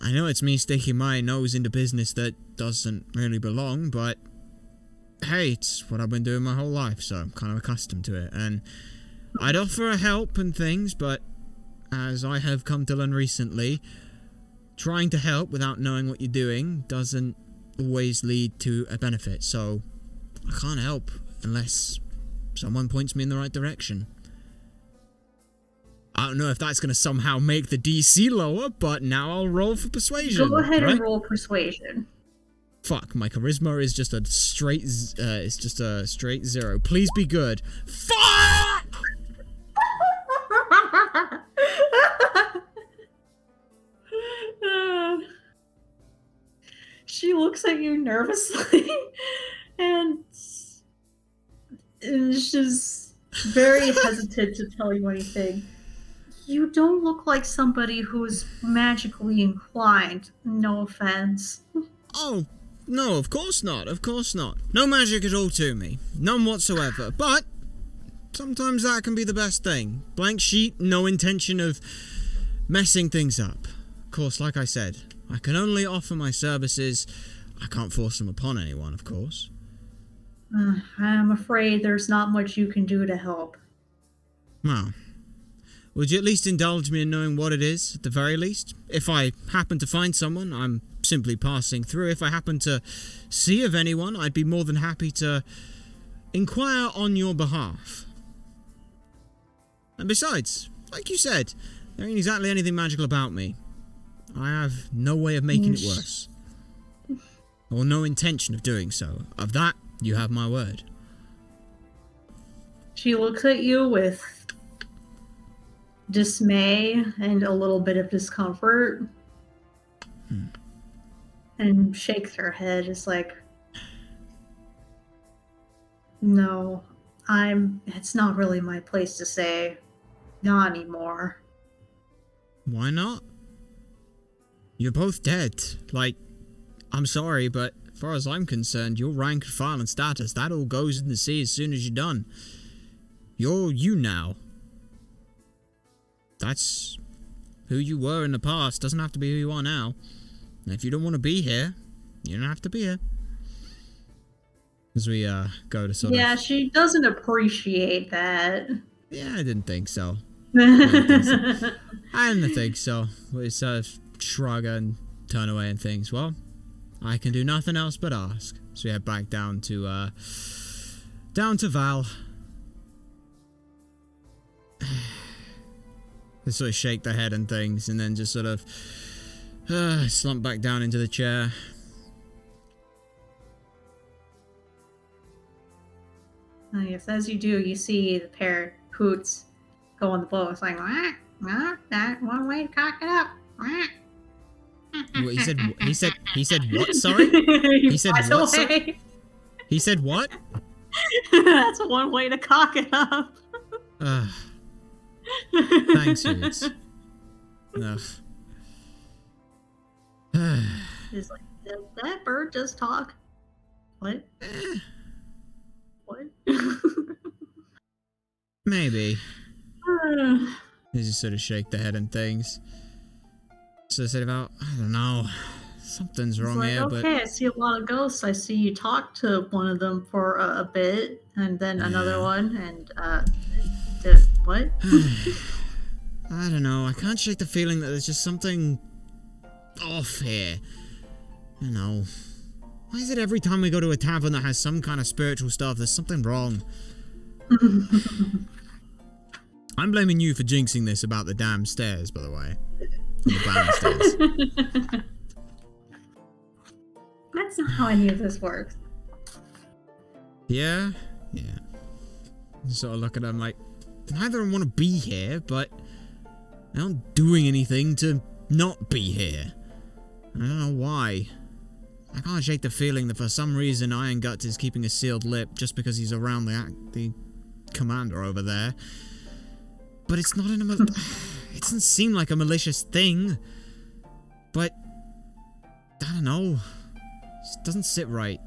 know it's me sticking my nose into business that doesn't really belong, but hey, it's what I've been doing my whole life, so I'm kind of accustomed to it. And I'd offer a help and things, but as I have come to learn recently, trying to help without knowing what you're doing doesn't always lead to a benefit, so I can't help unless someone points me in the right direction. I don't know if that's going to somehow make the DC lower, but now I'll roll for persuasion. Go ahead and roll persuasion. Fuck, my charisma is just a straight, it's just a straight 0. Please be good. Fuck! She looks at you nervously and she's very hesitant to tell you anything. You don't look like somebody who's magically inclined. No offense. Oh, no, of course not. Of course not. No magic at all to me. None whatsoever. But sometimes that can be the best thing. Blank sheet, no intention of messing things up. Of course, like I said, I can only offer my services. I can't force them upon anyone, of course. I'm afraid there's not much you can do to help. Well, would you at least indulge me in knowing what it is, at the very least? If I happen to find someone, I'm simply passing through. If I happen to see of anyone, I'd be more than happy to inquire on your behalf. And besides, like you said, there ain't exactly anything magical about me. I have no way of making it worse. Or no intention of doing so. Of that, you have my word. She looks at you with dismay and a little bit of discomfort. And shakes her head. It's like, no, it's not really my place to say. Not anymore. Why not? You're both dead. Like, I'm sorry, but as far as I'm concerned, your rank, file, and status, that all goes in the sea as soon as you're done. You're you now. That's who you were in the past. Doesn't have to be who you are now. And if you don't want to be here, you don't have to be here. As we go to sort of... Yeah, she doesn't appreciate that. Yeah, I didn't think so. I didn't think so. We sort of shrug and turn away and things. Well, I can do nothing else but ask. So we head back down to Val. They sort of shake their head and things, and then just sort of slump back down into the chair. Yes, as you do, you see the pair hoots go on the boat. It's like, that one way to cock it up. What, he said what? Sorry? He said what? Sorry? He said what? That's one way to cock it up. Thanks, Hoots. Ugh. He's like, did that bird just talk? What? What? Maybe. They just sort of shake their head and things. So they said about, I don't know, something's wrong like, here, okay, but... I see a lot of ghosts. I see you talk to one of them for a bit, and then another one, and, what? I don't know, I can't shake the feeling that there's just something off here. You know, why is it every time we go to a tavern that has some kind of spiritual stuff, there's something wrong? I'm blaming you for jinxing this about the damn stairs, by the way. The banister. That's not how any of this works. Yeah. Sort of look at them like, neither of them want to be here, but they're not doing anything to not be here. I don't know why. I can't shake the feeling that for some reason Iron Guts is keeping a sealed lip just because he's around the commander over there. But it's not in a it doesn't seem like a malicious thing. But I don't know. It just doesn't sit right.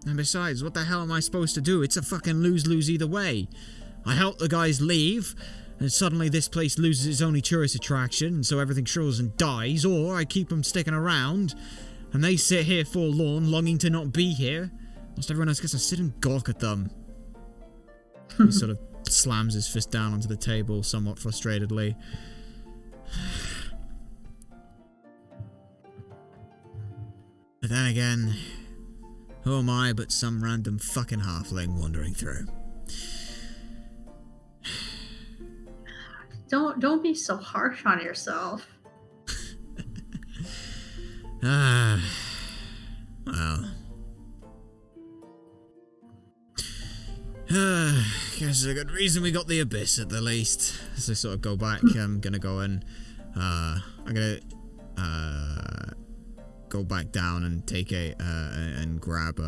And besides, what the hell am I supposed to do? It's a fucking lose-lose either way. I help the guys leave, and suddenly this place loses its only tourist attraction, and so everything shrivels and dies, or I keep them sticking around, and they sit here forlorn, longing to not be here. Whilst everyone else gets to sit and gawk at them. He sort of slams his fist down onto the table, somewhat frustratedly. But then again, who am I but some random fucking halfling wandering through? Don't be so harsh on yourself. Well. Guess it's a good reason we got the abyss at the least. As I sort of go back, I'm gonna go and I'm gonna go back down and take and grab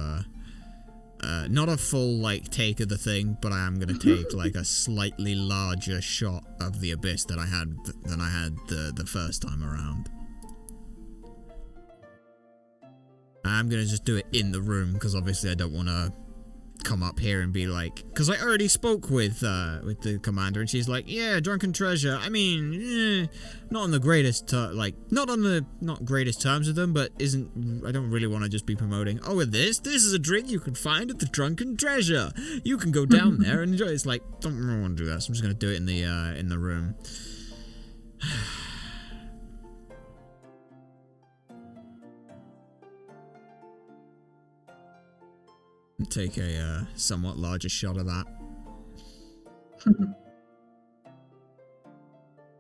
not a full like take of the thing, but I am gonna take like a slightly larger shot of the abyss than I had the first time around. I'm gonna just do it in the room because obviously I don't want to come up here and be like, because I already spoke with the commander and she's like, yeah, drunken treasure. I mean, not on the greatest not greatest terms with them, but I don't really want to just be promoting. Oh, with this is a drink you can find at the drunken treasure. You can go down there and enjoy it. It's like, don't really want to do that. So I'm just gonna do it in the room. Take a somewhat larger shot of that.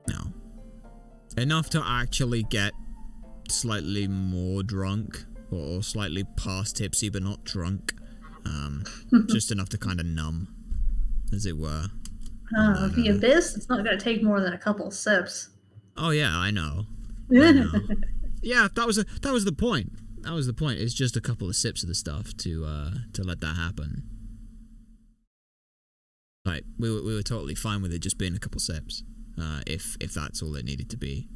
No. Enough to actually get slightly more drunk, or slightly past tipsy but not drunk. Just enough to kind of numb, as it were. The abyss, it's not going to take more than a couple sips. Oh yeah, I know. Yeah, that was the point. That was the point. It's just a couple of sips of the stuff to let that happen. Like we were totally fine with it just being a couple sips, if that's all it needed to be.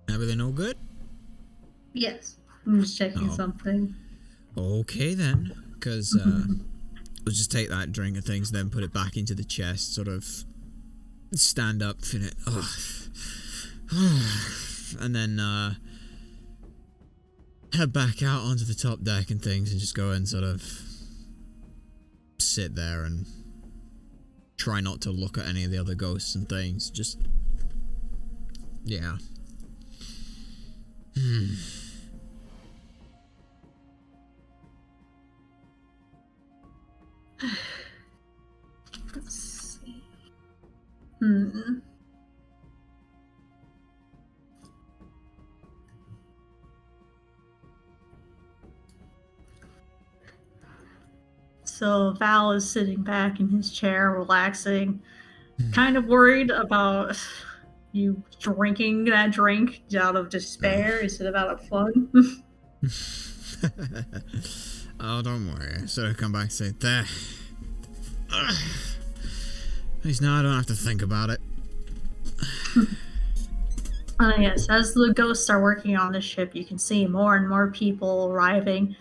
Everything all good? Yes. I'm just checking something. Okay then, because we'll just take that drink and things, then put it back into the chest, sort of stand up, finish, and then head back out onto the top deck and things, and just go and sort of sit there and try not to look at any of the other ghosts and things. Just, yeah. Let's see. So Val is sitting back in his chair, relaxing, kind of worried about you drinking that drink out of despair instead of out of fun. Oh, don't worry. So I come back and say, there. At least now I don't have to think about it. Yes, as the ghosts are working on the ship, you can see more and more people arriving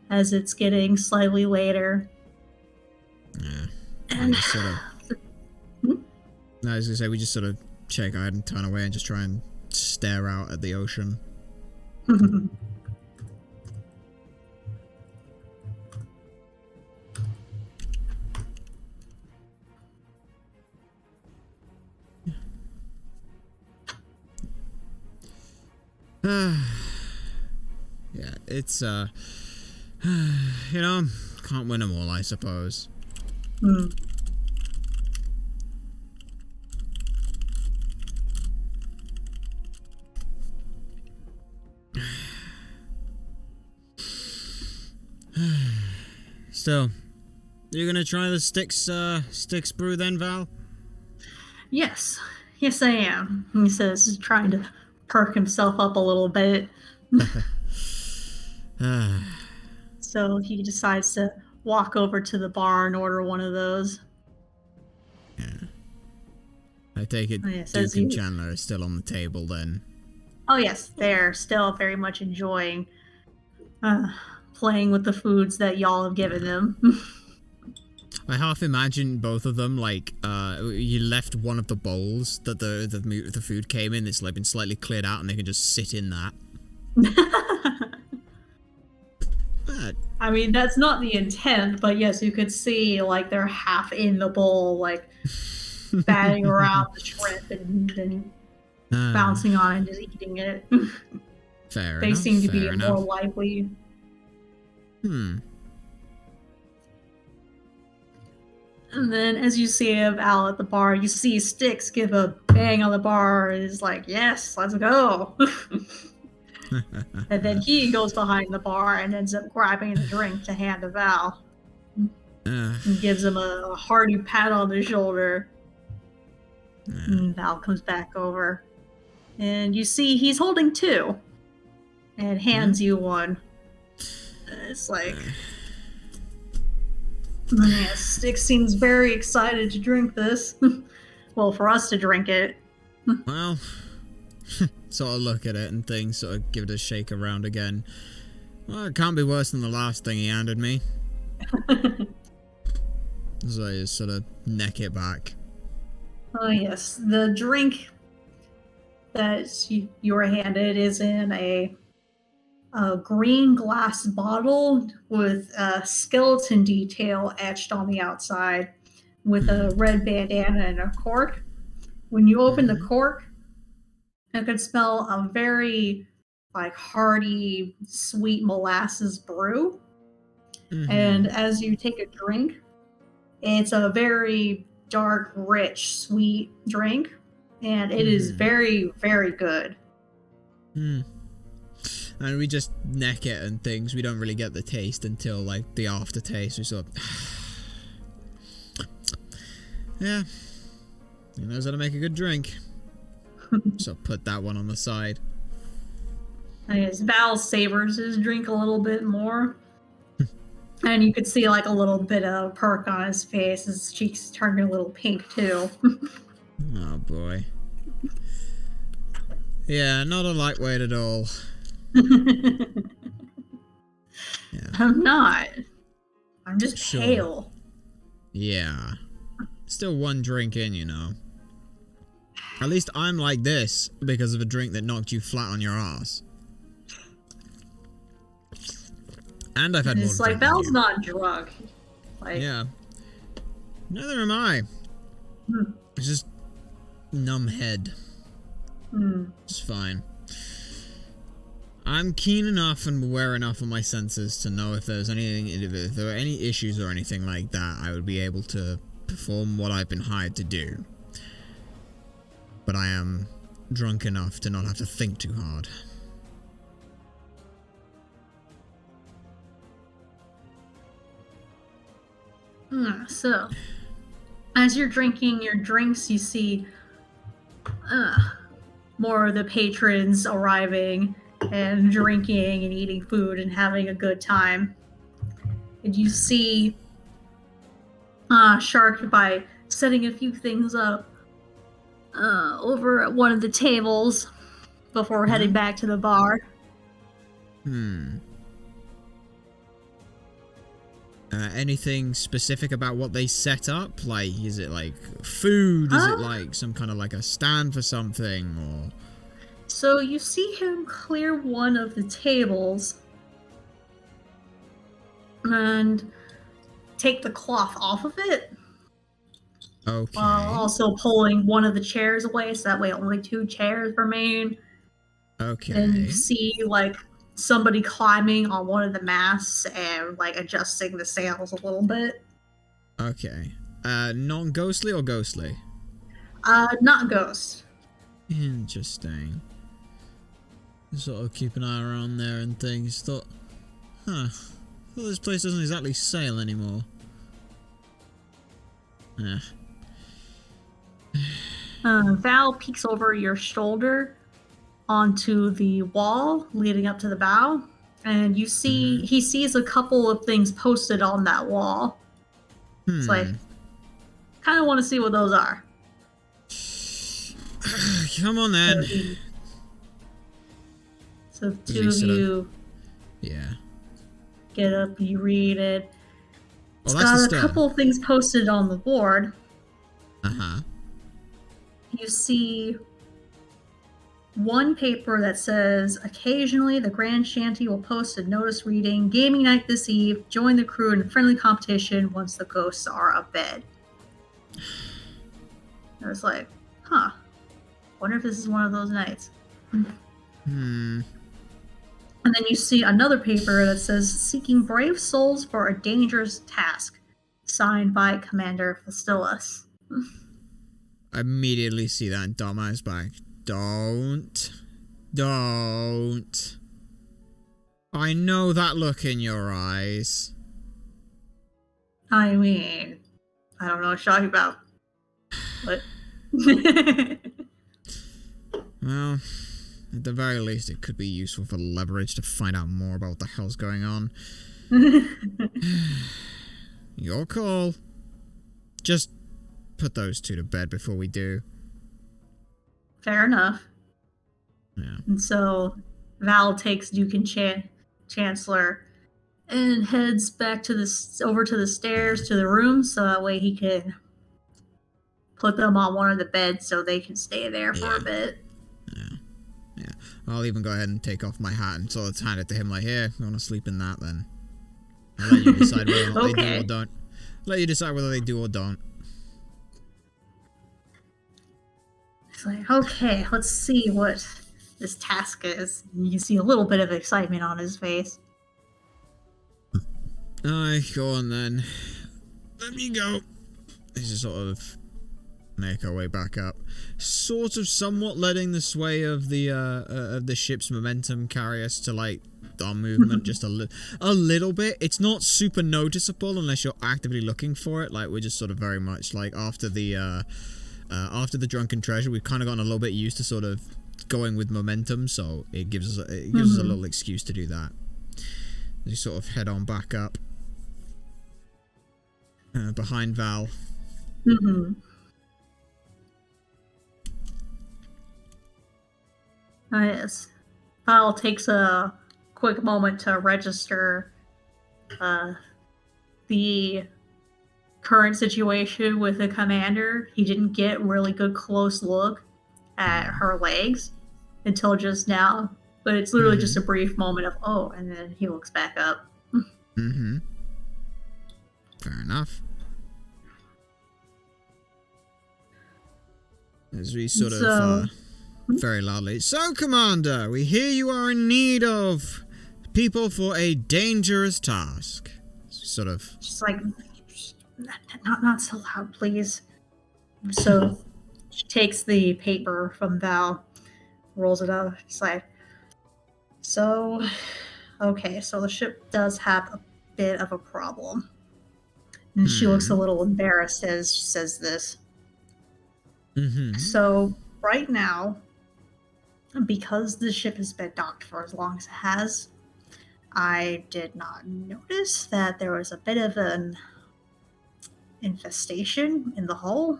as it's getting slightly later. Yeah. And We just sort of... Hmm? No, I was gonna say, we just sort of shake our head and turn away and just try and stare out at the ocean. Yeah, it's, you know, can't win them all, I suppose. Still, you gonna try the sticks brew then, Val? Yes, yes, I am. He says, trying to perk himself up a little bit. So he decides to walk over to the bar and order one of those. Yeah. I take it Yes, Duke and Chandler are still on the table then. Oh yes, they're still very much enjoying playing with the foods that y'all have given them. I half imagine both of them, like, you left one of the bowls that the food came in, it's like been slightly cleared out and they can just sit in that. But, I mean, that's not the intent, but yes, you could see, like, they're half in the bowl, like, batting around the shrimp and bouncing on it and just eating it. Fair They enough, seem to be fair enough. more lively. And then as you see Val at the bar, you see Styx give a bang on the bar and is like, yes, let's go. And then he goes behind the bar and ends up grabbing the drink to hand to Val. And gives him a hearty pat on the shoulder. And Val comes back over. And you see he's holding two. And hands you one. It's like... Yeah, Styx seems very excited to drink this. Well, for us to drink it. Well, sort of look at it and things, sort of give it a shake around again. Well, it can't be worse than the last thing he handed me. So I just sort of neck it back. Oh yes, the drink that you were handed is in a green glass bottle with a skeleton detail etched on the outside with a red bandana and a cork. When you open the cork, you can smell a very like hearty, sweet molasses brew. And as you take a drink, it's a very dark, rich, sweet drink. And it is very, very good. And we just neck it and things. We don't really get the taste until, like, the aftertaste. We sort of... Yeah. He knows how to make a good drink. So put that one on the side. I guess Val savors his drink a little bit more. And you could see, like, a little bit of perk on his face. His cheeks turning a little pink, too. Oh, boy. Yeah, not a lightweight at all. Yeah. I'm not. I'm just pale. Yeah. Still one drink in, you know. At least I'm like this because of a drink that knocked you flat on your ass. And I've had more. It's like Val's not drunk. Like, yeah. Neither am I. It's just numb head. It's fine. I'm keen enough and aware enough of my senses to know if there's anything, if there are any issues or anything like that, I would be able to perform what I've been hired to do. But I am drunk enough to not have to think too hard. So, as you're drinking your drinks, you see more of the patrons arriving and drinking and eating food and having a good time. And you see Shark, by setting a few things up, over at one of the tables before heading back to the bar. Anything specific about what they set up? Like, is it like food? Is it like some kind of like a stand for something? Or so you see him clear one of the tables and take the cloth off of it. Okay. While also pulling one of the chairs away, so that way only 2 chairs remain. Okay. And you see, like, somebody climbing on one of the masts and, like, adjusting the sails a little bit. Okay. Non-ghostly or ghostly? Not ghost. Interesting. Sort of keep an eye around there and things. Thought, well, this place doesn't exactly sail anymore. Val peeks over your shoulder onto the wall leading up to the bow, and you see he sees a couple of things posted on that wall. It's like, kind of want to see what those are. Come on then. So the 2 of you get up, you read it. It's got a couple of things posted on the board. You see one paper that says, occasionally the Grand Shanty will post a notice reading, gaming night this eve, join the crew in a friendly competition once the ghosts are abed. I was like, wonder if this is one of those nights. And then you see another paper that says, seeking brave souls for a dangerous task, signed by Commander Fastilis. I immediately see that and dot my eyes back. Don't. I know that look in your eyes. I mean, I don't know what you're talking about. But well, at the very least, it could be useful for leverage to find out more about what the hell's going on. Your call. Just put those 2 to bed before we do. Fair enough. Yeah. And so Val takes Duke and Chancellor and heads back to over to the stairs to the room, so that way he can put them on one of the beds so they can stay there for a bit. Yeah. I'll even go ahead and take off my hat and sort of hand it to him like, here, you want to sleep in that then. I'll let you decide whether they do or don't. Let you decide whether they do or don't. It's like, okay, let's see what this task is. You see a little bit of excitement on his face. Aye, go on then. Let me go. Let's just sort of make our way back up. Sort of somewhat letting the sway of the ship's momentum carry us to, like, our movement just a little bit. It's not super noticeable unless you're actively looking for it. Like, we're just sort of very much, like, after the drunken treasure, we've kind of gotten a little bit used to sort of going with momentum, so it gives us a little excuse to do that. We sort of head on back up behind Val. Yes. Val takes a quick moment to register the current situation with the commander. He didn't get a really good close look at her legs until just now, but it's literally just a brief moment of, oh, and then he looks back up. Fair enough. As we sort of very loudly, so Commander, we hear you are in need of people for a dangerous task. Sort of just like, not so loud, please. So she takes the paper from Val, rolls it up. It's like, so, okay, so the ship does have a bit of a problem. And she looks a little embarrassed as she says this. So, right now, because the ship has been docked for as long as it has, I did not notice that there was a bit of an infestation in the hull.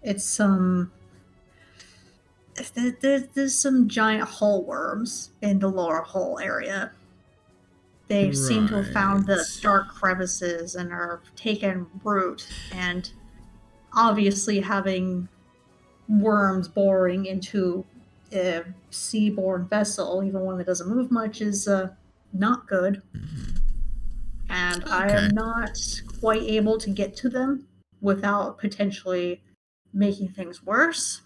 It's some there's some giant hull worms in the lower hull area. They seem to have found the Right. dark crevices and are taken root, and obviously having worms boring into a seaborne vessel, even one that doesn't move much, is not good. And I Okay. am not quite able to get to them without potentially making things worse.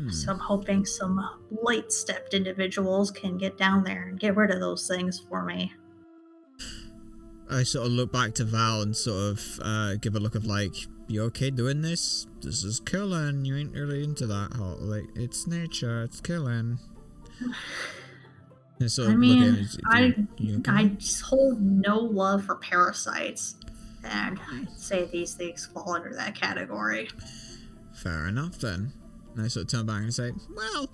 So I'm hoping some light-stepped individuals can get down there and get rid of those things for me. I sort of look back to Val and sort of give a look of like, you okay doing this? This is killing. You ain't really into that hot. Like, it's nature. It's killing. And sort I of look at him. mean, You okay? I just hold no love for parasites, and I'd say these things fall under that category. Fair enough then. And I sort of turn back and say, well,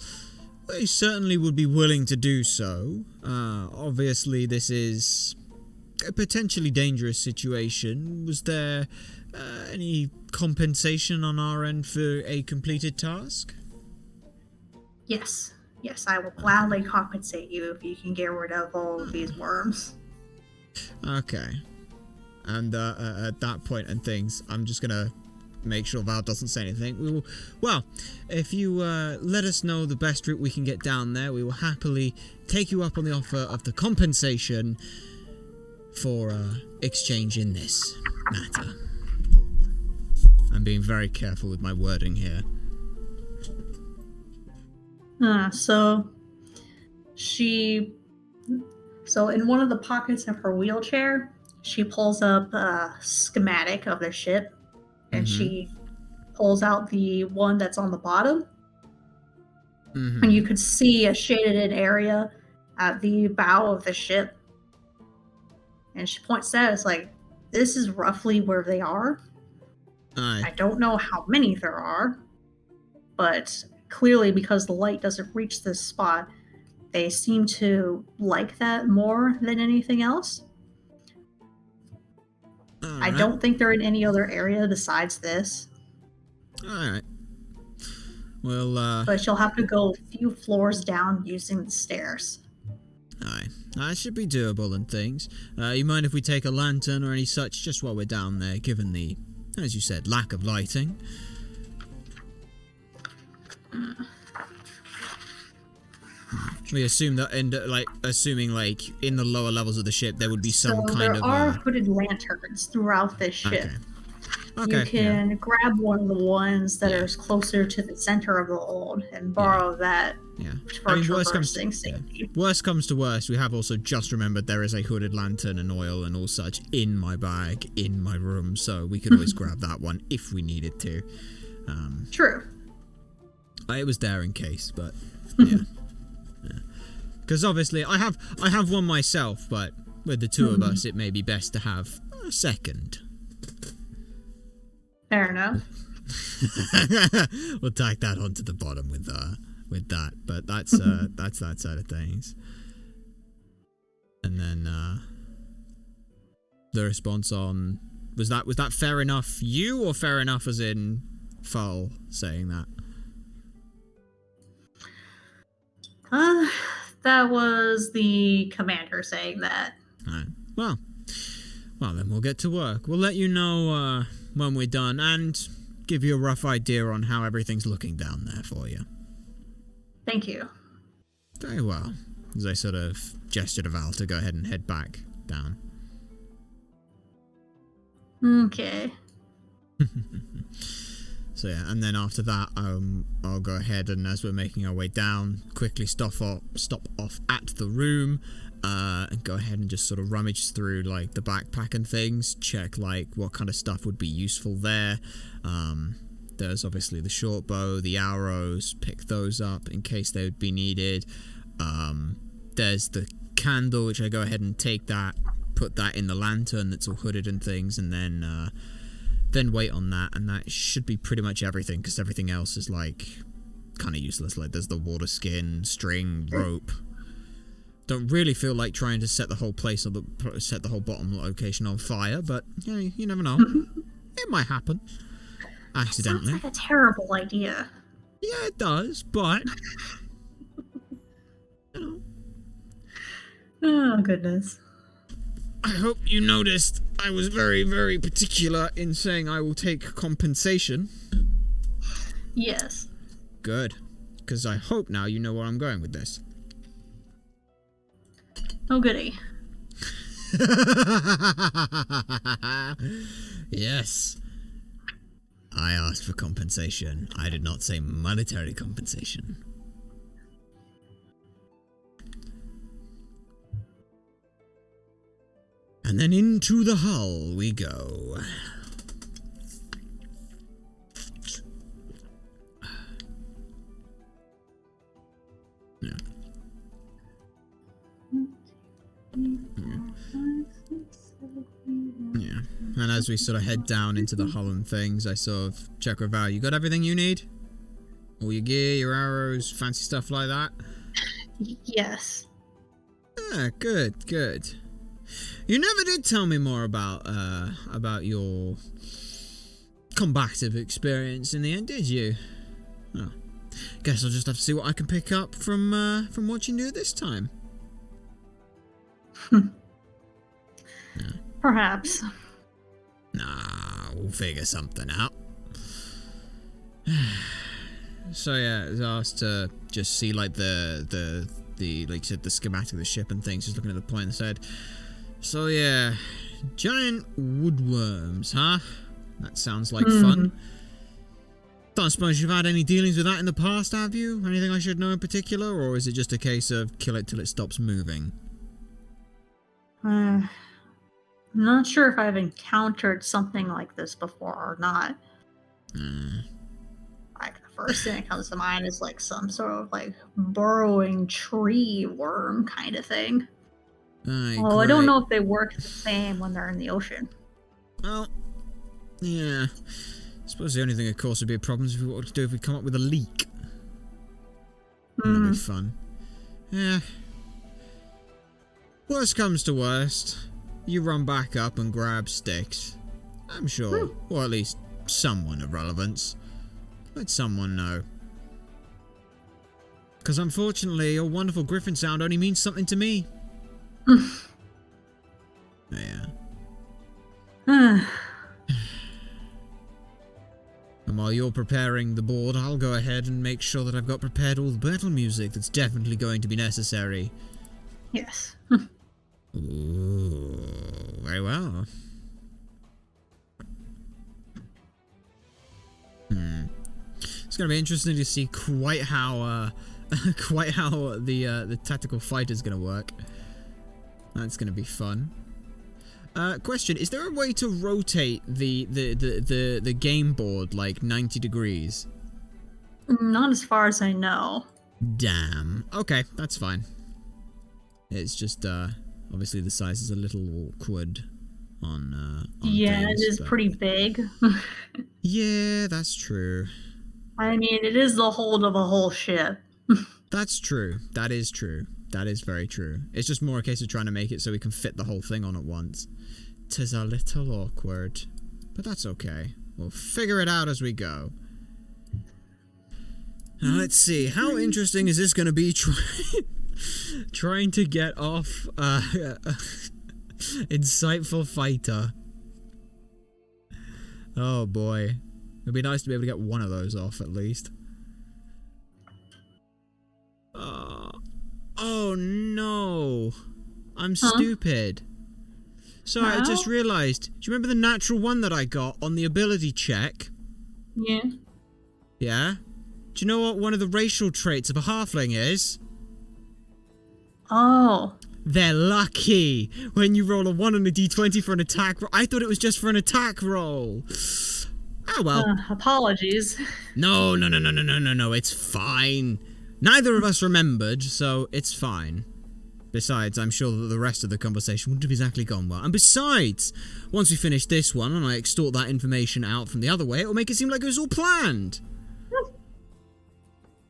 we certainly would be willing to do so. Obviously, this is a potentially dangerous situation. Was there any compensation on our end for a completed task? Yes, I will gladly compensate you if you can get rid of all of these worms. Okay. And at that point and things, I'm just gonna make sure Val doesn't say anything. Well, if you let us know the best route we can get down there, we will happily take you up on the offer of the compensation for exchange in this matter. I'm being very careful with my wording here. So in one of the pockets of her wheelchair, she pulls up a schematic of the ship, and she pulls out the one that's on the bottom. And you could see a shaded in area at the bow of the ship. And she points at it, it's like, this is roughly where they are. Aye. I don't know how many there are, but clearly because the light doesn't reach this spot, they seem to like that more than anything else. I don't think they're in any other area besides this. Alright. Well, but you'll have to go a few floors down using the stairs. Aye. That should be doable and things. You mind if we take a lantern or any such just while we're down there, given the, as you said, lack of lighting? We assume that, assuming in the lower levels of the ship, there would be some kind of. There are hooded lanterns throughout the ship. Okay. You can grab one of the ones that are closer to the center of the hold and borrow that. Yeah. For traversing safety. Worst comes to worst, we have also just remembered there is a hooded lantern and oil and all such in my bag, in my room, so we could always grab that one if we needed to. True. It was there in case, but yeah. Because obviously I have one myself, but with the two of us, it may be best to have a second. Fair enough. We'll tack that onto the bottom with that, but that's that side of things. And then the response on was that fair enough you, or fair enough as in Full saying that? That was the commander saying that. Right. Well then we'll get to work. We'll let you know when we're done and give you a rough idea on how everything's looking down there for you. Thank you. Very well. As I sort of gesture to Val to go ahead and head back down. Okay. So yeah, and then after that, I'll go ahead and as we're making our way down, quickly stop off at the room, and go ahead and just sort of rummage through like the backpack and things, check like what kind of stuff would be useful there. There's obviously the short bow, the arrows, pick those up in case they would be needed. There's the candle, which I go ahead and take that, put that in the lantern that's all hooded and things, and then wait on that, and that should be pretty much everything, because everything else is like kind of useless. Like there's the water skin, string, rope. Don't really feel like trying to set the whole place or set the whole bottom location on fire, but you never know. It might happen. accidentally. Sounds like a terrible idea. Yeah, it does, but you know. Oh, goodness. I hope you noticed I was very, very particular in saying I will take compensation. Yes. Good. Because I hope now you know where I'm going with this. Oh, goody. Yes. I asked for compensation. I did not say monetary compensation. And then into the hull we go. Yeah. Yeah. And as we sort of head down into the hull and things, I sort of check with Val. You got everything you need? All your gear, your arrows, fancy stuff like that? Yes. Ah, good, good. You never did tell me more about your combative experience in the end, did you? Oh. Guess I'll just have to see what I can pick up from what you do this time. Yeah. Perhaps. Nah, we'll figure something out. So yeah, I was asked to just see like the like you said, the schematic of the ship and things, just looking at the point and said, so yeah, giant woodworms, huh? That sounds like fun. Don't suppose you've had any dealings with that in the past, have you? Anything I should know in particular, or is it just a case of kill it till it stops moving? I'm not sure if I've encountered something like this before or not. Like, the first thing that comes to mind is like some sort of like burrowing tree worm kind of thing. Well, I don't know if they work the same when they're in the ocean. Well, yeah. I suppose the only thing, of course, would be a problem if what to do if we come up with a leak. That'd be fun. Yeah. Worst comes to worst, you run back up and grab sticks. I'm sure, or at least someone of relevance. Let someone know. Because unfortunately, your wonderful griffin sound only means something to me. Yeah. And while you're preparing the board, I'll go ahead and make sure that I've got prepared all the battle music that's definitely going to be necessary. Yes. Ooh, very well. It's going to be interesting to see quite how the tactical fight is going to work. That's going to be fun. Question: is there a way to rotate the game board like 90 degrees? Not as far as I know. Damn. Okay, that's fine. It's just obviously the size is a little awkward on yeah, things, it is pretty big. Yeah, that's true. I mean, it is the hold of a whole ship. That's true. That is true. That is very true. It's just more a case of trying to make it so we can fit the whole thing on at once. 'Tis a little awkward, but that's okay. We'll figure it out as we go. Now, let's see. How interesting is this going to be trying to get off insightful fighter? Oh boy. It'd be nice to be able to get one of those off at least. Oh no. I'm stupid. Sorry, I just realised. Do you remember the natural one that I got on the ability check? Yeah. Yeah? Do you know what one of the racial traits of a halfling is? Oh. They're lucky. When you roll a 1 on a d20 for an attack roll. I thought it was just for an attack roll. Oh well. Apologies. No. It's fine. Neither of us remembered, so it's fine. Besides, I'm sure that the rest of the conversation wouldn't have exactly gone well. And besides, once we finish this one and I extort that information out from the other way, it'll make it seem like it was all planned.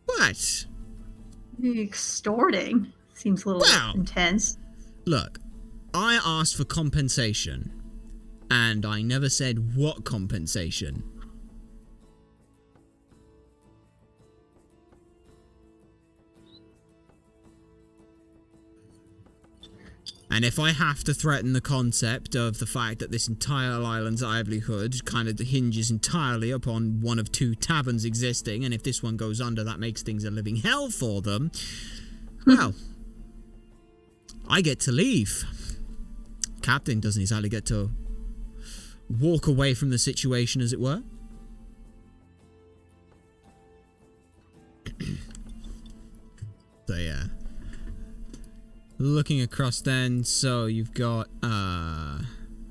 What? Extorting seems a little intense. Look, I asked for compensation, and I never said what compensation. And if I have to threaten the concept of the fact that this entire island's livelihood kind of hinges entirely upon one of 2 taverns existing, and if this one goes under, that makes things a living hell for them, well, I get to leave. Captain doesn't exactly get to walk away from the situation, as it were. So, yeah. Looking across then, so you've got,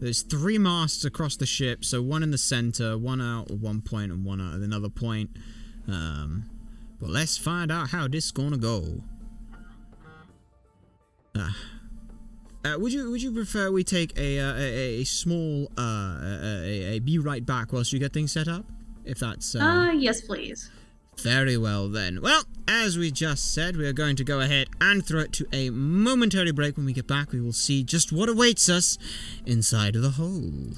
there's 3 masts across the ship, so one in the center, one out at one point and one out at another point. But let's find out how this is gonna go. Would you prefer we take a small, be right back whilst you get things set up? If that's, yes please. Very well then. Well, as we just said, we are going to go ahead and throw it to a momentary break. When we get back, we will see just what awaits us inside of the hole.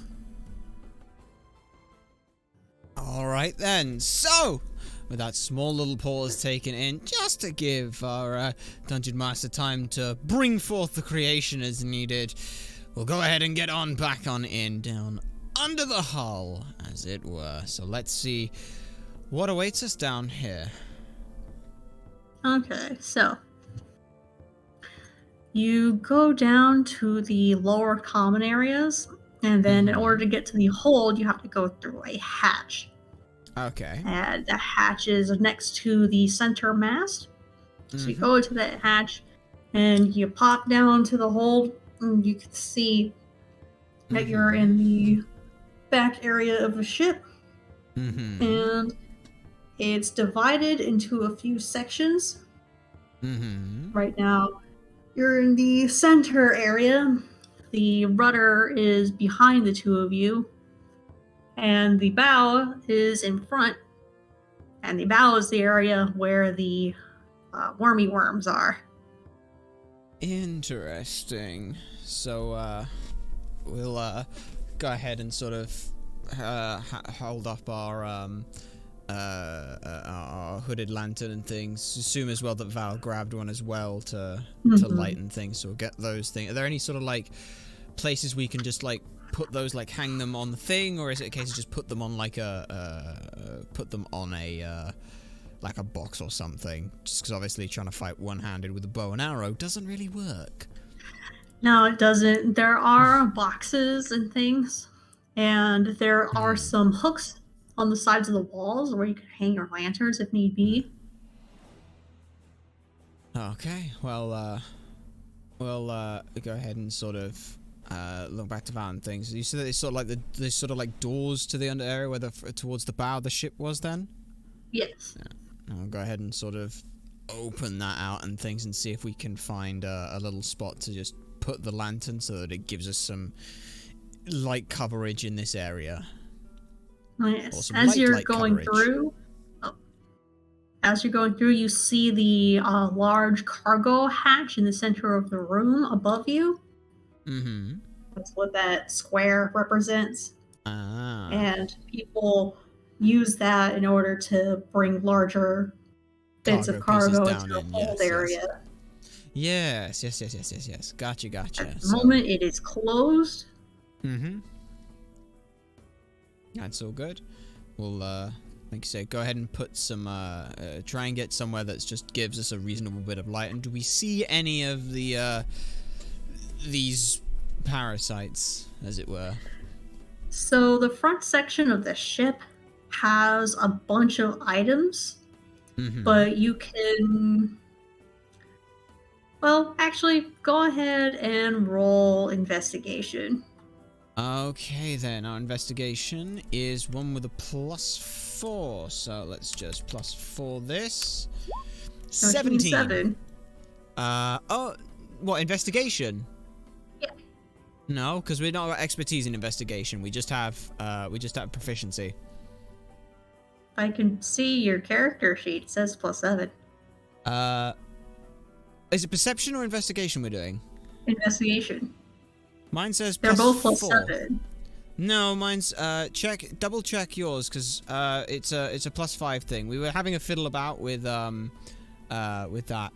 Alright then, so, with that small little pause taken in, just to give our Dungeon Master time to bring forth the creation as needed, we'll go ahead and get on back on in, down under the hull, as it were. So let's see what awaits us down here. Okay, so you go down to the lower common areas, and then in order to get to the hold, you have to go through a hatch. Okay. And the hatch is next to the center mast. So you go into that hatch, and you pop down to the hold, and you can see that you're in the back area of the ship. And it's divided into a few sections. Right now, you're in the center area. The rudder is behind the 2 of you, and the bow is in front. And the bow is the area where the wormy worms are. Interesting. So, we'll go ahead and sort of hold up our hooded lantern and things. Assume as well that Val grabbed one as well to lighten things, so we'll get those things. Are there any sort of like places we can just like put those, like hang them on the thing, or is it a case of just put them on like like a box or something? Just because obviously trying to fight one-handed with a bow and arrow doesn't really work. No, it doesn't. There are boxes and things, and there are some hooks on the sides of the walls where you can hang your lanterns if need be. Okay, well, we'll go ahead and sort of look back to Val and things. You said that it's sort of like there's sort of like doors to the under area where towards the bow of the ship was then? Yes. Yeah. I'll go ahead and sort of open that out and things and see if we can find a little spot to just put the lantern so that it gives us some light coverage in this area. Yes. As you're going through, you see the large cargo hatch in the center of the room above you. That's what that square represents. And people use that in order to bring larger bits of cargo into the hold area. Yes. Gotcha. At the moment, it is closed. That's all good. We'll, like you say, go ahead and put some, try and get somewhere that just gives us a reasonable bit of light. And do we see any of the, these parasites, as it were? So the front section of the ship has a bunch of items, but you can... Well, actually, go ahead and roll investigation. Okay then, our investigation is one with a +4, so let's just +4 this. 17. Oh, what, investigation? Yeah. No, because we're not got expertise in investigation. We just have proficiency. I can see your character sheet. It says +7. Is it perception or investigation we're doing? Investigation. Mine says they're both +4. +7. No, mine's double check yours because it's a +5 thing. We were having a fiddle about with that,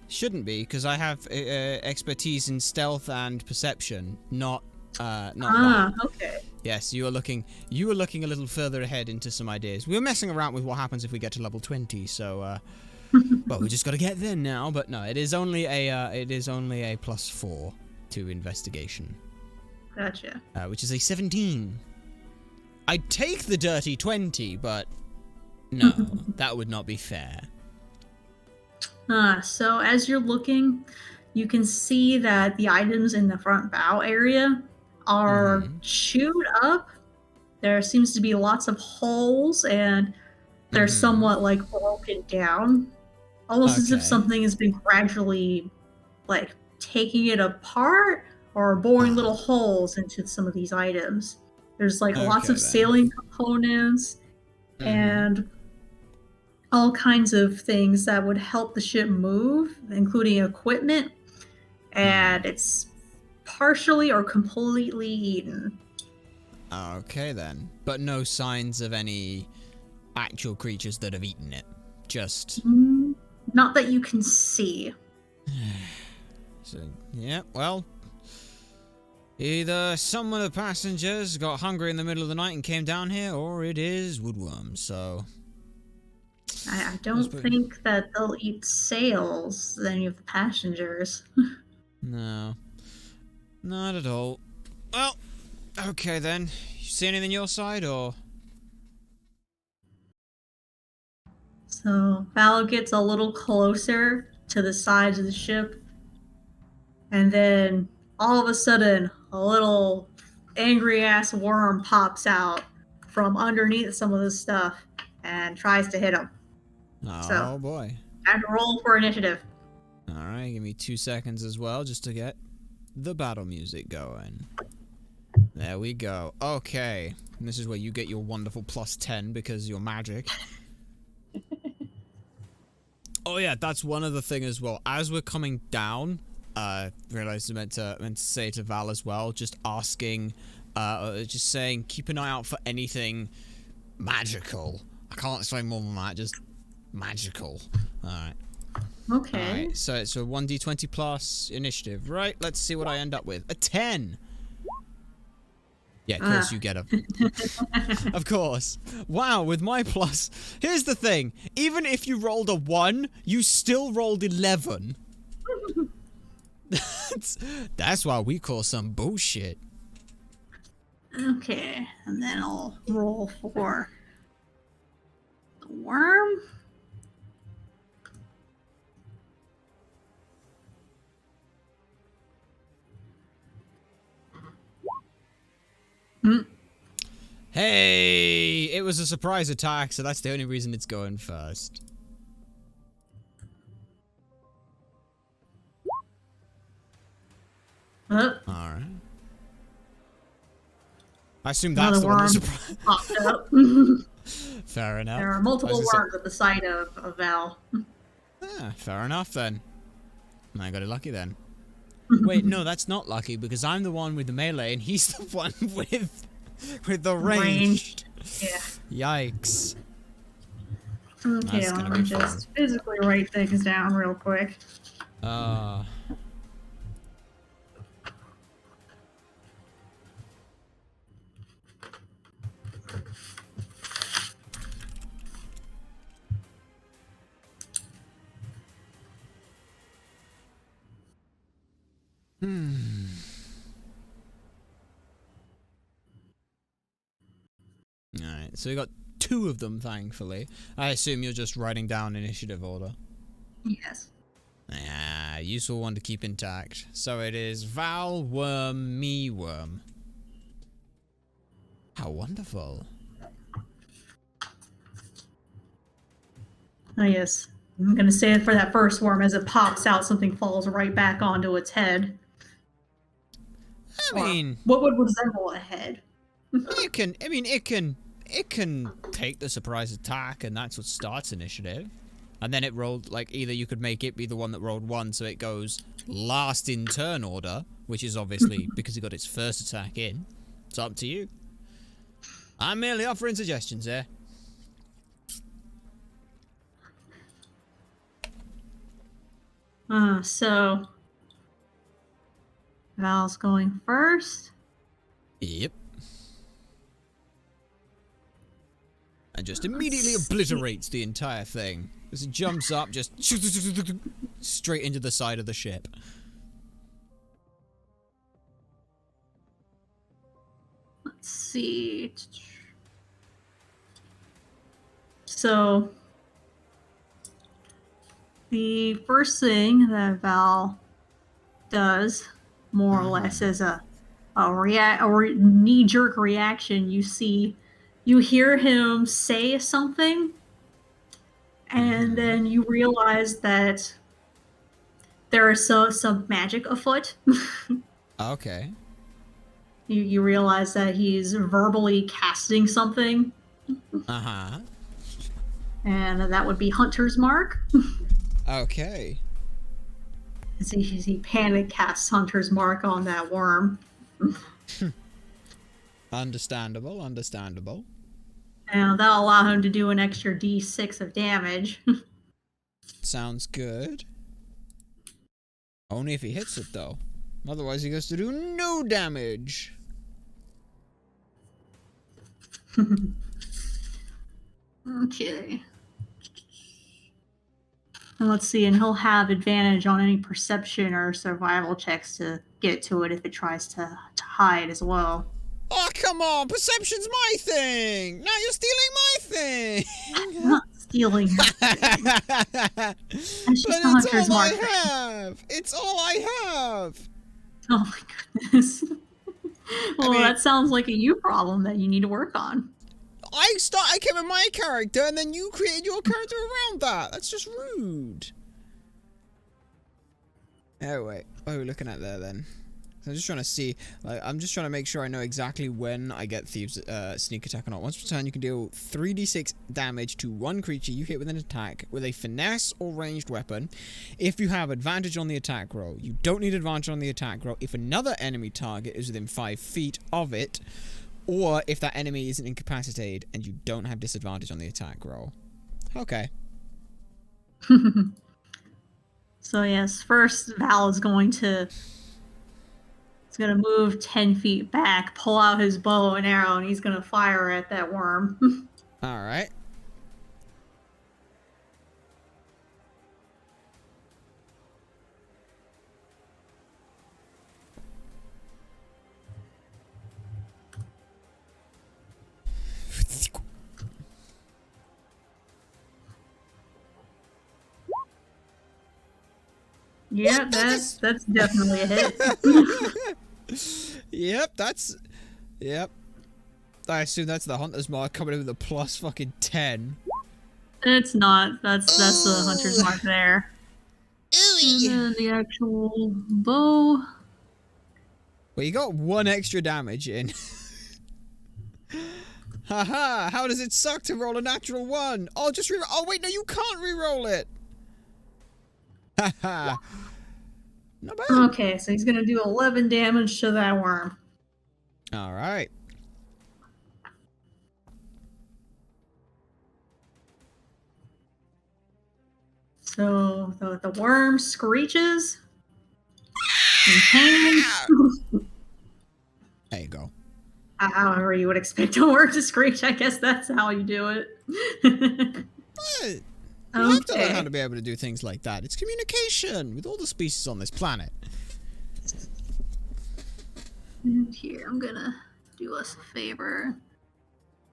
Shouldn't be, because I have expertise in stealth and perception, not that. Okay. Yes, you were looking a little further ahead into some ideas. We were messing around with what happens if we get to level 20, so well, we just got to get there now. But no, it is only a +4 to investigation. Gotcha. Which is a 17. I'd take the dirty 20, but no, that would not be fair. So as you're looking, you can see that the items in the front bow area are chewed up. There seems to be lots of holes, and they're somewhat like broken down, almost as if something has been gradually like taking it apart or boring little holes into some of these items. There's like lots of sailing components and all kinds of things that would help the ship move, including equipment, and it's partially or completely eaten. Okay then, but no signs of any actual creatures that have eaten it. Just not that you can see. So yeah, well, either some of the passengers got hungry in the middle of the night and came down here, or it is woodworms. So I don't think that they'll eat sails, any of the passengers. No, not at all. Well, okay then. You see anything your side, or? So Val gets a little closer to the sides of the ship, and then all of a sudden, a little angry-ass worm pops out from underneath some of this stuff and tries to hit him. Oh boy. Time to roll for initiative. Alright, give me 2 seconds as well, just to get the battle music going. There we go. Okay. And this is where you get your wonderful +10 because you're magic. Oh yeah, that's one other thing as well. As we're coming down, realized I meant to say to Val as well, just asking, just saying, keep an eye out for anything magical. I can't say more than that, just magical. Alright. Okay. Alright, so it's a 1d20 plus initiative. Right, let's see what I end up with. A 10! Yeah, of course you get a... Of course. Wow, with my plus... Here's the thing. Even if you rolled a 1, you still rolled 11. That's why we call some bullshit. Okay, and then I'll roll for the worm. Hey, it was a surprise attack, so that's the only reason it's going first. Alright. I assume that's the one that surprised. Popped up. Fair enough. There are multiple worms at the side of Val. Ah, fair enough then. I got it lucky then. Wait, no, that's not lucky because I'm the one with the melee and he's the one with the ranged. Yeah. Yikes. Okay, let me just physically write things down real quick. Alright, so we got 2 of them, thankfully. I assume you're just writing down initiative order. Yes. Ah, useful one to keep intact. So it is Val, Worm, me, Worm. How wonderful. Oh, yes. I'm going to say it for that first worm. As it pops out, something falls right back onto its head. I mean... What would resemble a head? It can take the surprise attack, and that's what starts initiative. And then it rolled, like, either you could make it be the one that rolled 1, so it goes last in turn order, which is obviously because it got its first attack in. It's up to you. I'm merely offering suggestions here. So Val's going first. Yep. And just immediately Let's obliterates the entire thing. As it jumps up, just straight into the side of the ship. Let's see. So the first thing that Val does, more or less, as a knee-jerk reaction, you hear him say something, and then you realize that there is some magic afoot. Okay. You realize that he's verbally casting something. Uh-huh. And that would be Hunter's Mark. Okay. As he panic casts Hunter's Mark on that worm. Understandable, understandable. And that'll allow him to do an extra d6 of damage. Sounds good. Only if he hits it, though. Otherwise, he goes to do no damage. Okay. And let's see, and he'll have advantage on any perception or survival checks to get to it if it tries to hide as well. Oh, come on! Perception's my thing! Now you're stealing my thing! I'm not stealing your thing. That's just But Hunter's it's all Mark. I have! It's all I have! Oh my goodness. Well, I mean, that sounds like a you problem that you need to work on. I came with my character, and then you created your character around that. That's just rude. Oh wait, what are we looking at there then? I'm just trying to see. Like, I'm just trying to make sure I know exactly when I get Thieves' sneak attack or not. Once per turn, you can deal 3d6 damage to one creature you hit with an attack with a finesse or ranged weapon. If you have advantage on the attack roll, you don't need advantage on the attack roll if another enemy target is within 5 feet of it, or if that enemy isn't incapacitated and you don't have disadvantage on the attack roll. Okay. So yes, first Val is going to move 10 feet back, pull out his bow and arrow, and he's going to fire at that worm. All right. Yeah, that's definitely a hit. Yep, yep. I assume that's the Hunter's Mark coming in with a plus fucking 10. It's not. That's the Hunter's Mark there. And then the actual bow. Well, you got 1 extra damage in. Haha, how does it suck to roll a natural 1? Oh, just re- Oh, wait, no, you can't re-roll it. Haha. Not bad. Okay, so he's going to do 11 damage to that worm. All right. So the worm screeches in pain. There you go. However you would expect a worm to screech, I guess that's how you do it. But you have to learn how Okay. to be able to do things like that. It's communication with all the species on this planet. And here, I'm gonna do us a favor.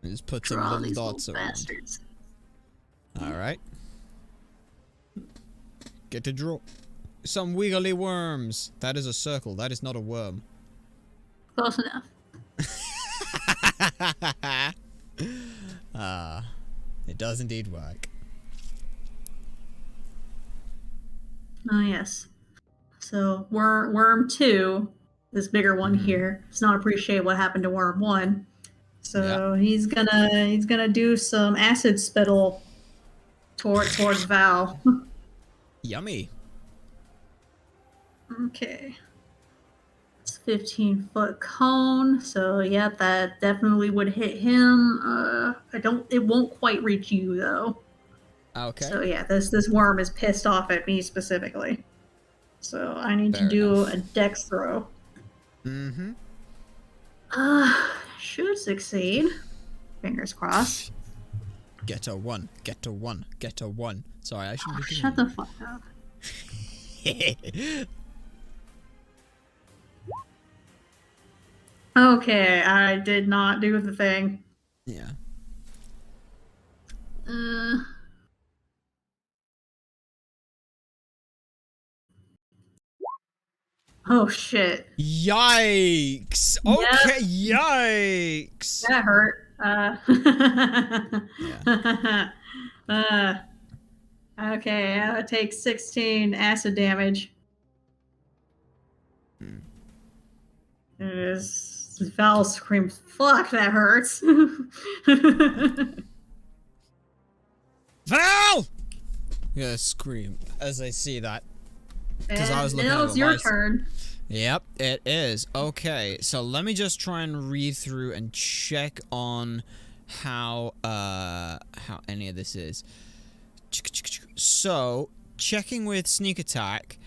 And just put some Draw little these dots little around. bastards. Alright. Get to draw. Some wiggly worms. That is a circle. That is not a worm. Close enough. Ah, it does indeed work. Oh yes. So worm 2, this bigger one here, does not appreciate what happened to worm 1. So he's gonna do some acid spittle towards Val. Yummy. Okay. It's 15-foot cone, so yeah, that definitely would hit him. It won't quite reach you though. Okay. So yeah, this worm is pissed off at me specifically. So I need to Fair do enough. a dex throw. Mm-hmm. Should succeed. Fingers crossed. Get a 1. Get a 1. Get a 1. Sorry, I shouldn't be doing Shut the fuck up. that. Okay, I did not do the thing. Yeah. Oh shit. Yikes! Okay, yikes! That hurt. Yeah. Okay, I take 16 acid damage. It is Val screams, fuck, that hurts. Val! Yeah, scream as I see that. Because I was looking at it's your turn. Yep, it is. Okay, so let me just try and read through and check on how any of this is. So, checking with sneak attack,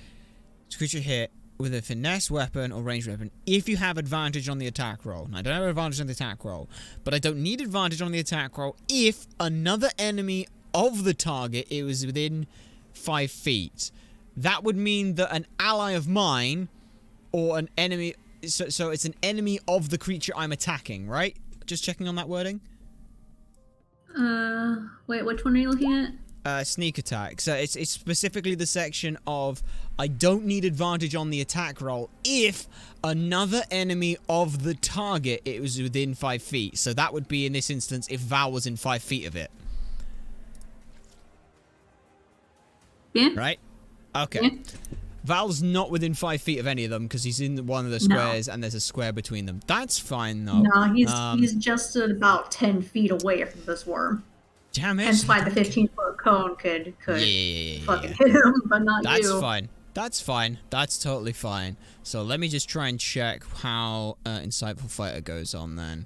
creature hit with a finesse weapon or ranged weapon if you have advantage on the attack roll. And I don't have advantage on the attack roll, but I don't need advantage on the attack roll if another enemy of the target is within 5 feet. That would mean that an ally of mine or an enemy, so it's an enemy of the creature I'm attacking, right? Just checking on that wording. Wait, which one are you looking at? Sneak attack. So it's specifically the section of I don't need advantage on the attack roll if another enemy of the target it was within 5 feet. So that would be in this instance if Val was in 5 feet of it. Yeah. Right? Okay. Yeah. Val's not within 5 feet of any of them because he's in one of the squares and there's a square between them. That's fine though. No, he's just about 10 feet away from this worm. Damn it. Hence why the 15-foot cone could fucking hit him, but not you. That's fine. That's fine. That's totally fine. So let me just try and check how Insightful Fighter goes on then.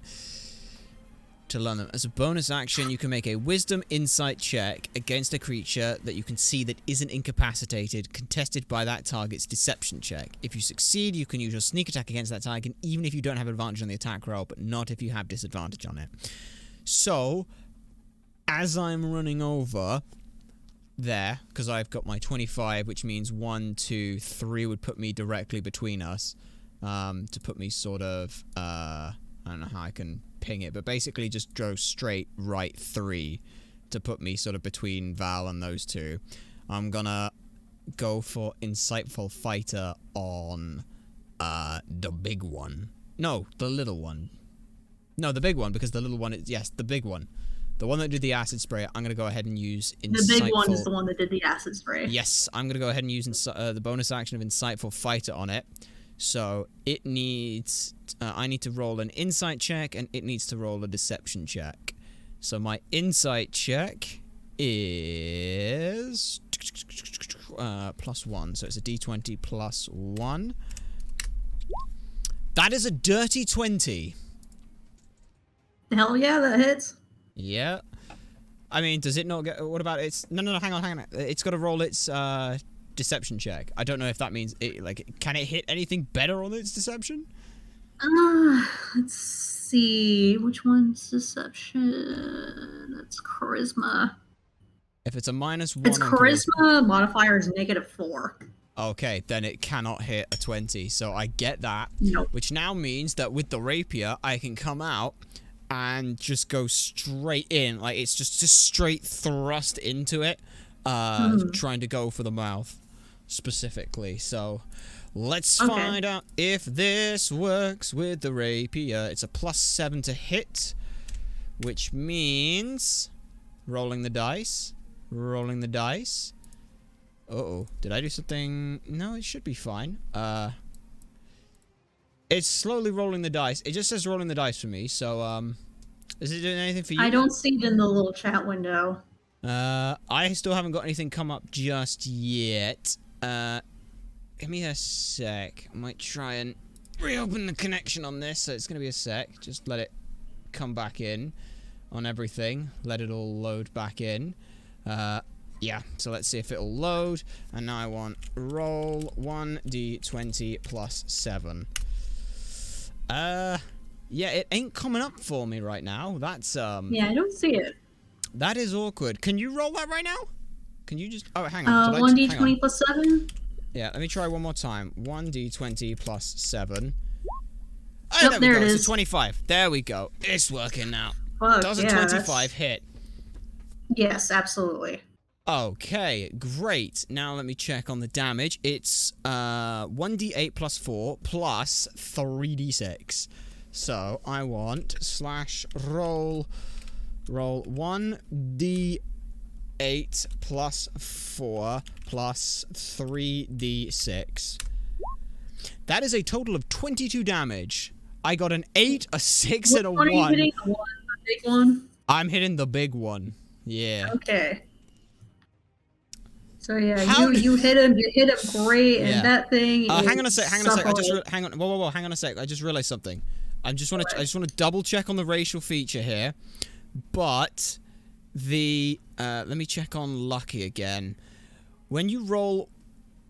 To learn them. As a bonus action, you can make a Wisdom Insight check against a creature that you can see that isn't incapacitated, contested by that target's Deception check. If you succeed, you can use your Sneak Attack against that target, even if you don't have advantage on the attack roll, but not if you have disadvantage on it. So, as I'm running over there, because I've got my 25, which means 1, 2, 3 would put me directly between us, to put me sort of, I don't know how I can ping it, but basically just go straight right 3 to put me sort of between Val and those two. I'm gonna go for Insightful Fighter on, the big one. No, the little one. No, the big one, because the little one is, yes, the big one. The one that did the acid spray, I'm going to go ahead and use Insightful... The big one is the one that did the acid spray. Yes, I'm going to go ahead and use the bonus action of Insightful Fighter on it. So, it needs... I need to roll an Insight check, and it needs to roll a Deception check. So, my Insight check is... +1. So, it's a D20 +1. That is a dirty 20. Hell yeah, that hits. Yeah. I mean, does it not get... What about its... No, hang on. It's got to roll its deception check. I don't know if that means... can it hit anything better on its deception? Let's see. Which one's deception? That's charisma. If it's a -1 Its charisma modifier is -4. Okay, then it cannot hit a 20. So I get that. Nope. Which now means that with the rapier, I can come out and just go straight in. Like, it's just straight thrust into it. Trying to go for the mouth, specifically. So, let's find out if this works with the rapier. It's a +7 to hit, which means... Rolling the dice. Rolling the dice. Uh-oh. Did I do something? No, it should be fine. It's slowly rolling the dice. It just says rolling the dice for me, so, is it doing anything for you? I don't see it in the little chat window. I still haven't got anything come up just yet. Give me a sec. I might try and reopen the connection on this, so it's gonna be a sec. Just let it come back in on everything. Let it all load back in. Yeah, so let's see if it'll load. And now I want roll 1d20 plus 7. Yeah, it ain't coming up for me right now. That's, Yeah, I don't see it. That is awkward. Can you roll that right now? Can you just... Oh, hang on. 1d20 plus 7? Yeah, let me try one more time. 1d20 plus 7. Oh, Yep, there we there go. it It's is. a 25. There we go. It's working now. Fuck, Does a yeah, 25 hit? Yes, absolutely. Okay, great. Now let me check on the damage. It's 1d8 plus 4 plus 3d6. So I want /roll 1d8 plus 4 plus 3d6. That is a total of 22 damage. I got an 8, a 6, and a 1. Are you hitting the one, the big one? I'm hitting the big one. Yeah. Okay. So yeah, you hit him great, Yeah. and that thing. Hang on a sec. Hang on a sec. Hang on. Whoa. Hang on a sec. I just realized something. I just want to double check on the racial feature here, but let me check on lucky again. When you roll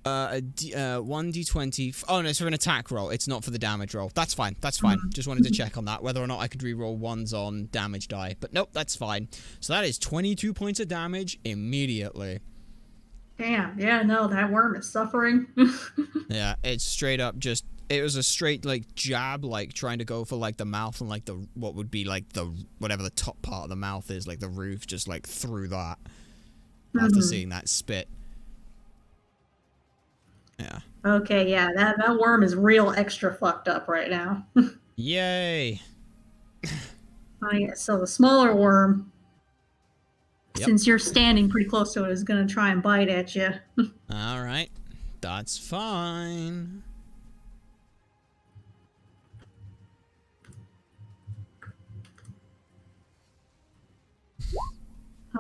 1d20. Oh no, it's for an attack roll. It's not for the damage roll. That's fine. That's fine. Just wanted to check on that, whether or not I could re-roll ones on damage die. But nope, that's fine. So that is 22 points of damage immediately. Damn. Yeah. No, that worm is suffering. Yeah, it's straight up just. It was a straight like jab, like trying to go for like the mouth and like the what would be like the whatever the top part of the mouth is, like the roof, just like through that. After seeing that spit. Yeah. Okay, yeah, that worm is real extra fucked up right now. Yay. Oh, yeah, so the smaller worm, Yep. since you're standing pretty close to it, is going to try and bite at you. All right. That's fine.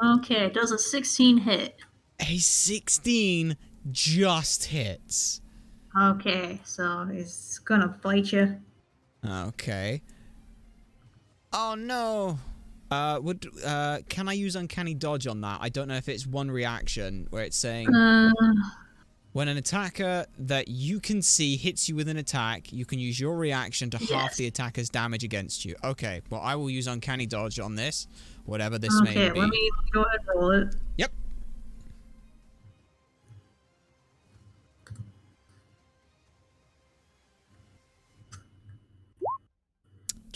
Okay, it does a 16 hit. A 16 just hits. Okay, so it's going to bite you. Okay. Oh no. Can I use Uncanny Dodge on that? I don't know if it's one reaction where it's saying when an attacker that you can see hits you with an attack, you can use your reaction to half the attacker's damage against you. Okay, well I will use Uncanny Dodge on this, whatever this may be. Okay, let me go ahead and roll it. Yep.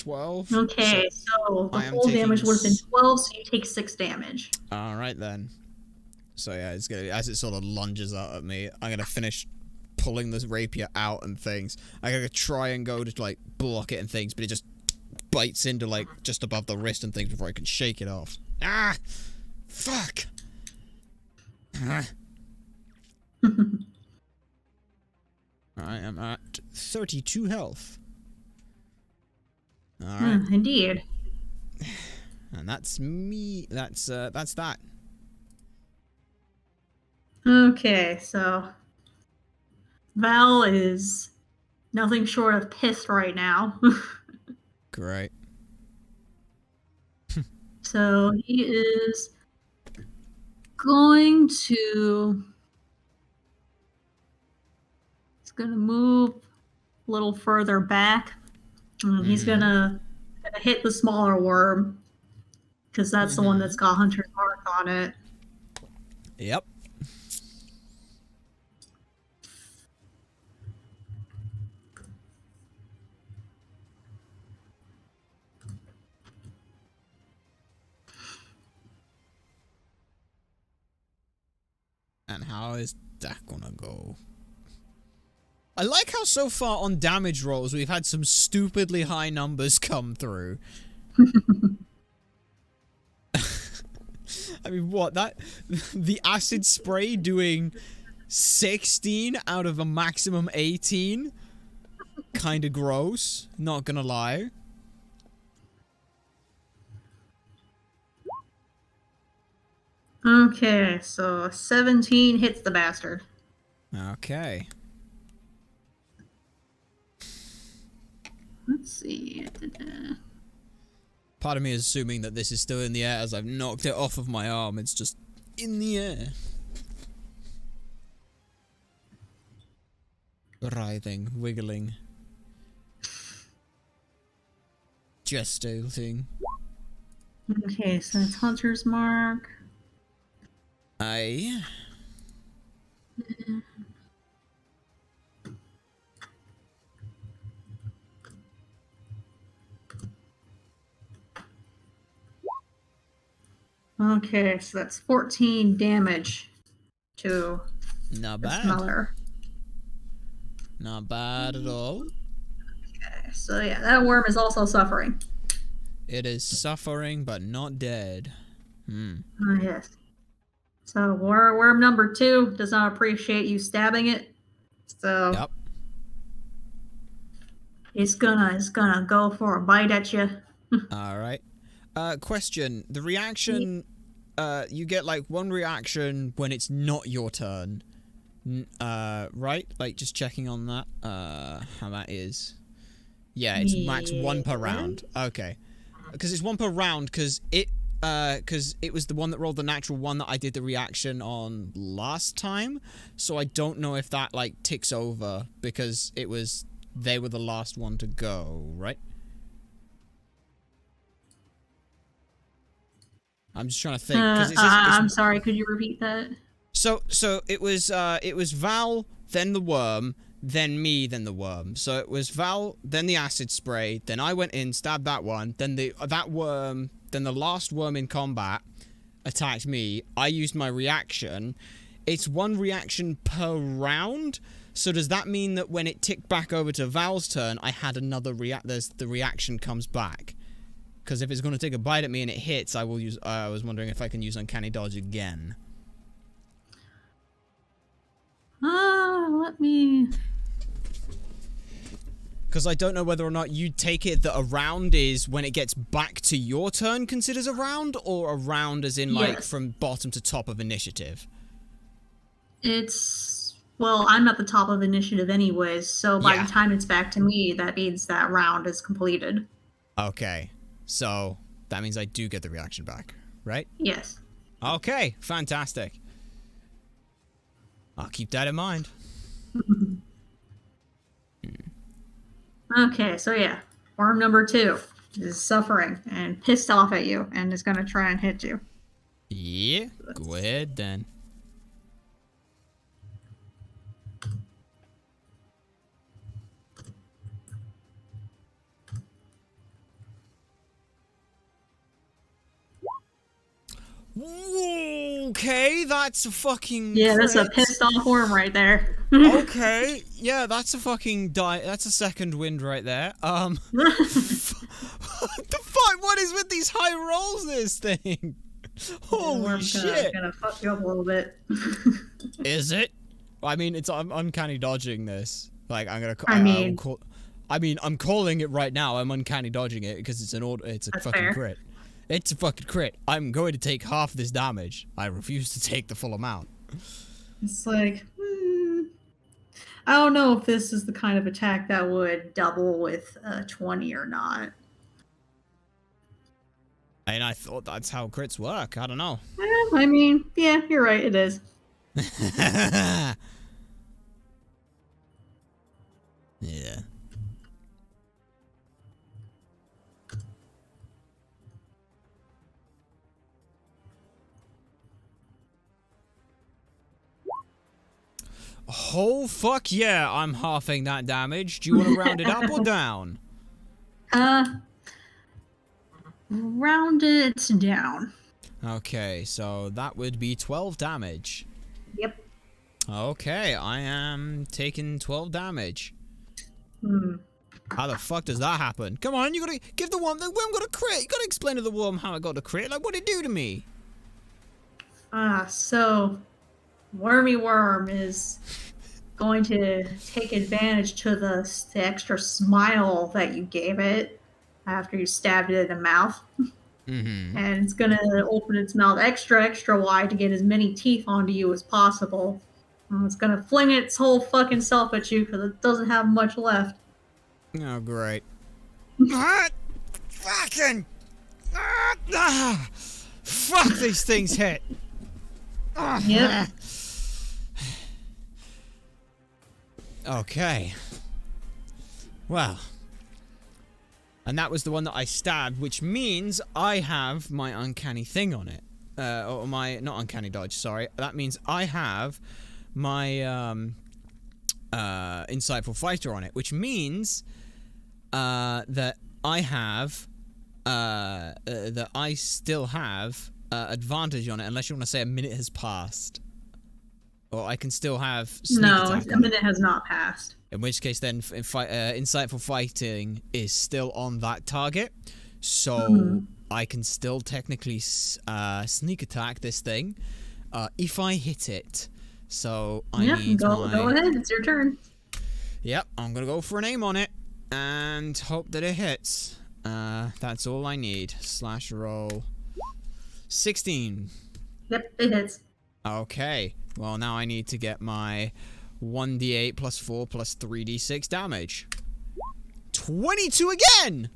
Okay, so the full damage would have been 12, so you take 6 damage. Alright then. So yeah, it's gonna, as it sort of lunges out at me, I'm gonna finish pulling this rapier out and things. I'm gonna try and go to like block it and things, but it just bites into like just above the wrist and things before I can shake it off. Ah! Fuck! Alright, I'm at 32 health. Alright. Indeed. And that's me. That's that. Okay, so Val is nothing short of pissed right now. Great. So he is going to... He's going to move a little further back. He's gonna hit the smaller worm, because that's the one that's got Hunter's Mark on it. Yep. And how is that gonna go? I like how so far on damage rolls we've had some stupidly high numbers come through. I mean, what? The acid spray doing 16 out of a maximum 18? Kinda gross, not gonna lie. Okay, so 17 hits the bastard. Okay. Let's see. Part of me is assuming that this is still in the air as I've knocked it off of my arm. It's just in the air. Writhing, wiggling. Gestating. Okay, so it's Hunter's Mark. Aye. Okay, so that's 14 damage to Not the bad. smeller. Not bad at all. Okay, so yeah, that worm is also suffering. It is suffering, but not dead. Yes. So worm number 2 does not appreciate you stabbing it. So Yep. it's gonna go for a bite at you. All right. Question. The reaction, you get like one reaction when it's not your turn. Right? Like just checking on that. How that is. Yeah, it's max 1 per round. Okay. Because it's 1 per round because it was the one that rolled the natural one that I did the reaction on last time. So I don't know if that like ticks over because they were the last one to go, right? I'm just trying to think. I'm sorry, could you repeat that? So it was Val, then the worm, then me, then the worm. So it was Val, then the acid spray, then I went in, stabbed that one, then that worm, then the last worm in combat attacked me. I used my reaction. It's 1 reaction per round. So does that mean that when it ticked back over to Val's turn, I had another the reaction comes back? Because if it's going to take a bite at me and it hits, I will use. I was wondering if I can use Uncanny Dodge again. Let me. Because I don't know whether or not you take it that a round is when it gets back to your turn considers a round, or a round as in like from bottom to top of initiative. Well, I'm at the top of initiative anyways, so by the time it's back to me, that means that round is completed. Okay. So, that means I do get the reaction back, right? Yes. Okay, fantastic. I'll keep that in mind. Okay, so yeah. Worm number 2 is suffering and pissed off at you and is going to try and hit you. Yeah, go ahead then. Okay, that's a fucking Yeah, crit. that's a pissed off worm right there. Okay, yeah, that's a fucking that's a second wind right there. What the fuck? What is with these high rolls this thing? Holy shit. Gonna fuck you up a little bit. Is it? I mean, I'm uncanny dodging this. Like, I'm gonna I'm calling it right now. I'm uncanny dodging it because it's a fucking crit. It's a fucking crit. I'm going to take half this damage. I refuse to take the full amount. It's like, I don't know if this is the kind of attack that would double with 20 or not. And I thought that's how crits work. I don't know. I mean, yeah, you're right. It is. Yeah. Oh, fuck yeah, I'm halving that damage. Do you want to round it up or down? Round it down. Okay, so that would be 12 damage. Yep. Okay, I am taking 12 damage. How the fuck does that happen? Come on, you gotta give the worm got a crit. You gotta explain to the worm how I got a crit. Like, what'd it do to me? So Wormy Worm is going to take advantage to the extra smile that you gave it after you stabbed it in the mouth. Mm-hmm. And it's going to open its mouth extra wide to get as many teeth onto you as possible. And it's going to fling its whole fucking self at you because it doesn't have much left. Oh, great. Fuck, these things hit. Yep. Okay. Well. And that was the one that I stabbed, which means I have my uncanny thing on it. Or my, not uncanny dodge, sorry. That means I have my, insightful fighter on it, which means, that I have, that I still have, advantage on it, unless you want to say a minute has passed. Or I can still have sneak attack. No, a minute has not passed. In which case, then, insightful fighting is still on that target, so I can still technically sneak attack this thing if I hit it. So I need go ahead. It's your turn. Yep, I'm gonna go for an aim on it and hope that it hits. That's all I need. Slash roll. 16. Yep, it hits. Okay. Well, now I need to get my 1d8 plus 4 plus 3d6 damage. 22 again!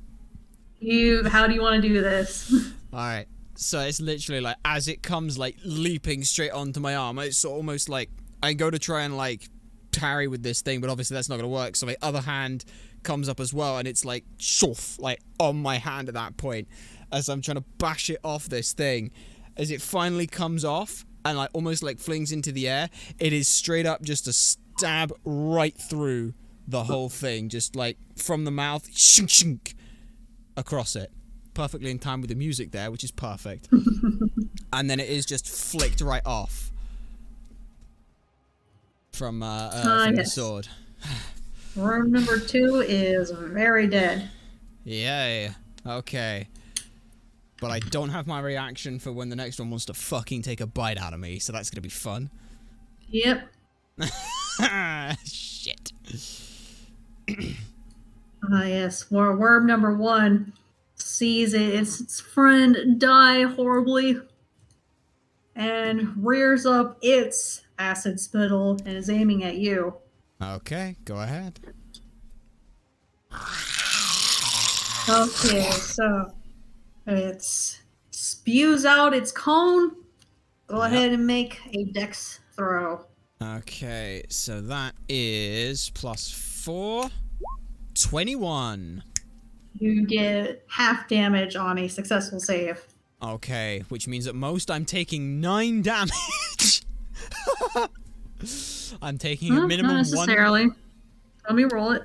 How do you want to do this? Alright. So it's literally like, as it comes like leaping straight onto my arm, it's almost like I go to try and like parry with this thing, but obviously that's not going to work. So my other hand comes up as well, and it's like shoof, like on my hand at that point as I'm trying to bash it off this thing. As it finally comes off and like almost like flings into the air, it is straight up just a stab right through the whole thing, just like from the mouth, shink shink, across it. Perfectly in time with the music there, which is perfect. And then it is just flicked right off from the sword. Worm number 2 is very dead. Yay. Okay. But I don't have my reaction for when the next one wants to fucking take a bite out of me, so that's gonna be fun. Yep. Shit. Yes. Worm number 1 sees its friend die horribly and rears up its acid spittle and is aiming at you. Okay, go ahead. Okay, so it spews out its cone. Go ahead and make a dex throw. Okay, so that is plus 4. 21. You get half damage on a successful save. Okay, which means at most I'm taking 9 damage. I'm taking a minimum not necessarily. 1. Let me roll it.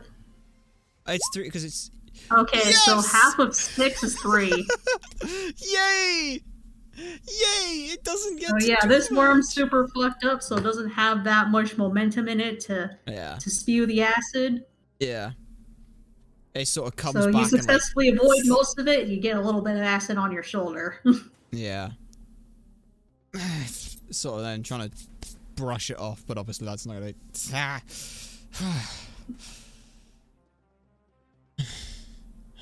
It's 3 because it's. Okay, yes! so half of 6 is 3. Yay! Yay! It doesn't get. Oh yeah, this worm's super fucked up, so it doesn't have that much momentum in it to spew the acid. Yeah. It sort of comes back. So you successfully and, like, avoid most of it. You get a little bit of acid on your shoulder. Yeah. Sort of then trying to brush it off, but obviously that's not gonna.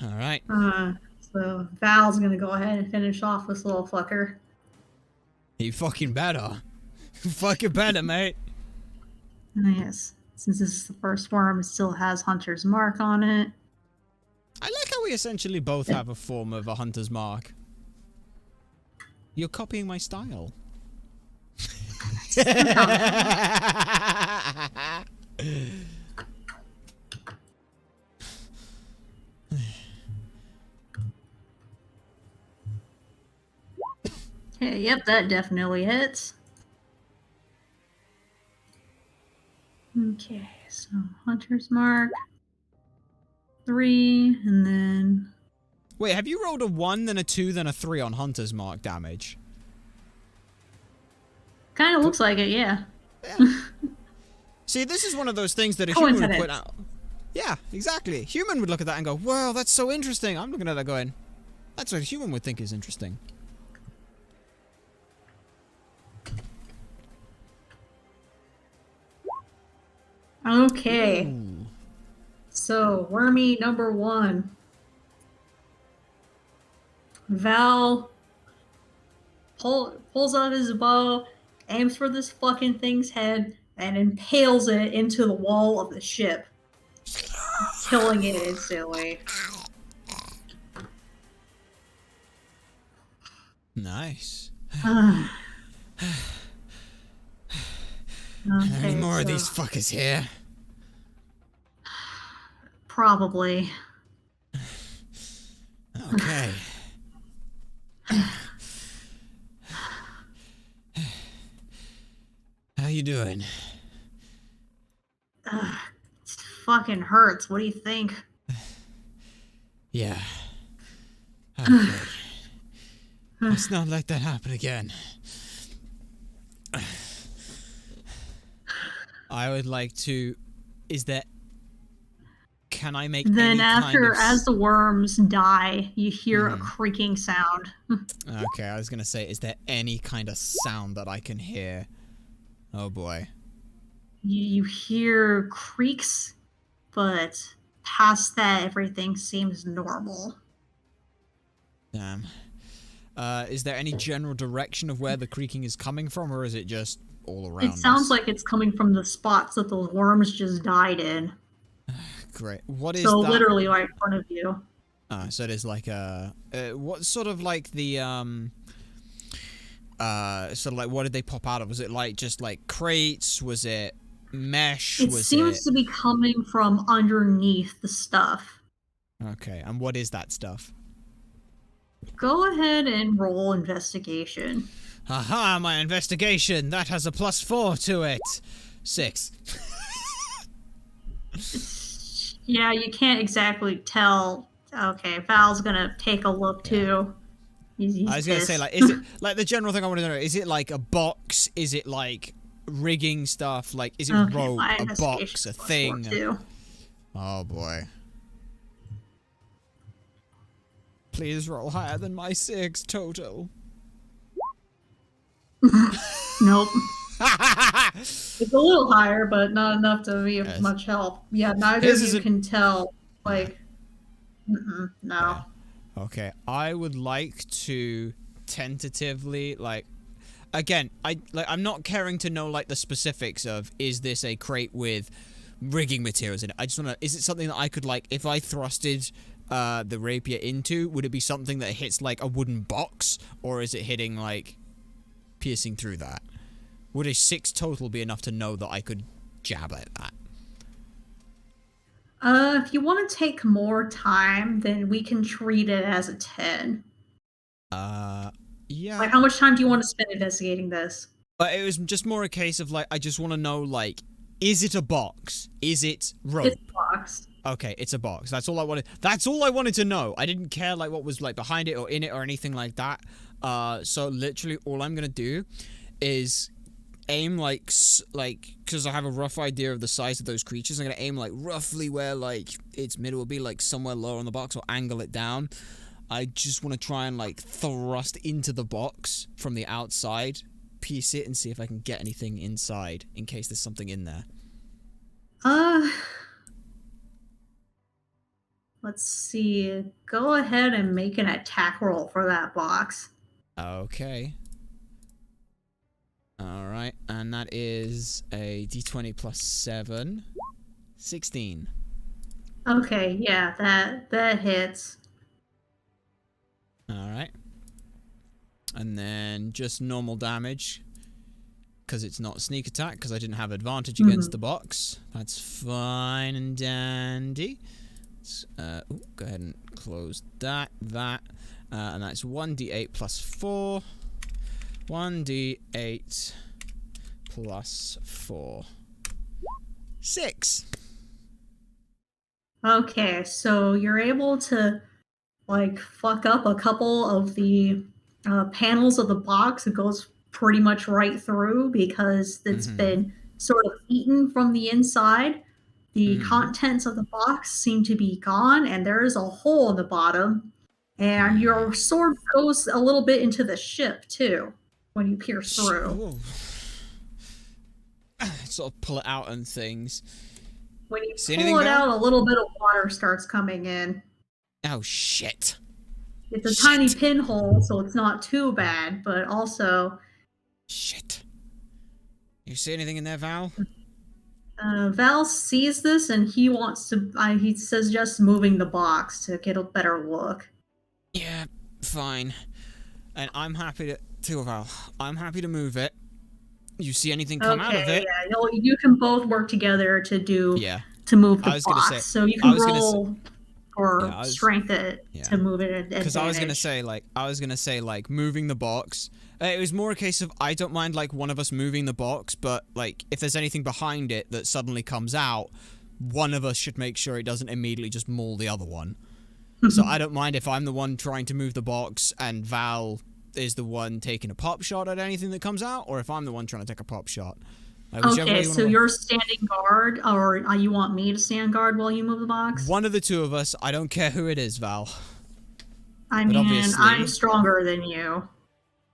All right. So Val's gonna go ahead and finish off this little fucker. You fucking better. Fucking better, mate. Yes. Since this is the first worm, it still has Hunter's Mark on it. I like how we essentially both have a form of a Hunter's Mark. You're copying my style. Okay, yep, that definitely hits. Okay, so Hunter's Mark. 3, and then... Wait, have you rolled a 1, then a 2, then a 3 on Hunter's Mark damage? Kind of looks like it, yeah. See, this is one of those things that a human would put out. Yeah, exactly. Human would look at that and go, wow, that's so interesting. I'm looking at that going, that's what a human would think is interesting. Okay. Ooh. So, Wormy number 1. Val pulls out his bow, aims for this fucking thing's head, and impales it into the wall of the ship, killing it instantly. Nice. Are there any Okay, more of so these fuckers here? probably. Okay. How you doing? Ugh, it fucking hurts. What do you think? Yeah. Okay. Let's not let that happen again. I would like to... Can I make Then any kind of... as the worms die, you hear a creaking sound. Okay, I was gonna say, is there any kind of sound that I can hear? Oh boy. You hear creaks, but past that, everything seems normal. Damn. Is there any general direction of where the creaking is coming from, or is it just all around It sounds us? like it's coming from the spots that those worms just died in. Great. What is So that? literally right in front of you. So it is like a... what sort of like the, sort of like, what did they pop out of? Was it like, just like crates? Was it mesh? It Was seems it... to be coming from underneath the stuff. Okay, and what is that stuff? Go ahead and roll investigation. Haha, my investigation! That has a +4 to it! 6. Yeah, you can't exactly tell. Okay, Val's gonna take a look too. He's I was gonna say, like, is it, like, the general thing I want to know, is it like a box? Is it like rigging stuff? Like, is it Okay, rope, my a box, investigation a plus thing? 4 too. Oh boy. Please roll higher than my 6 total. Nope. It's a little higher, but not enough to be of much help. Yeah, neither of you can tell. Like, no. Yeah. Okay, I would like to tentatively, like, again, I'm not caring to know, like, the specifics of, is this a crate with rigging materials in it? I just want to, is it something that I could, like, if I thrusted the rapier into, would it be something that hits, like, a wooden box? Or is it hitting, like, piercing through that? Would a 6 total be enough to know that I could jab at that? If you want to take more time, then we can treat it as a 10. Yeah. Like, how much time do you want to spend investigating this? But it was just more a case of, like, I just want to know, like, is it a box? Is it rope? It's boxed. Okay, it's a box. That's all I wanted. That's all I wanted to know. I didn't care, like, what was, like, behind it or in it or anything like that. So literally all I'm gonna do is aim, like, because I have a rough idea of the size of those creatures. I'm gonna aim, like, roughly where, like, its middle will be, like, somewhere lower on the box, or angle it down. I just want to try and, like, thrust into the box from the outside, piece it, and see if I can get anything inside, in case there's something in there. Let's see. Go ahead and make an attack roll for that box. Okay. Alright, and that is a d20 plus 7. 16. Okay, yeah, that hits. Alright. And then just normal damage, because it's not sneak attack, because I didn't have advantage against the box. That's fine and dandy. Go ahead and close that. And that's 1d8 plus 4. 1d8 plus 4. 6. Okay, so you're able to, like, fuck up a couple of the panels of the box. It goes pretty much right through because it's been sort of eaten from the inside. The contents of the box seem to be gone, and there is a hole in the bottom. And your sword goes a little bit into the ship, too, when you pierce through. Sort of pull it out and things. When you pull it out, a little bit of water starts coming in. Oh, shit. It's a tiny pinhole, so it's not too bad, but also... Shit. You see anything in there, Val? Val sees this, and he wants to... he suggests moving the box to get a better look. Yeah, fine. And I'm happy to... Val, I'm happy to move it. you see anything come out of Okay, it. yeah, you can both work together Yeah. to move I the was gonna say. box. So you I can was gonna say. roll for Yeah. strength it Yeah. to move it at Because I was gonna advantage. say like moving the box. It was more a case of I don't mind like one of us moving the box, but like if there's anything behind it that suddenly comes out, one of us should make sure it doesn't immediately just maul the other one. So I don't mind if I'm the one trying to move the box and Val is the one taking a pop shot at anything that comes out, or if I'm the one trying to take a pop shot. Whichever way Okay, you want so to roll. you're standing guard, or you want me to stand guard while you move the box? One of the two of us. I don't care who it is, Val. I But mean, obviously. I'm stronger than you.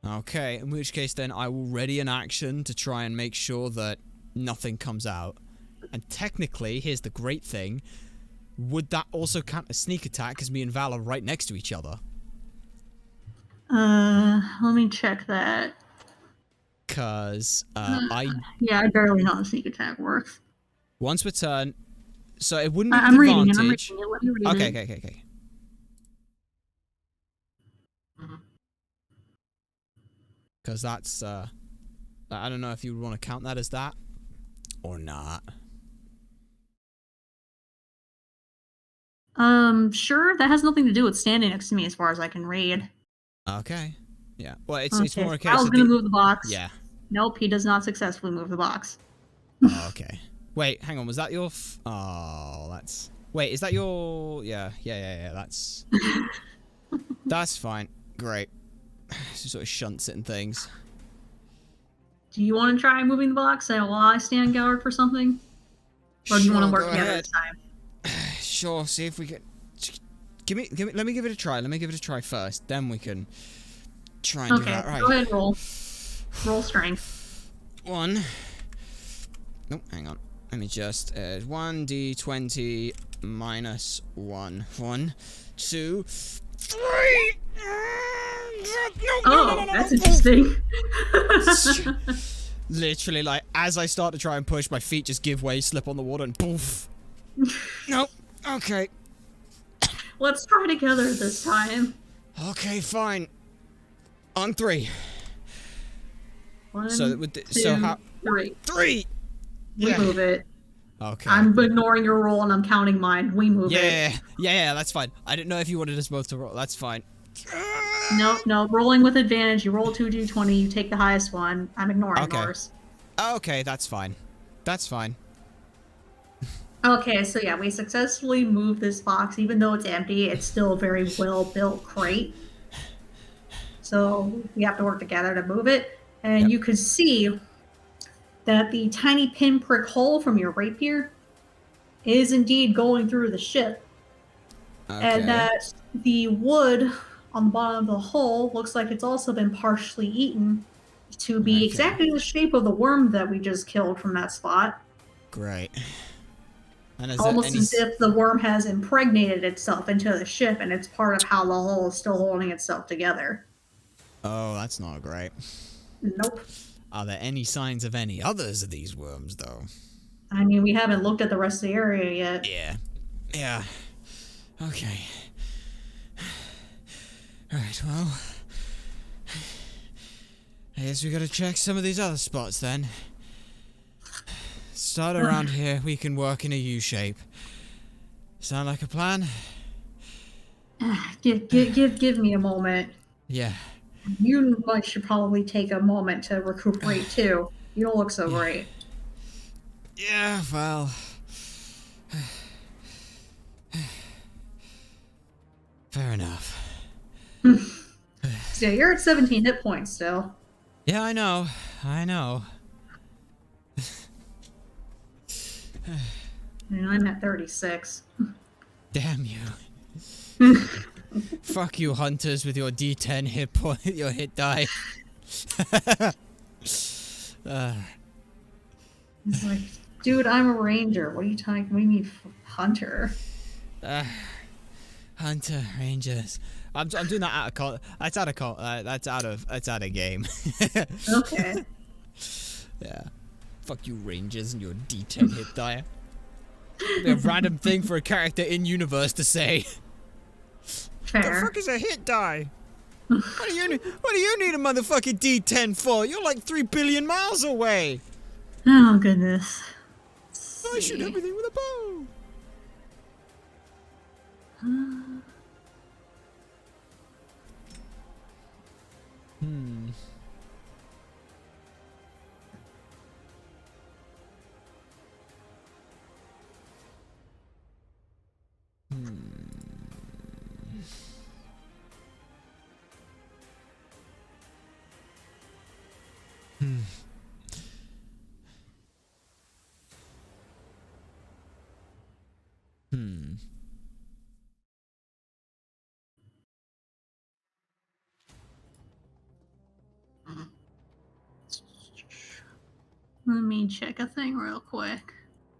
Okay, in which case then I will ready an action to try and make sure that nothing comes out. And technically, here's the great thing. Would that also count as sneak attack because me and Val are right next to each other? Let me check that. Because Yeah, I barely know how sneak attack works. once per turn, so it wouldn't be with I'm reading advantage. it. Let me read it. Okay. Because that's, I don't know if you would want to count that as that or not. Sure. That has nothing to do with standing next to me, as far as I can read. Okay. Yeah. Well, it's Okay, more a case Kyle's of gonna move the box. Yeah. Nope, he does not successfully move the box. Oh, okay. Wait, hang on. Was that your? Oh, that's. Wait, is that your? Yeah. That's. That's fine. Great. Just sort of shunts it and things. Do you want to try moving the box while I stand guard for something? Or do you want to work together this time? Sure. See if we can. Let me give it a try. Let me give it a try first. Then we can try and do that. Right. Go ahead, roll. Roll strength. 1. Nope. Hang on. Let me just 1d20 minus 1. 1, 2, 3. No. That's interesting. Literally, like, as I start to try and push, my feet just give way, slip on the water, and poof. Nope. Okay. Let's try together this time. Okay, fine. On 3. 1, So, 2, 3. 3! We move it. Okay. I'm ignoring your roll and I'm counting mine. We move it. Yeah, that's fine. I didn't know if you wanted us both to roll. That's fine. No. Rolling with advantage. You roll 2d20. You take the highest one. I'm ignoring yours. Okay, that's fine. That's fine. Okay, so yeah, we successfully moved this box. Even though it's empty, it's still a very well-built crate. So we have to work together to move it. And you could see that the tiny pinprick hole from your rapier is indeed going through the ship. Okay. And that the wood on the bottom of the hole looks like it's also been partially eaten to be exactly the shape of the worm that we just killed from that spot. Great. And Almost as if the worm has impregnated itself into the ship and it's part of how the hole is still holding itself together. Oh, that's not great. Nope. Are there any signs of any others of these worms, though? I mean, we haven't looked at the rest of the area yet. Yeah. Okay. Alright, well. I guess we gotta check some of these other spots then. Start around here, we can work in a U-shape. Sound like a plan? Give me a moment. Yeah. You should probably take a moment to recuperate too. You don't look so great. Yeah, well. Fair enough. So you're at 17 hit points still. Yeah, I know. And I'm at 36. Damn you. Fuck you, hunters, with your D10 hit point, your hit die. He's like, dude, I'm a ranger. What are you talking? What do you mean, hunter? Hunter, rangers. I'm doing that out of that's out of game. Okay. Yeah. Fuck you, rangers, and your D10 hit die. A random thing for a character in universe to say. Fair. The fuck is a hit die? What do you need a motherfucking D10 for? You're like 3 billion miles away. Oh goodness. I shoot everything with a bow. Hmm. Let me check a thing real quick.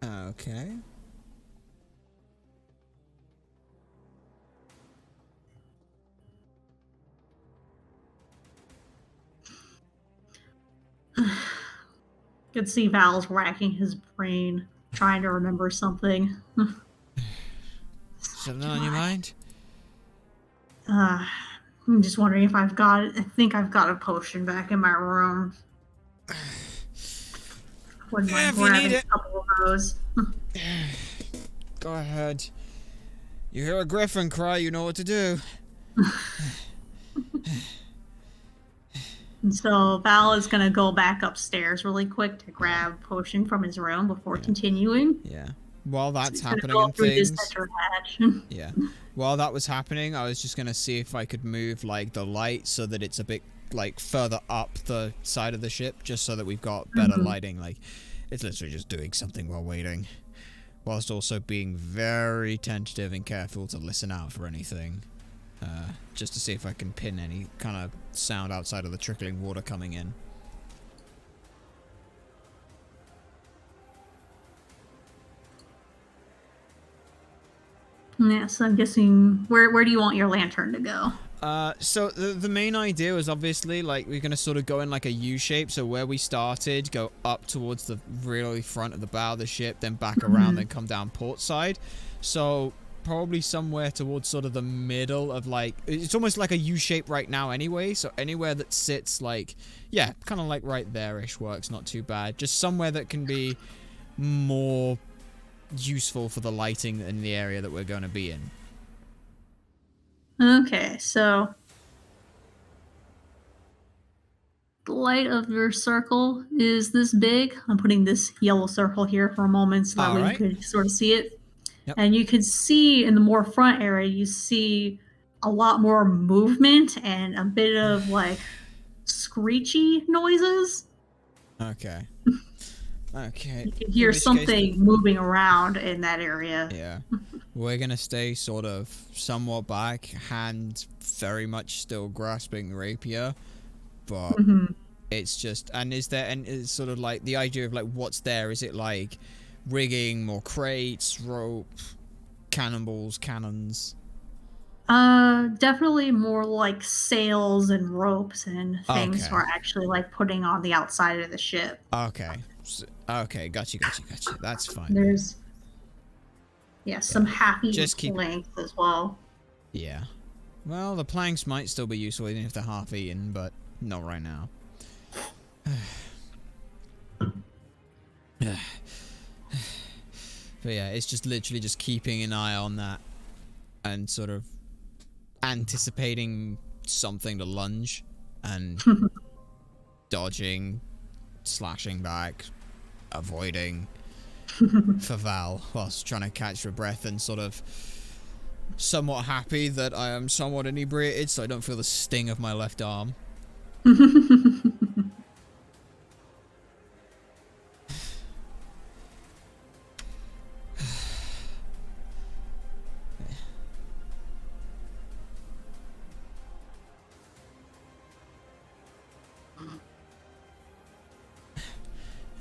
Okay. Could see Val's racking his brain, trying to remember something. Something on your mind? I'm just wondering if I've got it. I think I've got a potion back in my room. Wouldn't mind If you grabbing need a it. couple of those. Go ahead. You hear a griffin cry, you know what to do. And so Val is gonna go back upstairs really quick to grab a potion from his room before continuing. Yeah. While that's happening go and through this things. center hatch. Yeah. While that was happening, I was just gonna see if I could move like the light so that it's a bit like further up the side of the ship, just so that we've got better lighting. Like, it's literally just doing something while waiting, whilst also being very tentative and careful to listen out for anything, just to see if I can pin any kind of sound outside of the trickling water coming in. Yeah, so I'm guessing where do you want your lantern to go? So the main idea was obviously like we're gonna sort of go in like a U shape. So where we started, go up towards the really front of the bow of the ship, then back around, then come down port side. So probably somewhere towards sort of the middle of like, it's almost like a U shape right now anyway. So anywhere that sits like, yeah, kind of like right there-ish works, not too bad. Just somewhere that can be more useful for the lighting in the area that we're going to be in. Okay, so the light of your circle is this big. I'm putting this yellow circle here for a moment so that we could sort of see it. Yep. And you can see in the more front area, you see a lot more movement and a bit of like screechy noises. Okay. Okay. You can hear something moving around in that area. Yeah. We're gonna stay sort of somewhat back, hand very much still grasping the rapier, but it's just, and is there, and is sort of like the idea of like what's there? Is it like rigging, more crates, rope, cannonballs, cannons? Definitely more like sails and ropes and things Okay. we're actually like putting on the outside of the ship. Okay. Okay, gotcha. That's fine. There's some half-eaten Just keep planks as well. Yeah. Well, the planks might still be useful even if they're half-eaten, but not right now. But yeah, it's just literally just keeping an eye on that and sort of anticipating something to lunge and dodging, slashing back, avoiding for Val whilst trying to catch her breath and sort of somewhat happy that I am somewhat inebriated so I don't feel the sting of my left arm.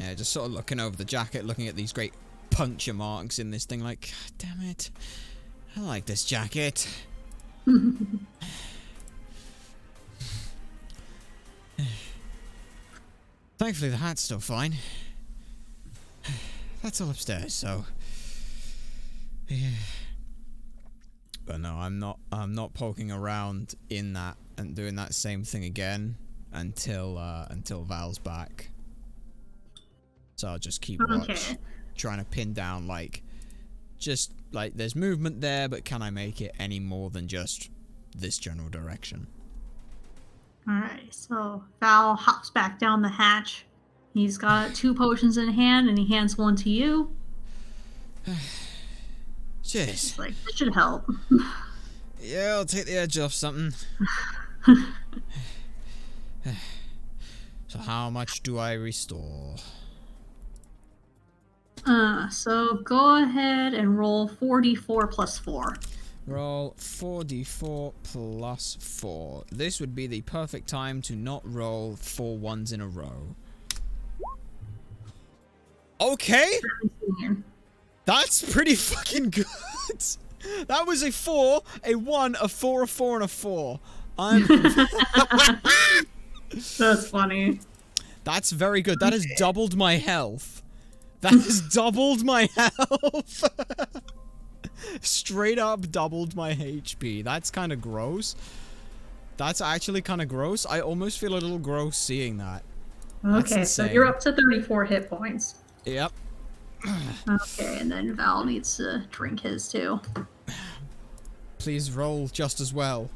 Yeah, just sort of looking over the jacket, looking at these great puncture marks in this thing like, God damn it. I like this jacket. Thankfully the hat's still fine. That's all upstairs, so yeah. But no, I'm not poking around in that and doing that same thing again until Val's back. So I'll just keep watch, trying to pin down like, just like there's movement there, but can I make it any more than just this general direction? Alright, so Val hops back down the hatch. He's got 2 potions in hand, and he hands one to you. Cheers. He's like, this should help. Yeah, I'll take the edge off something. So how much do I restore? So go ahead and roll 4d4 plus 4. Roll 4d4 plus 4. This would be the perfect time to not roll 4 ones in a row. Okay! 17. That's pretty fucking good! That was a 4, a 1, a 4, a 4, and a 4. That's funny. That's very good. That has doubled my health. That has doubled my health! Straight up doubled my HP. That's kind of gross. That's actually kind of gross. I almost feel a little gross seeing that. Okay, so you're up to 34 hit points. Yep. Okay, and then Val needs to drink his too. Please roll just as well.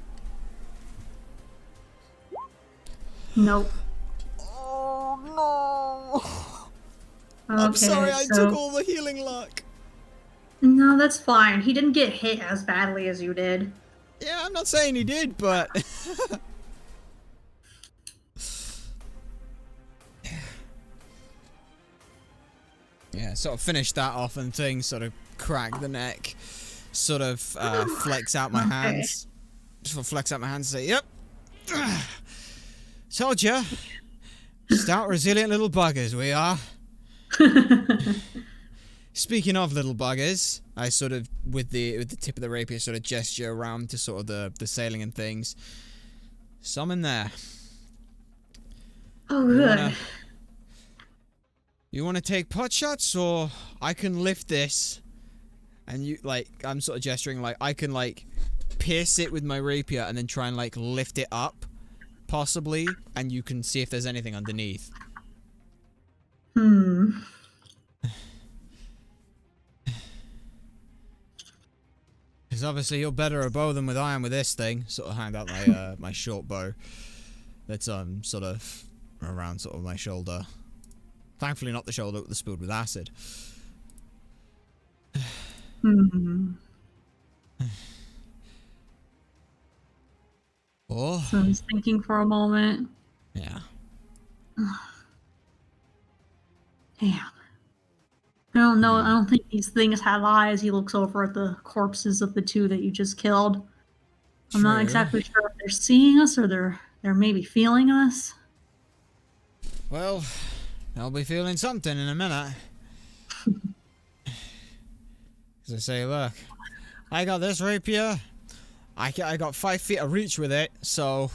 Nope. Oh no! Okay, I'm sorry, I took all the healing luck. No, that's fine. He didn't get hit as badly as you did. Yeah, I'm not saying he did, but... yeah, sort of finish that off and things, sort of crack the neck, sort of flex out my hands. Just flex out my hands and say, yep. Told ya. Stout, resilient little buggers we are. Speaking of little buggers, I sort of, with the tip of the rapier, sort of gesture around to sort of the sailing and things. Some in there. Oh, good. You want to take pot shots, or I can lift this, and you, like, I'm sort of gesturing, like, I can, like, pierce it with my rapier and then try and, like, lift it up, possibly, and you can see if there's anything underneath. Because obviously you're better a bow than with iron with this thing. Sort of hand out my my short bow. That's sort of around sort of my shoulder. Thankfully not the shoulder that was spilled with acid. Oh. So he's thinking for a moment. Yeah. Damn. I don't know. I don't think these things have eyes. He looks over at the corpses of the 2 that you just killed. I'm not exactly sure if they're seeing us or they're maybe feeling us. Well, they'll be feeling something in a minute. As I say, look, I got this rapier. I got 5 feet of reach with it, so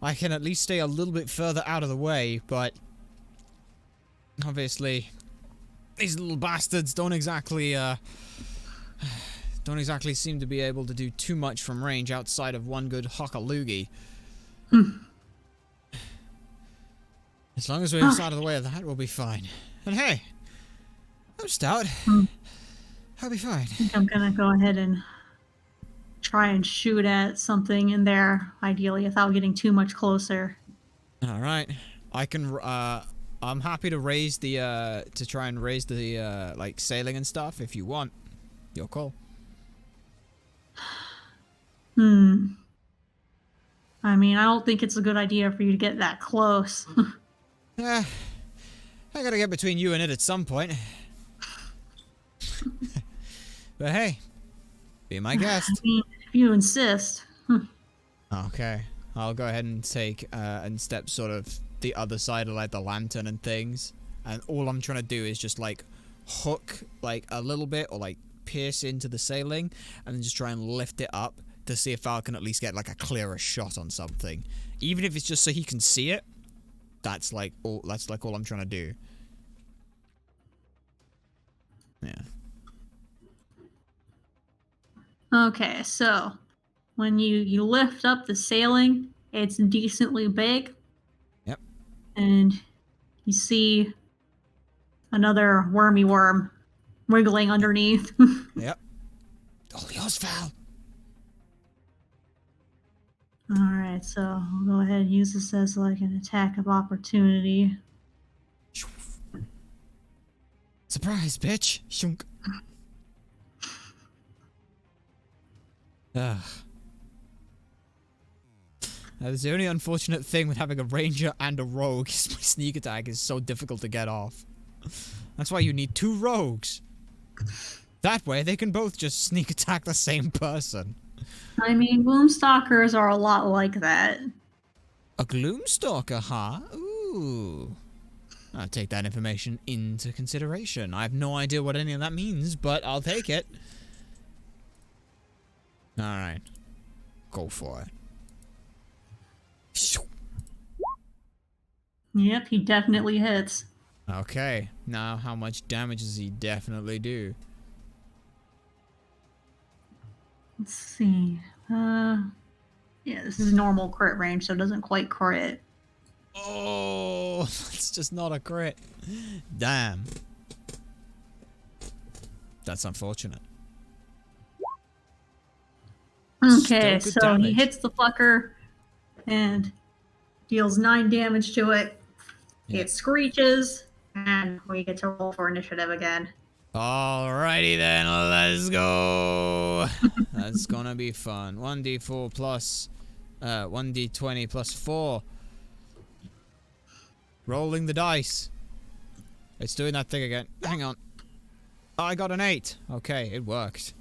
I can at least stay a little bit further out of the way, but obviously these little bastards don't exactly seem to be able to do too much from range outside of one good hock-a-loogie. As long as we're out of the way of that, we'll be fine. And hey, I'm stout. I'll be fine. I think I'm gonna go ahead and try and shoot at something in there, ideally, without getting too much closer. Alright. I can, I'm happy to raise the, to try and raise the, like, sailing and stuff if you want. Your call. I mean, I don't think it's a good idea for you to get that close. I gotta get between you and it at some point. But hey, be my guest. I mean, if you insist. Okay, I'll go ahead and take, and step sort of the other side of, like, the lantern and things. And all I'm trying to do is just, like, hook, like, a little bit, or, like, pierce into the sailing, and then just try and lift it up to see if I can at least get, like, a clearer shot on something. Even if it's just so he can see it, that's, like, all I'm trying to do. Yeah. Okay, so when you lift up the sailing, It's decently big. Yep. And you see another wormy worm wiggling underneath. Yep. All yours, Val. Alright, so I'll go ahead and use this as like an attack of opportunity. Surprise, bitch. Shunk. Ugh. That's the only unfortunate thing with having a ranger and a rogue is my sneak attack is so difficult to get off. That's why you need 2 rogues. That way they can both just sneak attack the same person. I mean, Gloomstalkers are a lot like that. A Gloomstalker, huh? Ooh. I'll take that information into consideration. I have no idea what any of that means, but I'll take it. Alright. Go for it. Yep, he definitely hits. Okay. Now, how much damage does he definitely do? Let's see. Yeah, this is normal crit range, so it doesn't quite crit. Oh, it's just not a crit. Damn. That's unfortunate. Okay, so damage. He hits the fucker and deals 9 damage to it. Yep. It screeches, and we get to roll for initiative again. Alrighty then, let's go. That's gonna be fun. 1d4 plus 1d20 plus 4. Rolling the dice. It's doing that thing again. Hang on. Oh, I got an 8. Okay, it worked.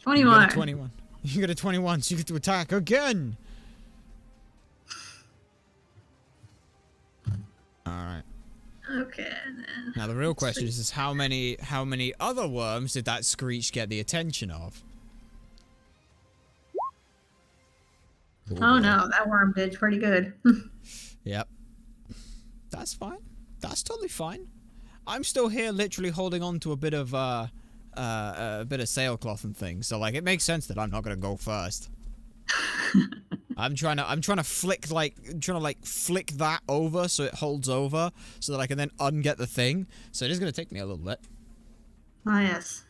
21. You got a 21. You got a 21, so you get to attack again. Alright. Okay, then. Now the real question is how many other worms did that screech get the attention of? Oh no, that worm did pretty good. Yep. That's fine. That's totally fine. I'm still here literally holding on to a bit of sailcloth and things, so like it makes sense that I'm not gonna go first. I'm trying to flick that over so it holds over so that I can then unget the thing. So it is gonna take me a little bit. Oh yes.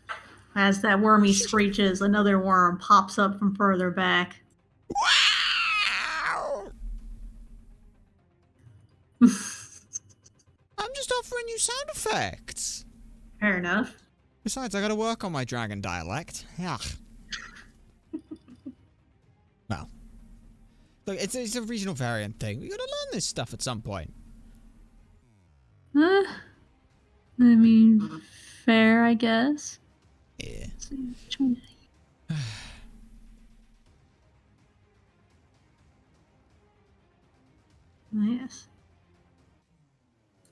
As that wormy screeches, another worm pops up from further back. Wow! I'm just offering you sound effects. Fair enough. Besides, I gotta work on my dragon dialect. Yuck. Well. Look, it's a regional variant thing. We gotta learn this stuff at some point. I mean, fair, I guess. Yeah. Yes.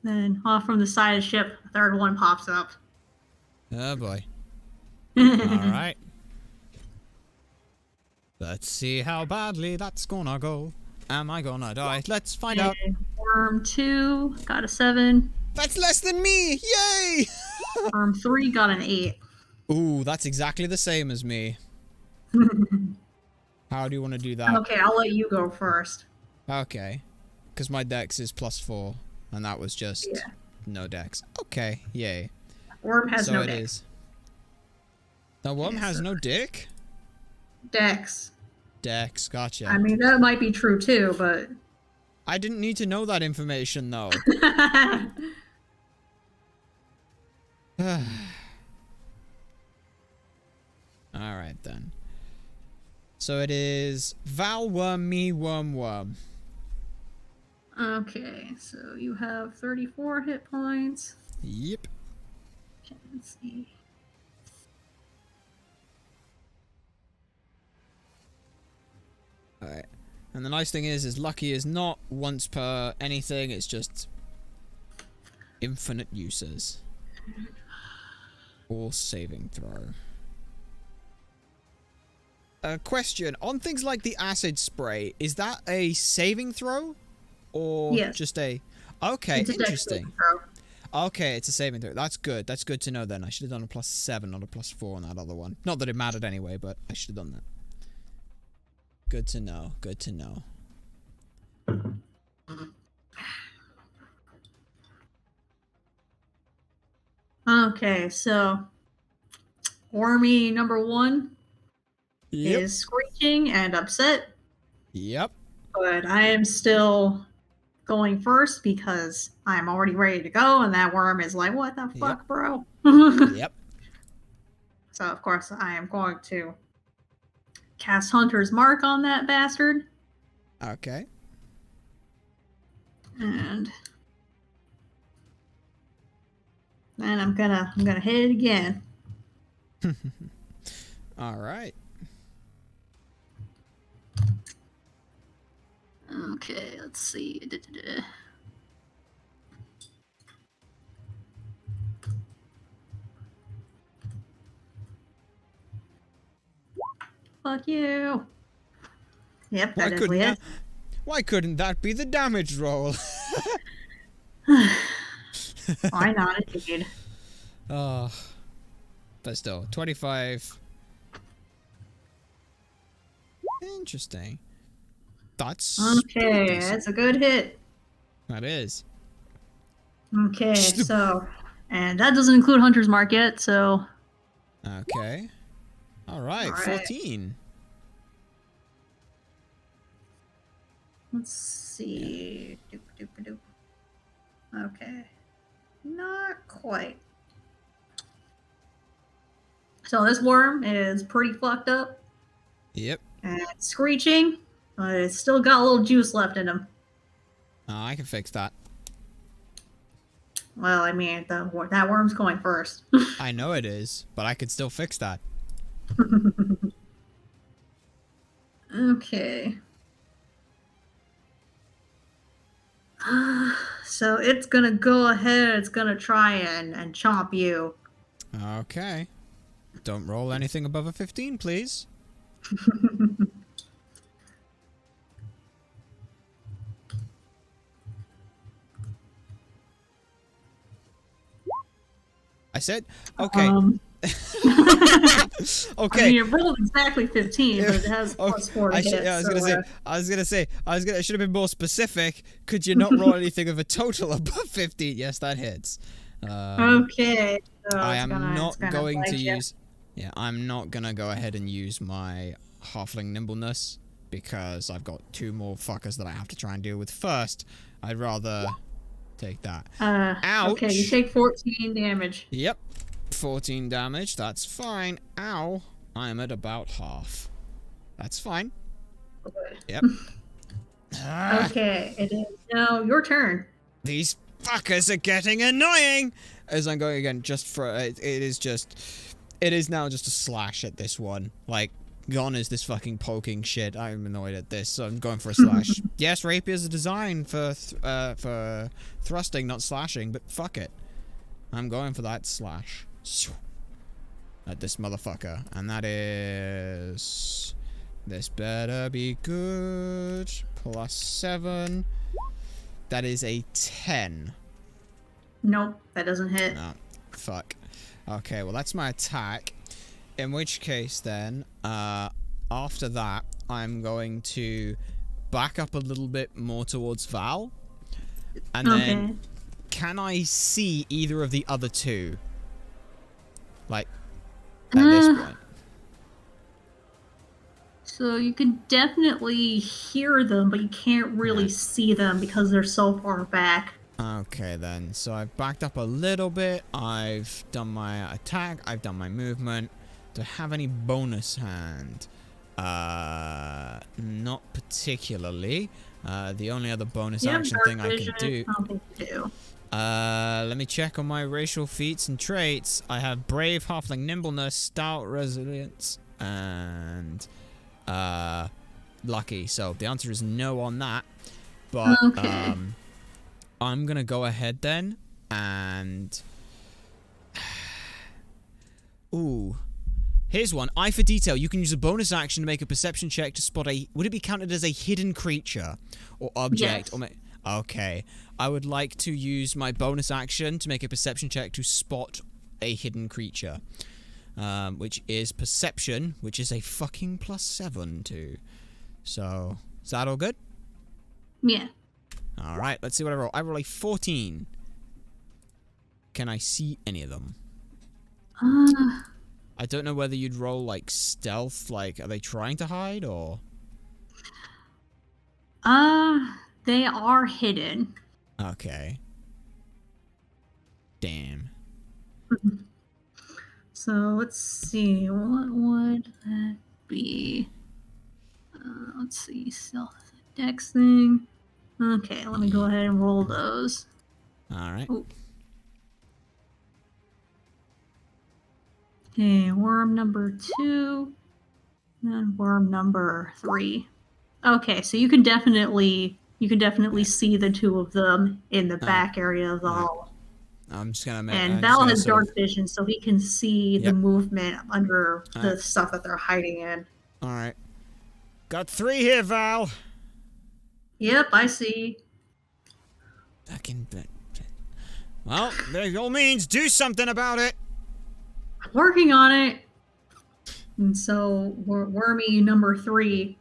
Then off from the side of the ship, a third one pops up. Oh boy. Alright. Let's see how badly that's gonna go. Am I gonna die? Let's find out. Worm 2 got a 7. That's less than me! Yay! Worm 3 got an 8. Ooh, that's exactly the same as me. How do you want to do that? Okay, I'll let you go first. Okay. Because my dex is +4. And that was just no dex. Okay, yay. Worm has no dex. Is. The worm has no dick? Dex. Dex, gotcha. I mean, that might be true too, but... I didn't need to know that information, though. Alright, then. So it is Val Worm, me Worm Worm. Okay, so you have 34 hit points. Yep. Okay, let's see. Alright. And the nice thing is Lucky is not once per anything, it's just infinite uses. Or saving throw. Question, on things like the acid spray, is that a saving throw? Or just a... Okay, interesting. Okay, it's a saving throw. That's good. That's good to know then. I should have done a +7, not a +4 on that other one. Not that it mattered anyway, but I should have done that. Good to know. Good to know. Okay, so Wormy number 1 Yep. is screeching and upset, Yep. but I am still going first because I'm already ready to go, and that worm is like, what the fuck, bro? Yep. So, of course, I am going to cast Hunter's Mark on that bastard. Okay. And then I'm gonna hit it again. All right. Okay, let's see. Fuck you. Yep, that definitely is. Why couldn't that be the damage roll? Why not, indeed? Oh, but still, 25. Interesting. That's okay. That's a good hit. That is. Okay, so, and that doesn't include Hunter's Mark yet. So. Okay. All right. 14. Let's see. Yeah. Okay. Not quite. So this worm is pretty fucked up. Yep. And it's screeching, but it's still got a little juice left in him. Oh, I can fix that. Well, I mean, that worm's going first. I know it is, but I could still fix that. Okay. So it's gonna go ahead, it's gonna try and chomp you. Okay. Don't roll anything above a 15, please. I said, okay. Okay. I mean, it rolled exactly 15, but it has plus 4 to hit. I was gonna say, I should have been more specific. Could you not roll anything of a total above 15? Yes, that hits. Okay. So I am not going to use. Yeah, I'm not gonna go ahead and use my halfling nimbleness because I've got 2 more fuckers that I have to try and deal with first. I'd rather take that. Ouch. Okay, you take 14 damage. Yep. 14 damage, that's fine. Ow. I'm at about half. That's fine. Good. Yep. Okay, it is now your turn. These fuckers are getting annoying! As I'm going again, just for... It is now just a slash at this one. Like, gone is this fucking poking shit. I'm annoyed at this, so I'm going for a slash. Yes, rapiers are designed for thrusting, not slashing, but fuck it. I'm going for that slash. At this motherfucker. And that is... This better be good. Plus 7. That is a 10. Nope, that doesn't hit. No, fuck. Okay, well that's my attack. In which case then, after that, I'm going to back up a little bit more towards Val. And then, can I see either of the other 2? Like, at this point. So you can definitely hear them, but you can't really see them because they're so far back. Okay then, so I've backed up a little bit, I've done my attack, I've done my movement. Do I have any bonus hand? Not particularly. The only other bonus action thing I can do... I don't think you do. Let me check on my racial feats and traits. I have Brave, Halfling, Nimbleness, Stout, Resilience, and Lucky. So the answer is no on that. But I'm gonna go ahead then and ooh. Here's one. Eye for detail. You can use a bonus action to make a perception check to spot a... Would it be counted as a hidden creature or object? Yes. Or okay. I would like to use my bonus action to make a perception check to spot a hidden creature. Which is perception, which is a fucking +7 to. So, is that all good? Yeah. Alright, let's see what I roll. I roll a 14. Can I see any of them? I don't know whether you'd roll, like, stealth. Like, are they trying to hide, or? They are hidden. Okay. Damn. So, let's see. What would that be? Let's see. Stealth dex thing. Okay, let me go ahead and roll those. Alright. Okay, worm number 2 and worm number 3. Okay, so you can definitely see the two of them in the back area of the hall. I'm just gonna make. And Val has dark vision, so he can see the movement under the stuff that they're hiding in. Alright. Got 3 here, Val. Yep, I see. Fucking. Well, by all means, do something about it. Working on it. And so Wormy number 3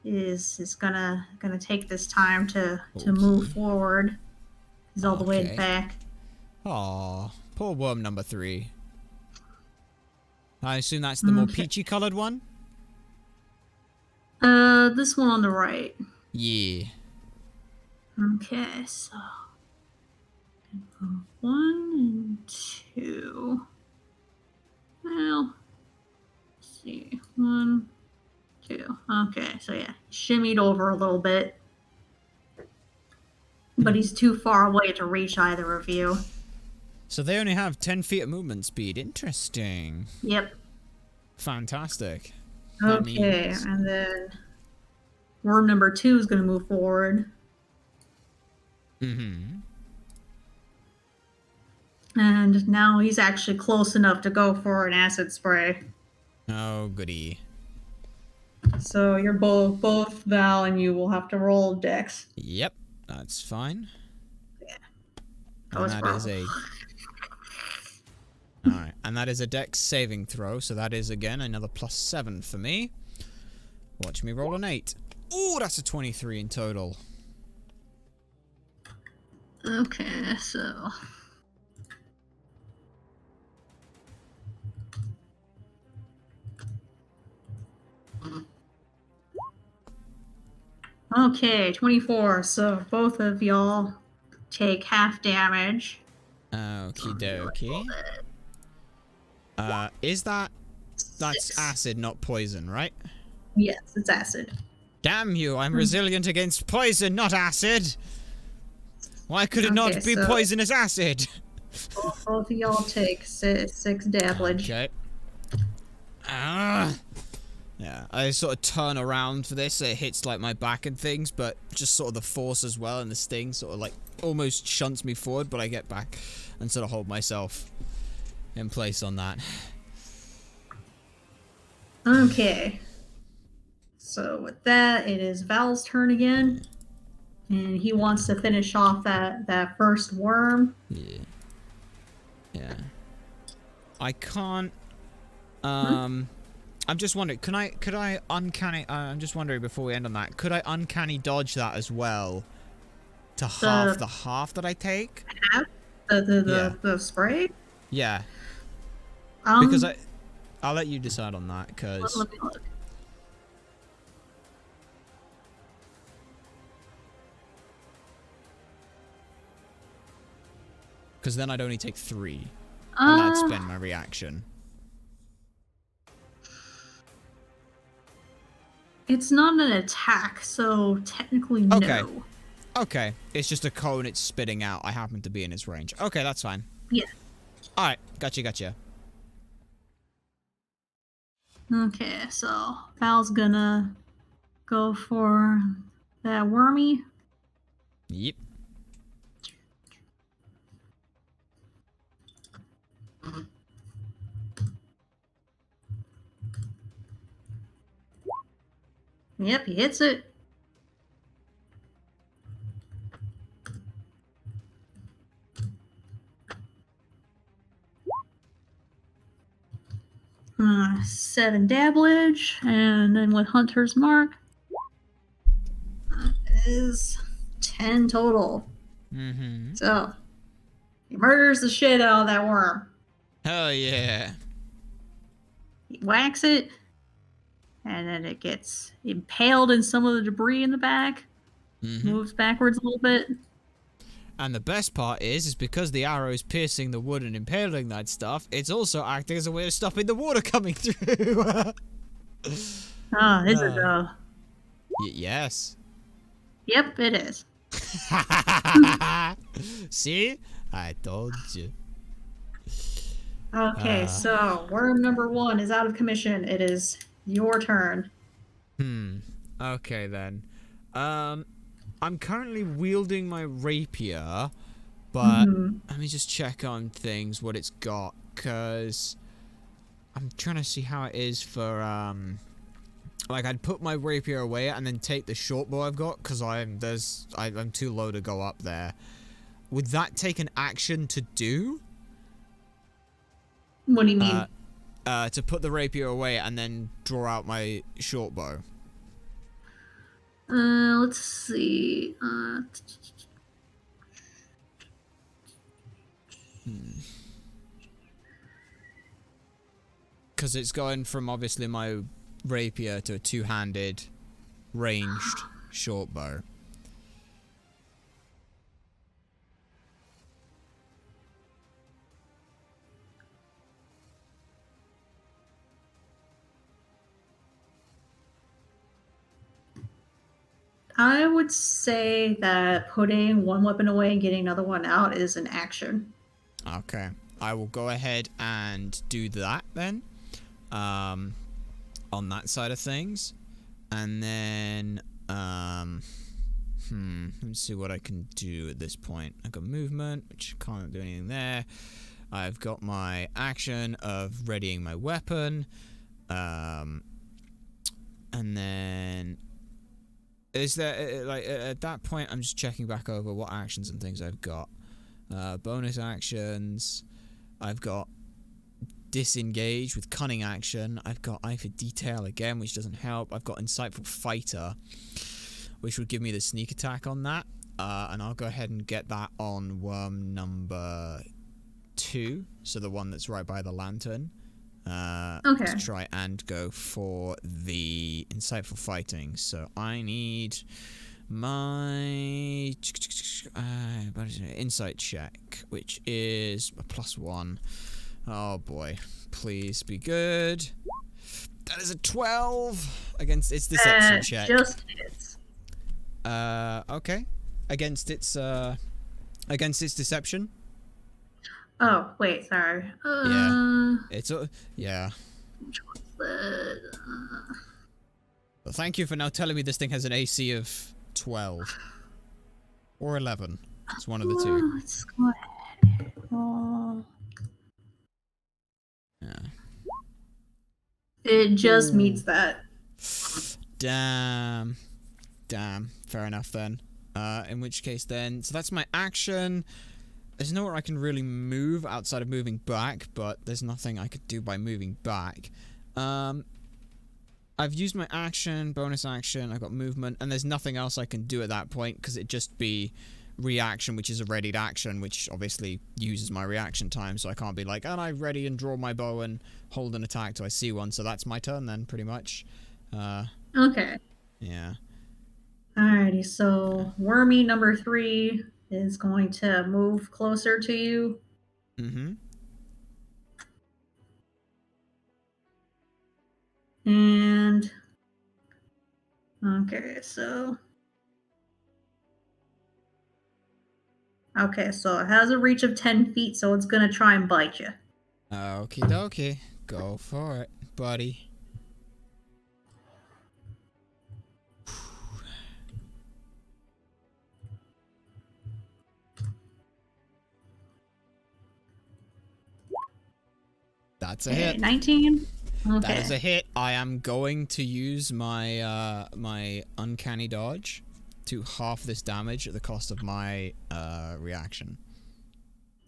is gonna take this time to move forward. He's all the way back. Aw, poor worm number 3. I assume that's the more peachy colored one? This one on the right. Yeah. Okay, so 1 and 2. Well, let's see. 1, 2. Okay, so yeah, shimmied over a little bit. But he's too far away to reach either of you. So they only have 10 feet of movement speed. Interesting. Yep. Fantastic. Okay, and then worm number 2 is going to move forward. Mm-hmm. And now he's actually close enough to go for an acid spray. Oh, goody. So you're both Val and you will have to roll dex. Yep, that's fine. Yeah. And that is a... Alright, and that is a dex saving throw, so that is, again, another +7 for me. Watch me roll an 8. Ooh, that's a 23 in total. Okay, so... Okay, 24. So both of y'all take half damage. Okie dokie. Is that... That's acid, not poison, right? Yes, it's acid. Damn you, I'm resilient against poison, not acid! Why could it not be poisonous acid? Both of y'all take 6 damage. Okay. Yeah, I sort of turn around for this, so it hits like my back and things, but just sort of the force as well, and the sting sort of like almost shunts me forward, but I get back and sort of hold myself in place on that. Okay. So with that, it is Val's turn again. And he wants to finish off that first worm. Yeah. Yeah. I can't... I'm just wondering, could I uncanny... I'm just wondering before we end on that, could I uncanny dodge that as well? To half the half that I take? Half? The spray? Yeah. Because I'll let you decide on that, because... Let me look. Because then I'd only take 3. And that'd spend my reaction. It's not an attack, so technically no. Okay. Okay. It's just a cone it's spitting out. I happen to be in its range. Okay, that's fine. Yeah. Alright, gotcha. Okay, so Val's gonna go for that wormy. Yep. Yep, he hits it. Uh, 7 damage, and then with Hunter's Mark. is 10 total. Mm-hmm. So, he murders the shit out of that worm. Hell yeah. He whacks it, and then it gets impaled in some of the debris in the back. Moves backwards a little bit. And the best part is because the arrow is piercing the wood and impaling that stuff, it's also acting as a way of stopping the water coming through. Oh, is it though? Yes. Yep, it is. See? I told you. Okay, so worm number 1 is out of commission. It is your turn. Okay then. I'm currently wielding my rapier, but let me just check on things, what it's got, because I'm trying to see how it is for, like, I'd put my rapier away and then take the short bow I've got, because I'm too low to go up there. Would that take an action to do? What do you mean? To put the rapier away and then draw out my short bow. Let's see. Because it's going from obviously my rapier to a two-handed ranged short bow. I would say that putting one weapon away and getting another one out is an action. Okay. I will go ahead and do that then. On that side of things. And then, let's see what I can do at this point. I've got movement, which can't do anything there. I've got my action of readying my weapon. And then... Is there, like, at that point, I'm just checking back over what actions and things I've got. Bonus actions. I've got disengage with cunning action. I've got eye for detail again, which doesn't help. I've got insightful fighter, which would give me the sneak attack on that. And I'll go ahead and get that on worm number 2. So the one that's right by the lantern. Okay. To try and go for the insightful fighting. So I need my insight check, which is a +1. Oh boy, please be good. That is a 12 against its deception check. Just hits. Okay. Against its deception. Oh, wait, sorry. Yeah. It's yeah. Well, Well, thank you for now telling me this thing has an AC of 12 or 11. It's one of the two. let's go ahead. Yeah. It just meets that. Damn. Fair enough then. In which case then, so that's my action. There's nowhere I can really move outside of moving back, but there's nothing I could do by moving back. I've used my action, bonus action, I've got movement, and there's nothing else I can do at that point, because it'd just be reaction, which is a readied action, which obviously uses my reaction time, so I can't be like, and I ready and draw my bow and hold an attack till I see one, so that's my turn then, pretty much. Okay. Yeah. Alrighty, so Wormy number 3 is going to move closer to you. And okay, so it has a reach of 10 feet, so it's gonna try and bite you. Okie dokie. Go for it, buddy. That's a hit. 19. Okay. That is a hit. I am going to use my my uncanny dodge to half this damage at the cost of my reaction.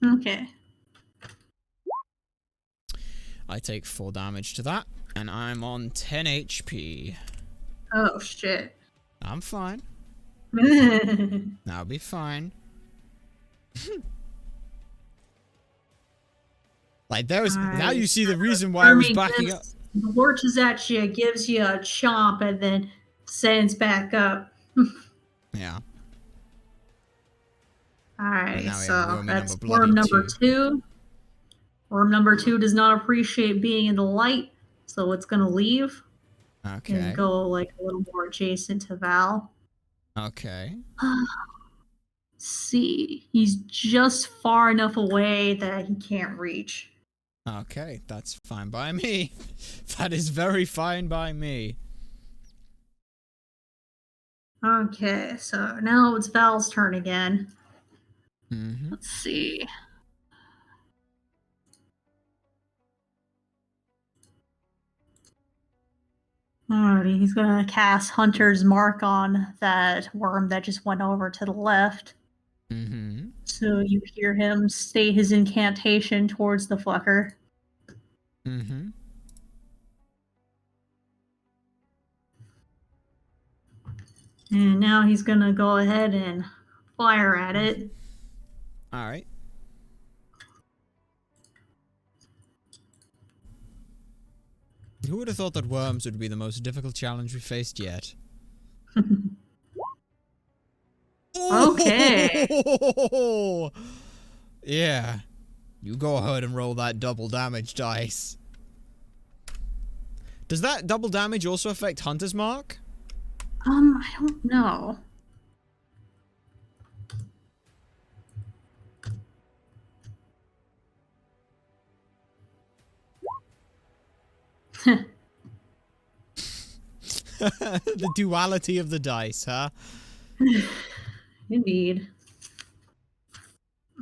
Okay. I take 4 damage to that, and I'm on 10 HP. Oh shit. I'm fine. That'll be fine. Like, now you see the reason why I was backing up. Lurches at you, gives you a chomp, and then sends back up. Yeah. Alright, so that's bloody worm number 2. 2. Worm number 2 does not appreciate being in the light, so it's gonna leave. Okay. And go like a little more adjacent to Val. Okay. See, he's just far enough away that he can't reach. Okay, that's fine by me. That is very fine by me. Okay, so now it's Val's turn again. Mm-hmm. Let's see. Alrighty, he's gonna cast Hunter's Mark on that worm that just went over to the left. Mm-hmm. So you hear him state his incantation towards the fucker. Mm-hmm. And now he's gonna go ahead and fire at it. Alright. Who would have thought that worms would be the most difficult challenge we faced yet? Okay. Yeah. You go ahead and roll that double damage dice. Does that double damage also affect Hunter's Mark? I don't know. The duality of the dice, huh? Indeed.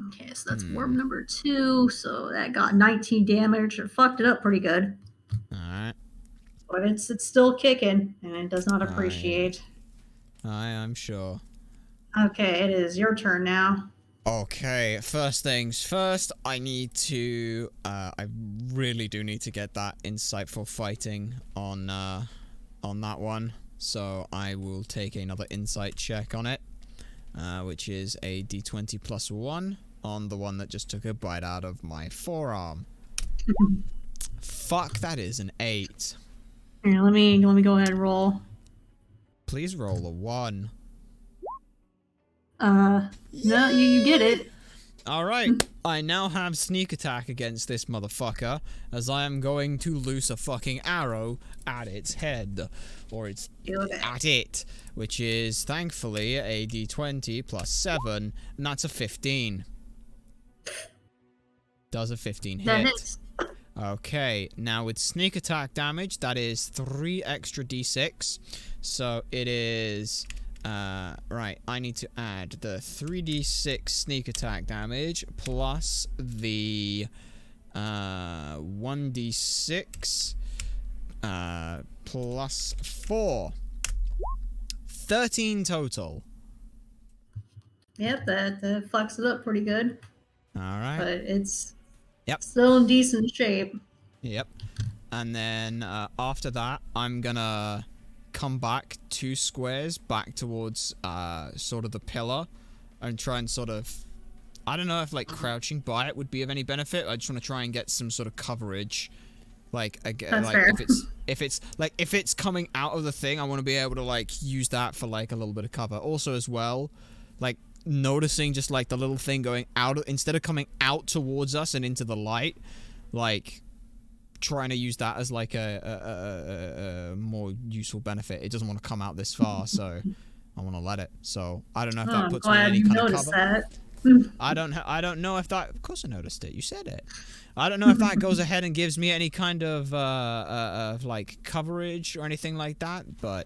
Okay, so that's worm number 2. So that got 19 damage. It fucked it up pretty good. Alright. But it's still kicking, and it does not appreciate. I'm sure. Okay, it is your turn now. Okay, first things first, I need to, I really do need to get that insightful fighting on that one. So I will take another insight check on it, which is a d20 plus 1 on the one that just took a bite out of my forearm. Fuck, that is an 8. Here, let me go ahead and roll. Please roll a 1. No, you get it. Alright, I now have sneak attack against this motherfucker, as I am going to loose a fucking arrow at its head. Or it's at it, which is, thankfully, a d20 plus 7, and that's a 15. Does a 15 hit? That hits. Okay, now with sneak attack damage, that is 3 extra d6, so it is... right, I need to add the 3d6 sneak attack damage plus the 1d6 plus 4. 13 total. Yep, that fucks it up pretty good. Alright. But it's Yep. still in decent shape. Yep. And then after that, I'm gonna come back 2 squares back towards sort of the pillar and try and sort of, I don't know if like crouching by it would be of any benefit. I just want to try and get some sort of coverage, like That's like fair. if it's coming out of the thing, I want to be able to like use that for like a little bit of cover. Also as well, like noticing just like the little thing going out instead of coming out towards us and into the light, like trying to use that as like a more useful benefit. It doesn't want to come out this far, so I want to let it. So I don't know if that puts me in any kind of cover. That. I don't know if that. Of course I noticed it. You said it. I don't know if that goes ahead and gives me any kind of like coverage or anything like that, but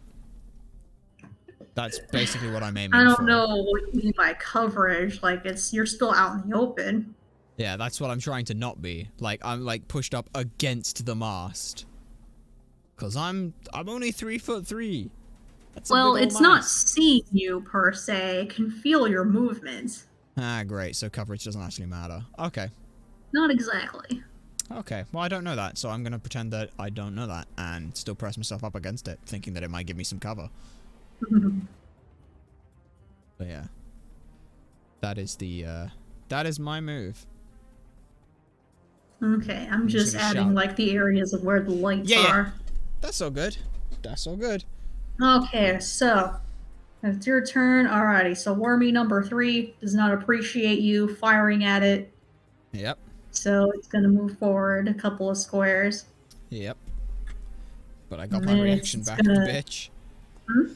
that's basically what I'm aiming for. I don't know what you mean by coverage. Like you're still out in the open. Yeah, that's what I'm trying to not be. Like I'm like pushed up against the mast. Cause I'm only 3'3". That's well, a big old it's not mast. seeing you per se. It can feel your movements. Ah, great. So coverage doesn't actually matter. Okay. Not exactly. Okay. Well, I don't know that, so I'm gonna pretend that I don't know that and still press myself up against it, thinking that it might give me some cover. But yeah. That is the, that is my move. Okay, I'm just adding, shout. like, the areas of where the lights Yeah. are. That's all good. That's all good. Okay, so it's your turn. Alrighty, so Wormy number 3 does not appreciate you firing at it. Yep. So it's gonna move forward a couple of squares. Yep. But I got my reaction back, bitch. Hmm?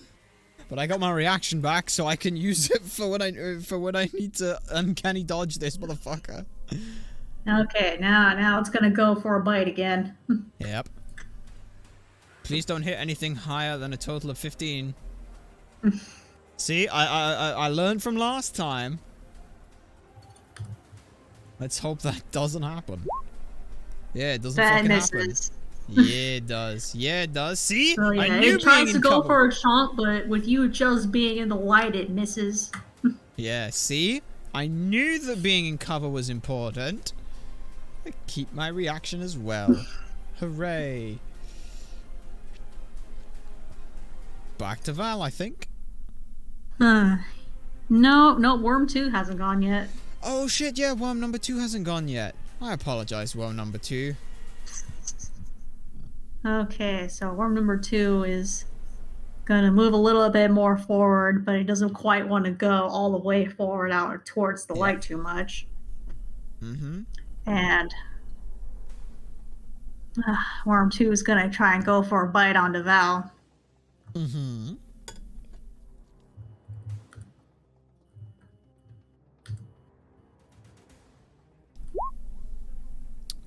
But I got my reaction back, so I can use it for when I need to uncanny dodge this motherfucker. Okay, now it's gonna go for a bite again. Yep. Please don't hit anything higher than a total of 15. See, I learned from last time. Let's hope that doesn't happen. Yeah, it doesn't fucking happen. Yeah, it does. Yeah, it does. See? So, yeah, I knew it tries to go cover. for a chomp, but with you just being in the light, it misses. Yeah, see? I knew that being in cover was important. I keep my reaction as well. Hooray. Back to Val, I think. No, Worm 2 hasn't gone yet. Oh shit, yeah, worm number 2 hasn't gone yet. I apologize, worm number 2. Okay, so Worm number 2 is gonna move a little bit more forward, but he doesn't quite want to go all the way forward out towards the light too much. Mm-hmm. And Worm 2 is gonna try and go for a bite onto Val. Mm-hmm.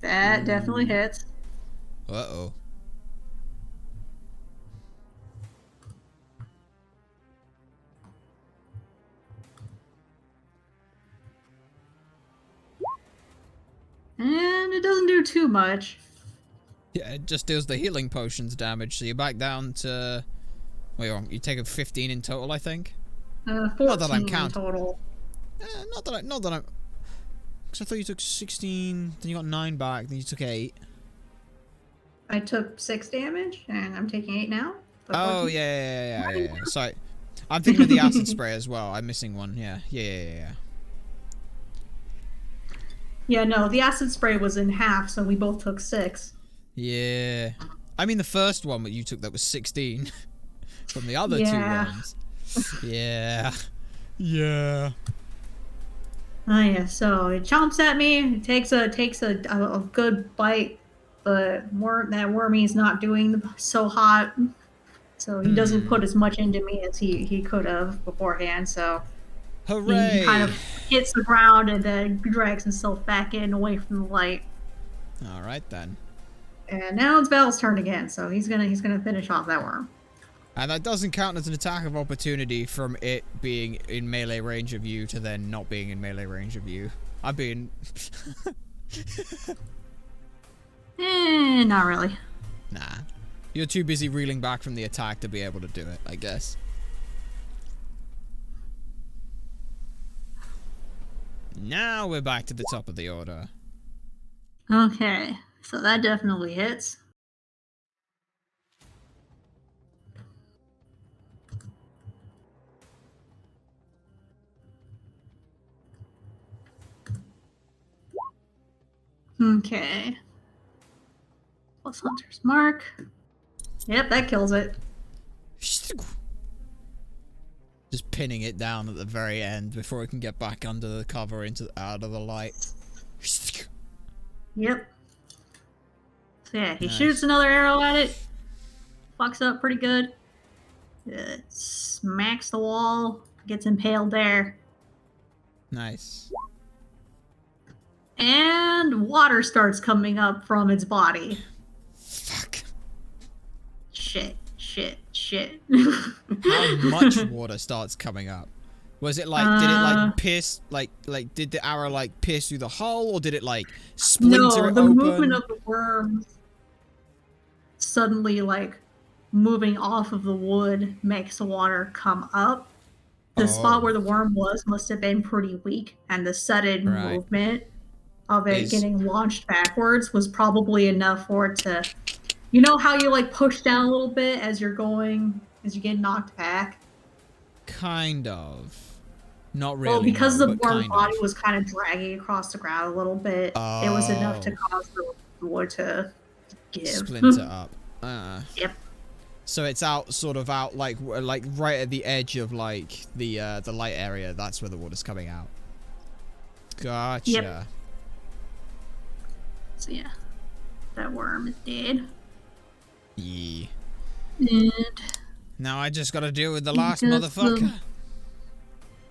That definitely hits. Uh-oh. And it doesn't do too much. Yeah, it just deals the healing potions damage, so you're back down to... Wait, you take a 15 in total, I think? 14 not that I'm in counting. total. Not that I'm... Because I thought you took 16, then you got 9 back, then you took 8. I took 6 damage, and I'm taking 8 now. Oh, yeah. Sorry. I'm thinking of the acid spray as well. I'm missing one, yeah. Yeah. Yeah, no, the acid spray was in half, so we both took 6. Yeah. I mean, the first one that you took that was 16 from the other 2 ones. Yeah. Yeah. Oh yeah, so it chomps at me, it takes a good bite, but that Wormy's not doing so hot, so he doesn't put as much into me as he could have beforehand, so Hooray! he kind of hits the ground and then drags himself back in away from the light. Alright then. And now it's Val's turn again, so he's gonna finish off that worm. And that doesn't count as an attack of opportunity from it being in melee range of you to then not being in melee range of you. I've been... Not really. Nah. You're too busy reeling back from the attack to be able to do it, I guess. Now we're back to the top of the order. Okay, so that definitely hits. Okay. Plus Hunter's Mark. Yep, that kills it. Just pinning it down at the very end before it can get back under the cover out of the light. Yep. So yeah, he shoots another arrow at it. Fucks up pretty good. It smacks the wall. Gets impaled there. Nice. And water starts coming up from its body. Fuck. Shit. How much water starts coming up? Was it like, did it like pierce, like did the arrow like pierce through the hull, or did it like splinter no, it the open? movement of the worms suddenly like moving off of the wood makes the water come up. The spot where the worm was must have been pretty weak, and the sudden movement of it getting launched backwards was probably enough for it to... You know how you like push down a little bit as you get knocked back? Kind of. Not Well, really, because no, the but worm's kind body of. was kind of dragging across the ground a little bit, it was enough to Oh, cause the wood to give. splinter up. Yep. So it's out, sort of out, like right at the edge of like the light area. That's where the water's coming out. Gotcha. Yep. So yeah, that worm is dead. Yeah. And Now I just gotta deal with the last because motherfucker.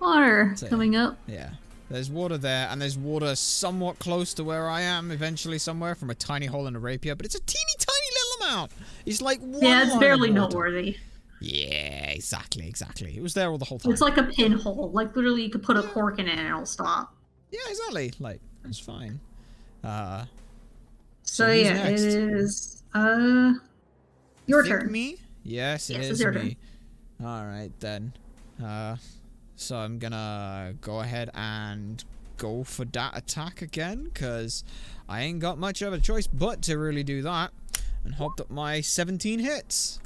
water So, coming up. Yeah. There's water there, and there's water somewhat close to where I am, eventually somewhere, from a tiny hole in a rapier, but it's a teeny tiny little amount. It's like one Yeah, it's line of barely water. noteworthy. Yeah, exactly. It was there all the whole time. It's like a pinhole. Like literally, you could put a cork in it and it'll stop. Yeah, exactly. Like, it's fine. So who's yeah, next? it is your turn. Me? Yes, it is your me. Alright then. So I'm gonna go ahead and go for that attack again, because I ain't got much of a choice but to really do that. And hope that my 17 hits.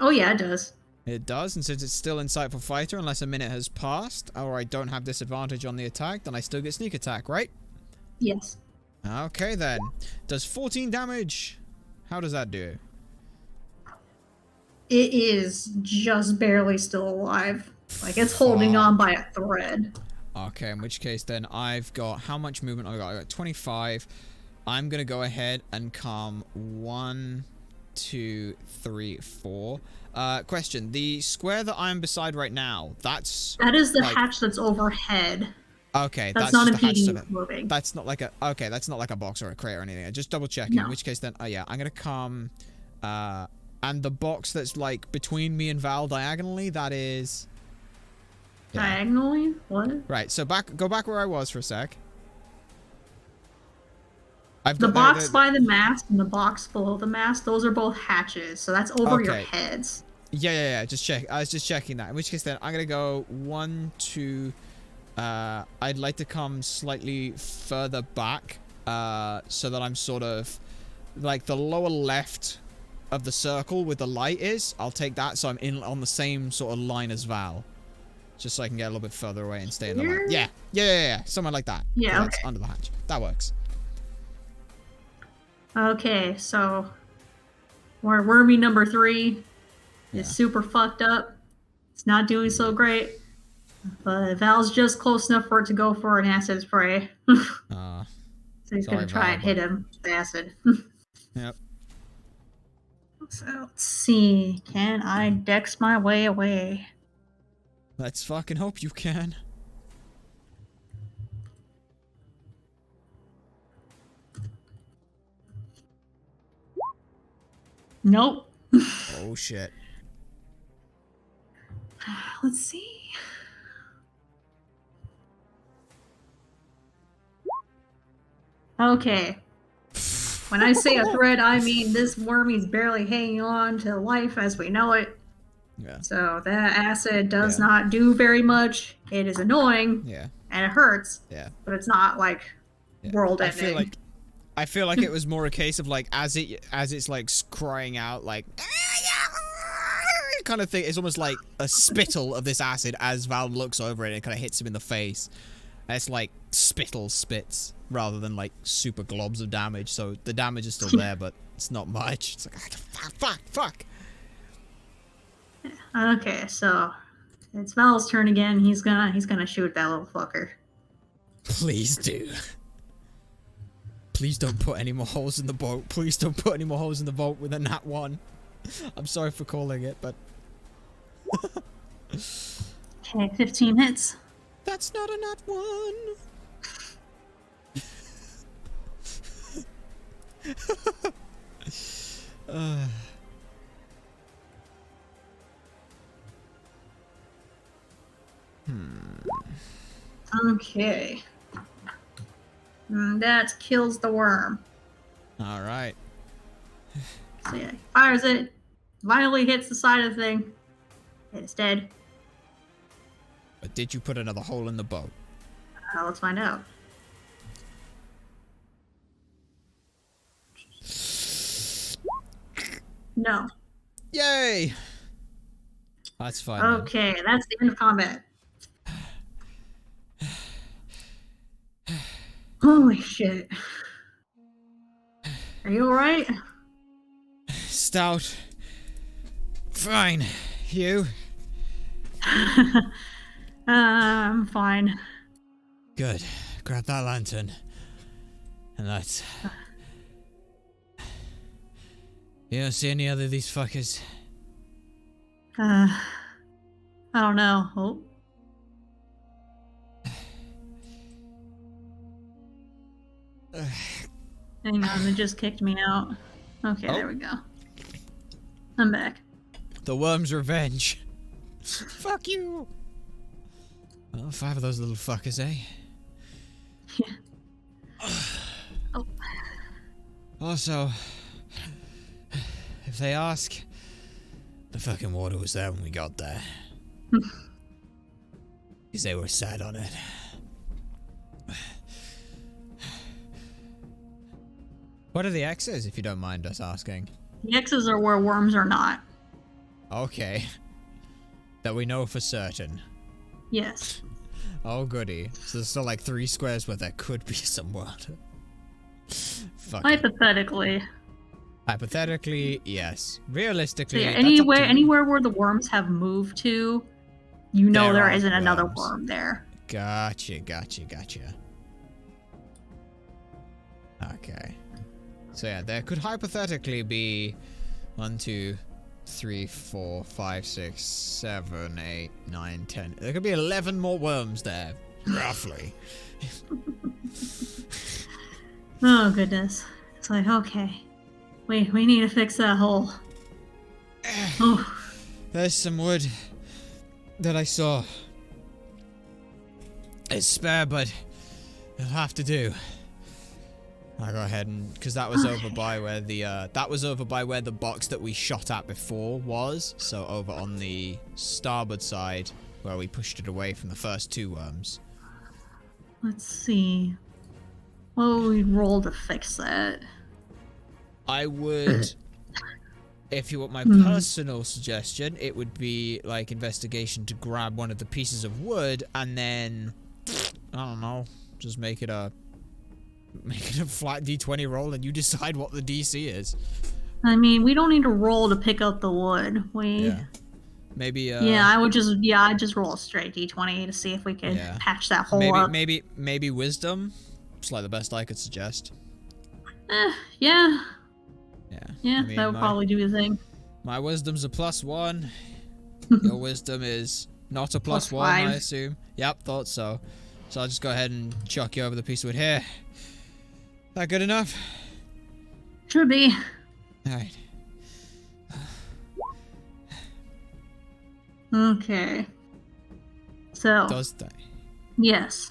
Oh yeah, it does. It does, and since it's still Insightful Fighter, unless a minute has passed, or I don't have disadvantage on the attack, then I still get sneak attack, right? Yes. Okay then. Does 14 damage. How does that do? It is just barely still alive. Like it's holding on by a thread. Okay, in which case then I've got, how much movement I got 25. I'm gonna go ahead and come 1, 2, 3, 4. Question, the square that I'm beside right now, that is the like, hatch that's overhead. okay, that's not just the hatch impeding moving. That's not like a, okay, that's not like a box or a crate or anything. Just double checking. No. In which case then, oh yeah, I'm gonna come, and the box that's like between me and Val diagonally, that is... Yeah. Diagonally? What? Right, so go back where I was for a sec. The box by the mast and the box below the mast, those are both hatches, so that's over your heads. Yeah, just check. I was just checking that. In which case then, I'm gonna go 1, 2, I'd like to come slightly further back, so that I'm sort of, like the lower left of the circle with the light is. I'll take that, so I'm in on the same sort of line as Val. Just so I can get a little bit further away and stay in the light. Yeah. Somewhere like that. Yeah, That's under the hatch. That works. Okay, so wormy number 3 is super fucked up. It's not doing so great. But Val's just close enough for it to go for an acid spray. So he's going to try and hit him with acid. Yep. So let's see. Can I dex my way away? Let's fucking hope you can. Nope. Oh shit. Let's see. Okay. When I say a thread, I mean this wormy's barely hanging on to life as we know it. Yeah. So that acid does not do very much. It is annoying. Yeah. And it hurts. Yeah. But it's not like world ending. I feel like it was more a case of like as it's like crying out like kind of thing. It's almost like a spittle of this acid as Val looks over it and kind of hits him in the face. And it's like spittle spits rather than like super globs of damage. So the damage is still there, but it's not much. It's like fuck. Okay, so it's Val's turn again. He's gonna shoot that little fucker. Please do. Please don't put any more holes in the boat. Please don't put any more holes in the boat with a nat 1. I'm sorry for calling it, but... Okay, 15 hits. That's not a nat 1. Okay. That kills the worm. Alright. So yeah, he fires it, violently hits the side of the thing, and it's dead. But did you put another hole in the boat? Let's find out. No. Yay! That's fine. Okay, that's the end of combat. Holy shit. Are you alright? Stout. Fine. You? I'm fine. Good. Grab that lantern. And let's... You don't see any other of these fuckers? I don't know. Oh. Hang on, it just kicked me out. Okay, there we go. I'm back. The worm's revenge. Fuck you! Well, 5 of those little fuckers, eh? Yeah. Oh. Also, if they ask, the fucking water was there when we got there. Because they were sat on it. What are the X's, if you don't mind us asking? The X's are where worms are not. Okay. That we know for certain. Yes. Oh, goody. So there's still like 3 squares where there could be some water. Fuck. Hypothetically. Hypothetically, yes. Realistically, So yeah, that's anywhere where the worms have moved to, you know there isn't another worms. worm there. Gotcha. Okay. So yeah, there could hypothetically be 1, 2, 3, 4, 5, 6, 7, 8, 9, 10. There could be 11 more worms there, roughly. Oh goodness. It's like, okay. We need to fix that hole. Oh. There's some wood that I saw. It's spare, but it'll have to do. I'll go ahead and, because that was over by where the box that we shot at before was. So over on the starboard side where we pushed it away from the first 2 worms. Let's see. What would we roll to fix that? I would, if you want my personal suggestion, it would be like investigation to grab one of the pieces of wood and then, I don't know, just make it a flat D20 roll and you decide what the DC is. I mean, we don't need to roll to pick up the wood. Yeah. Maybe, I'd just roll a straight D20 to see if we could patch that hole up. Maybe wisdom. It's like the best I could suggest. Yeah. Yeah, that would probably do the thing. My wisdom's a +1. Your wisdom is not a +1, I assume. Yep, thought so. So I'll just go ahead and chuck you over the piece of wood here. That good enough? Should be. Alright. Okay. So. Does that? Yes.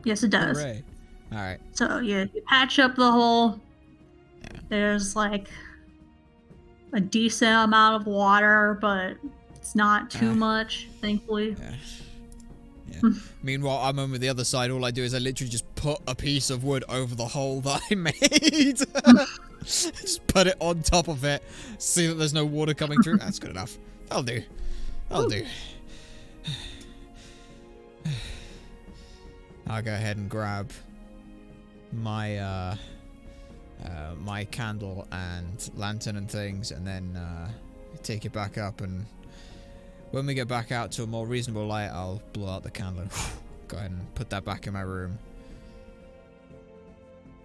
Yes, it does. Hooray. Alright. So you patch up the hole. Yeah. There's like a decent amount of water, but it's not too much, thankfully. Yeah. Meanwhile, I'm over the other side. All I do is I literally just put a piece of wood over the hole that I made. Just put it on top of it. See that there's no water coming through. That's good enough. That'll do. I'll go ahead and grab my my candle and lantern and things, and then take it back up, and when we get back out to a more reasonable light, I'll blow out the candle and go ahead and put that back in my room.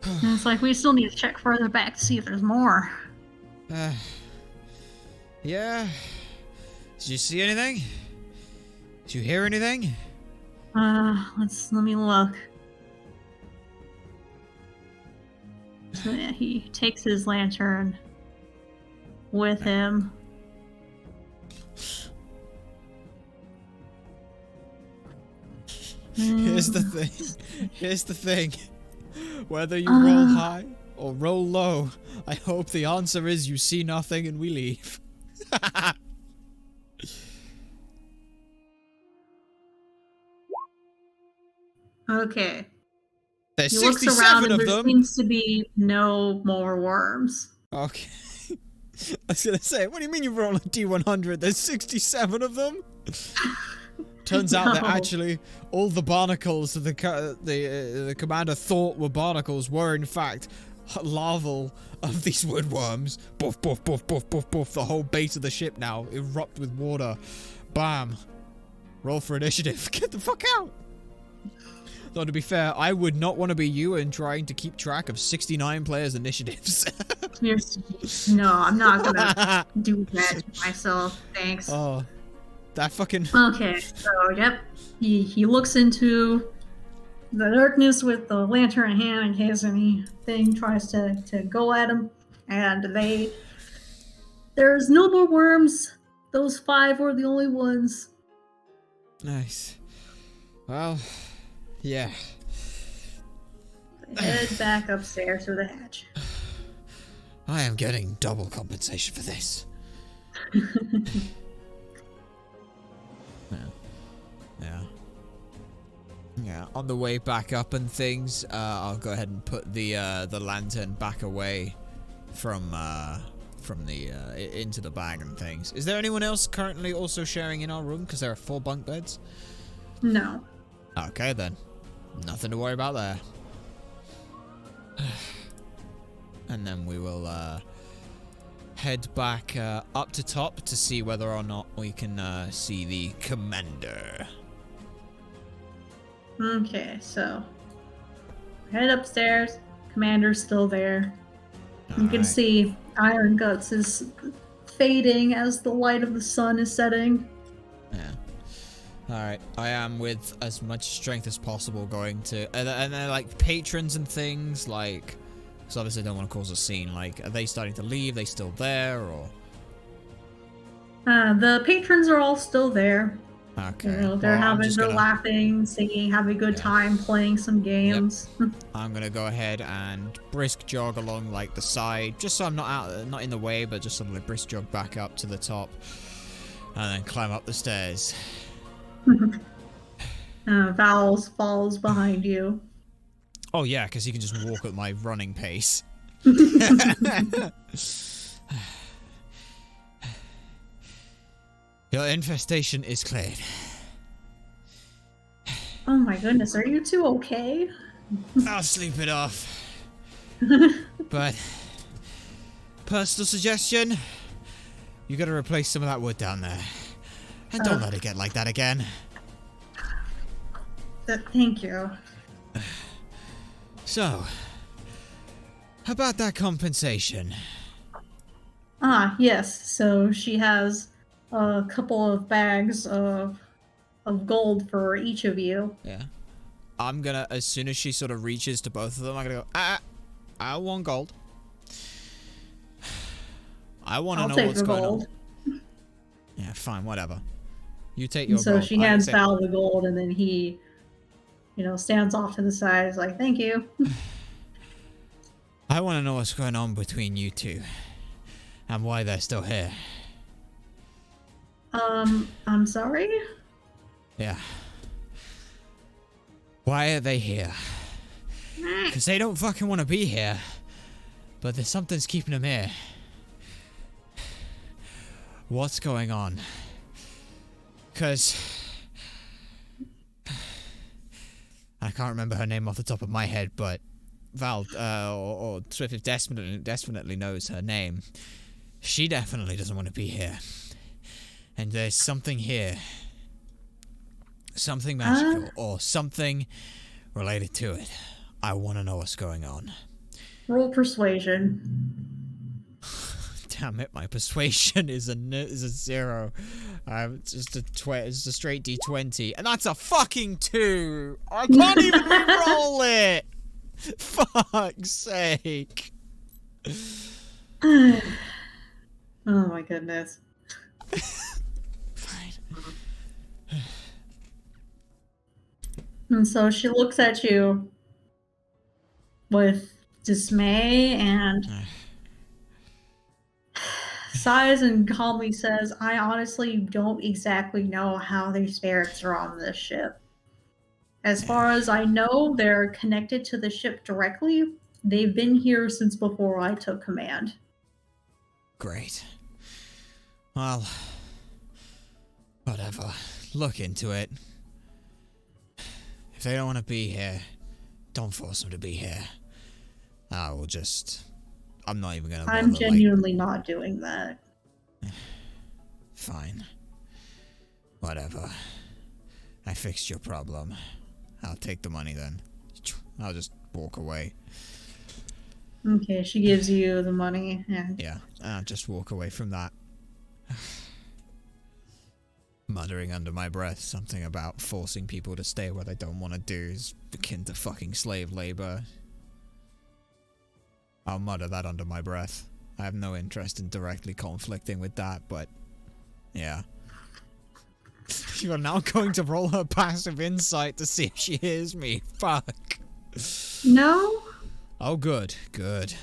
And it's like we still need to check further back to see if there's more. Yeah. Did you see anything? Did you hear anything? Let me look. So yeah, he takes his lantern with him. Here's the thing. Whether you roll high or roll low, I hope the answer is you see nothing and we leave. Okay. There's he looks 67 around and of there them. seems to be no more worms. Okay. I was gonna say, what do you mean you roll a D100? There's 67 of them? Turns out that No. actually all the barnacles that the commander thought were barnacles were in fact larval of these woodworms. Boof, boof, boof, boof, boof, boof. The whole base of the ship now erupt with water. Bam. Roll for initiative. Get the fuck out. Though to be fair, I would not want to be you and trying to keep track of 69 players' initiatives. No, I'm not gonna do that myself. Thanks. Oh, that fucking... Okay, so yep, he looks into the darkness with the lantern in hand in case anything tries to go at him, and there's no more worms. Those 5 were the only ones. Nice. Well, yeah. Head back upstairs through the hatch. I am getting double compensation for this. Yeah, on the way back up and things, I'll go ahead and put the lantern back away from the into the bag and things. Is there anyone else currently also sharing in our room? Because there are 4 bunk beds. No. Okay then, nothing to worry about there. And then we will head back up to top to see whether or not we can see the commander. Okay, so head upstairs. Commander's still there. You can see Iron Guts is fading as the light of the sun is setting. Yeah. Alright, I am with as much strength as possible going to... And they're like patrons and things, like... Because obviously I don't want to cause a scene. Like, are they starting to leave? Are they still there, or...? The patrons are all still there. Okay. They're laughing, singing, having a good time, playing some games. Yep. I'm gonna go ahead and brisk jog along like the side, just so I'm not in the way, but just sort of like brisk jog back up to the top, and then climb up the stairs. Vowels falls behind you. Oh yeah, because he can just walk at my running pace. Your infestation is cleared. Oh my goodness, are you two okay? I'll sleep it off. But, personal suggestion, you gotta replace some of that wood down there. And don't let it get like that again. Thank you. So, about that compensation. Ah, yes. So she has a couple of bags of gold for each of you. Yeah. I'm gonna, as soon as she sort of reaches to both of them, I'm gonna go, I want gold. I want to know what's going on. Yeah, fine, whatever. You take your gold. So she hands Val the gold, and then he, stands off to the side. He's like, "Thank you." I want to know what's going on between you two, and why they're still here. I'm sorry? Yeah. Why are they here? Because they don't fucking want to be here. But there's something's keeping them here. What's going on? Because... I can't remember her name off the top of my head, but... Val, or Swift definitely knows her name. She definitely doesn't want to be here. And there's something here. Something magical, or something related to it. I want to know what's going on. Roll persuasion. Damn it, my persuasion is a 0. It's just it's a straight D20, and that's a fucking 2. I can't even roll it. Fuck's sake. Oh my goodness. Fine. And so she looks at you with dismay and sighs and calmly says, "I honestly don't exactly know how these spirits are on this ship. As far as I know, they're connected to the ship directly. They've been here since before I took command." Great. Well, whatever. look into it. If they don't want to be here, don't force them to be here. I will just... I'm not even gonna bother, I'm genuinely not doing that. Fine. Whatever. I fixed your problem. I'll take the money then. I'll just walk away. Okay, she gives you the money. Yeah, I'll just walk away from that. Muttering under my breath something about forcing people to stay where they don't want to do is akin to fucking slave labor. I'll mutter that under my breath. I have no interest in directly conflicting with that, but yeah. You are now going to roll her passive insight to see if she hears me. Fuck. No? Oh, good, good.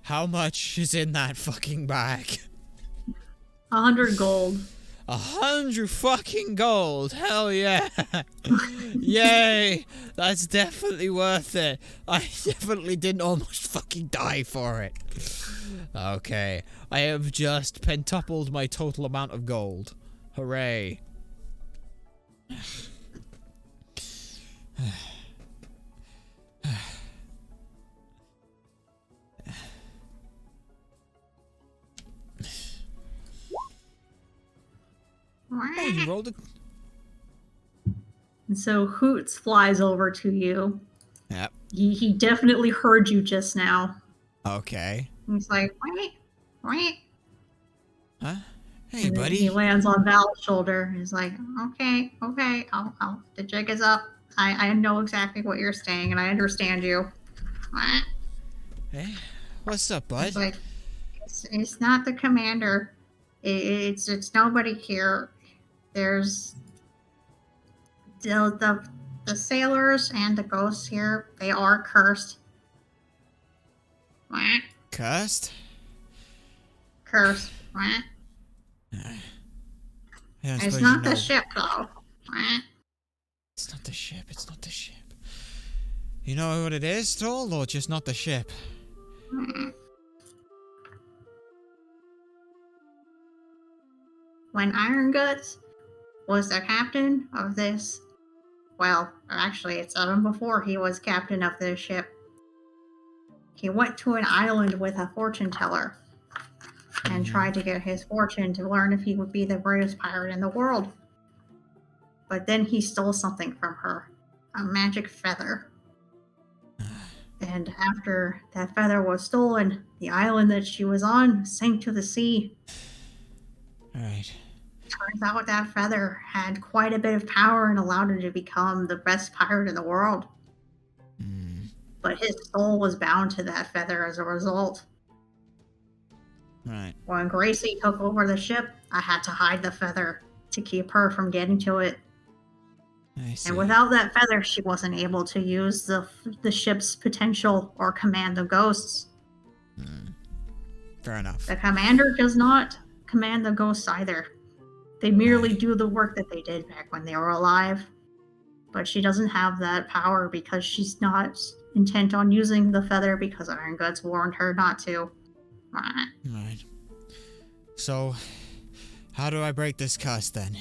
How much is in that fucking bag? 100 gold. 100 fucking gold. Hell yeah. Yay. That's definitely worth it. I definitely didn't almost fucking die for it. Okay. I have just pentupled my total amount of gold. Hooray. Oh, you rolled it. And so Hoots flies over to you. Yep. He definitely heard you just now. Okay. He's like, wait, wait. Huh? Hey, And then buddy. he lands on Val's shoulder. He's like, okay, the jig is up. I know exactly what you're saying, and I understand you. Hey, what's up, bud? He's like, it's not the commander. It's nobody here. There's the sailors and the ghosts here. They are cursed. Cursed? Cursed. It's not the ship, though. It's not the ship. It's not the ship. You know what it is, Troll, or just not the ship? When Iron Guts was the captain of this, well, actually, it's even before he was captain of this ship. He went to an island with a fortune teller and tried to get his fortune to learn if he would be the greatest pirate in the world. But then he stole something from her, a magic feather. And after that feather was stolen, the island that she was on sank to the sea. Alright. Turns out that feather had quite a bit of power and allowed him to become the best pirate in the world. But his soul was bound to that feather as a result. Right. When Gracie took over the ship, I had to hide the feather to keep her from getting to it. I see. And without that feather, she wasn't able to use the ship's potential or command the ghosts. Fair enough. The commander does not command the ghosts either. They merely do the work that they did back when they were alive. But she doesn't have that power because she's not intent on using the feather because Iron Guts warned her not to. Right. So, how do I break this curse then?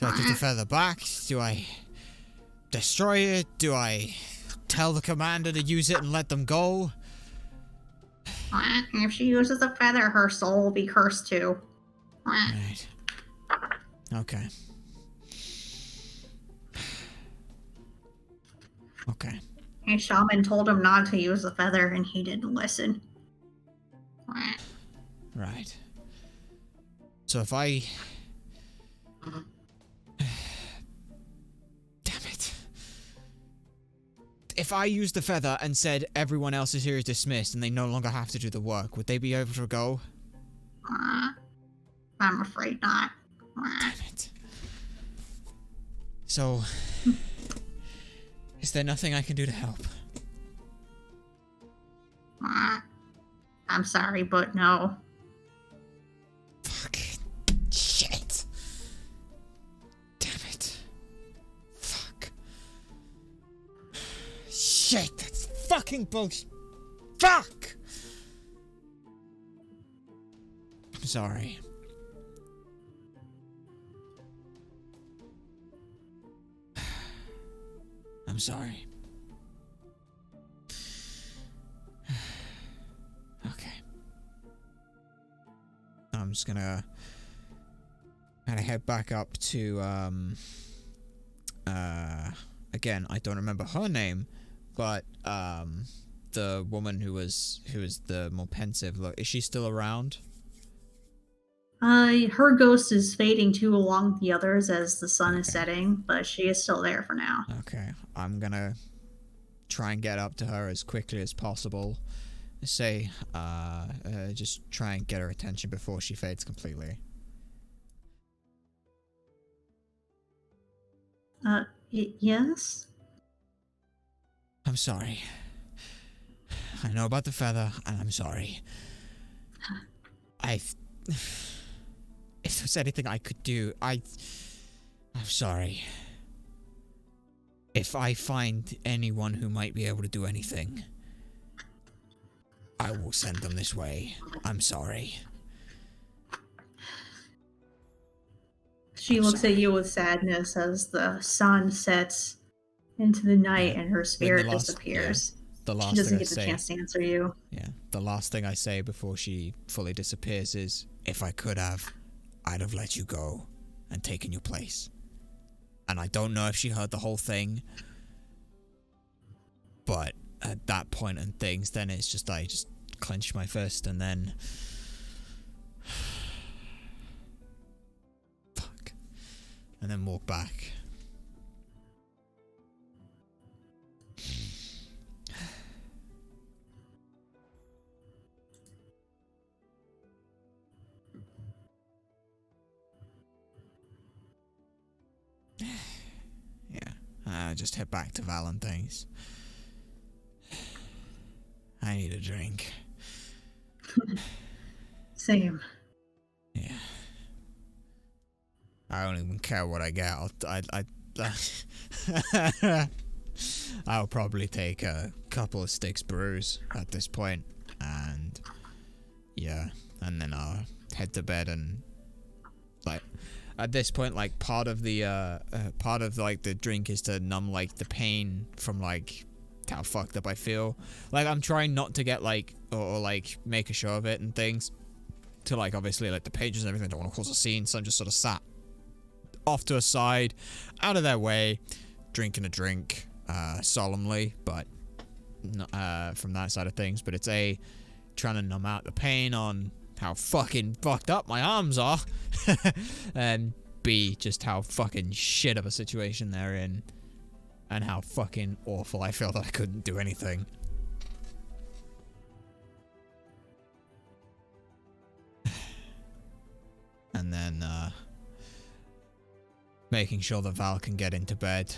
Do I get the feather back? Do I destroy it? Do I tell the commander to use it and let them go? If she uses the feather, her soul will be cursed too. Right. Okay. Okay. A shaman told him not to use the feather, and he didn't listen. Right. So if I... Damn it. If I used the feather and said everyone else is here is dismissed and they no longer have to do the work, would they be able to go? I'm afraid not. Damn it. So... Is there nothing I can do to help? I'm sorry, but no. Fucking shit. Damn it. Fuck. Shit, that's fucking bullshit. Fuck! I'm sorry. I'm sorry. Okay. I'm just gonna kind of head back up to, again, I don't remember her name, but, the woman who was the more pensive look. Is she still around? Her ghost is fading too along with the others as the sun is Okay. setting, but she is still there for now. Okay. I'm gonna try and get up to her as quickly as possible. Say, just try and get her attention before she fades completely. Yes? I'm sorry. I know about the feather, and I'm sorry. If there's anything I could do, I'm sorry. If I find anyone who might be able to do anything, I will send them this way. I'm sorry. She looks at you with sadness as the sun sets into the night and her spirit disappears. The last She doesn't thing get the chance to answer you. Yeah, the last thing I say before she fully disappears is, if I could have, I'd have let you go and taken your place. And I don't know if she heard the whole thing, but at that point in things, then it's just, I just clench my fist and then... Fuck. And then walk back. Just head back to Valentine's. I need a drink. Same. Yeah. I don't even care what I get. I'll probably take a couple of sticks brews at this point, and yeah, and then I'll head to bed. And like at this point, like part of the drink is to numb like the pain from like how fucked up I feel. Like I'm trying not to get like or like make a show of it and things, to like obviously like the pages and everything. I don't want to cause a scene, so I'm just sort of sat off to a side, out of their way, drinking a drink, solemnly, but from that side of things. But it's A, trying to numb out the pain on how fucking fucked up my arms are, and B, just how fucking shit of a situation they're in, and how fucking awful I feel that I couldn't do anything. And then, making sure that Val can get into bed.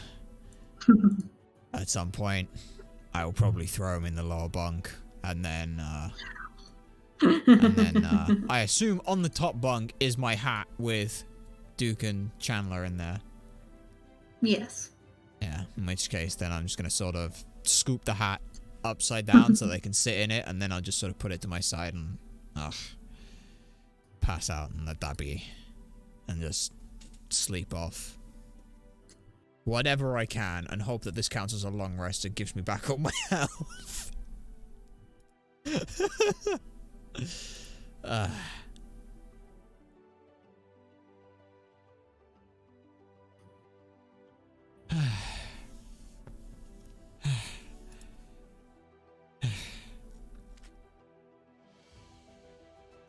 At some point, I will probably throw him in the lower bunk, and then, I assume on the top bunk is my hat with Duke and Chandler in there. Yes. Yeah, in which case then I'm just going to sort of scoop the hat upside down so they can sit in it, and then I'll just sort of put it to my side and pass out and let that be. And just sleep off whatever I can and hope that this counts as a long rest and gives me back all my health.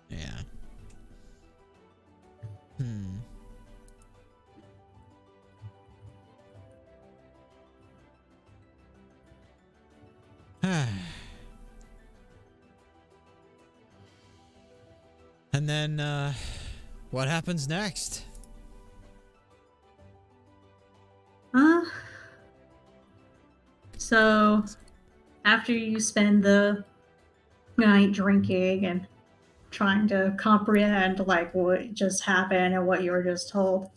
Yeah. And then, what happens next? So, after you spend the night drinking and trying to comprehend, like, what just happened and what you were just told,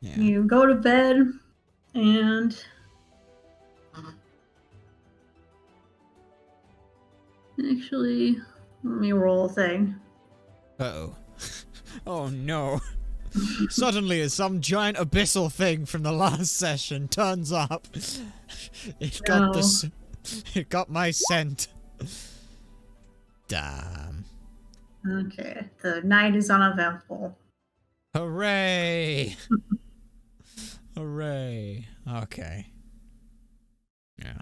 Yeah. you go to bed and... Actually, let me roll a thing. Uh-oh. Oh no. Suddenly some giant abyssal thing from the last session turns up. It got No. it got my scent. Damn. Okay, the night is uneventful. Hooray! Hooray. Okay. Yeah.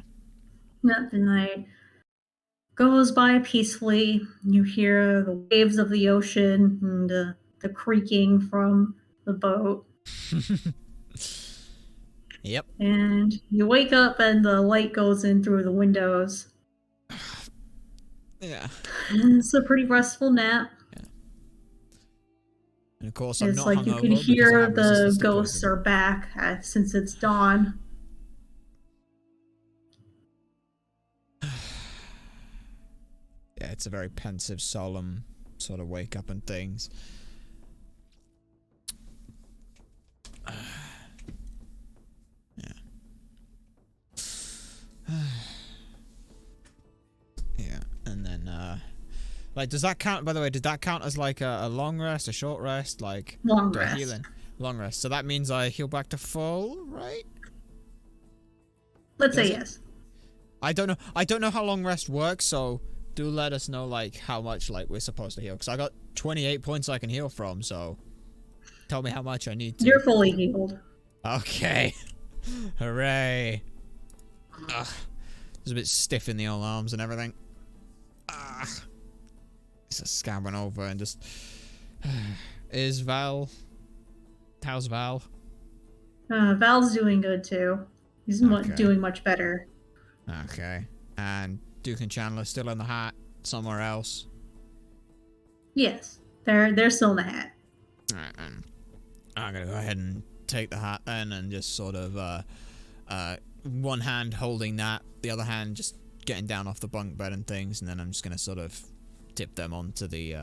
The night goes by peacefully. You hear the waves of the ocean and the creaking from the boat. Yep. And you wake up and the light goes in through the windows. Yeah. It's a pretty restful nap. Yeah. And of course, I'm It's not like you hungover can because I hear have resistance the to ghosts poison. are back since it's dawn. Yeah, it's a very pensive, solemn sort of wake up and things. Yeah. Yeah, and then, like, does that count, by the way, did that count as, like, a long rest, a short rest, like, Long do I rest. heal in? Long rest, so that means I heal back to full, right? Let's Does say it? yes. I don't know how long rest works, so do let us know, like, how much, like, we're supposed to heal, because I got 28 points I can heal from, so tell me how much I need to. You're fully healed. Okay. Hooray. Ugh. It's a bit stiff in the old arms and everything. Ah. Just scabbering over and just... Is Val... How's Val? Val's doing good too. He's Okay. doing much better. Okay. And Duke and Chandler still in the hat somewhere else? Yes, they're still in the hat. Alright, and I'm gonna go ahead and take the hat then and just sort of, one hand holding that, the other hand just getting down off the bunk bed and things, and then I'm just gonna sort of tip them onto the,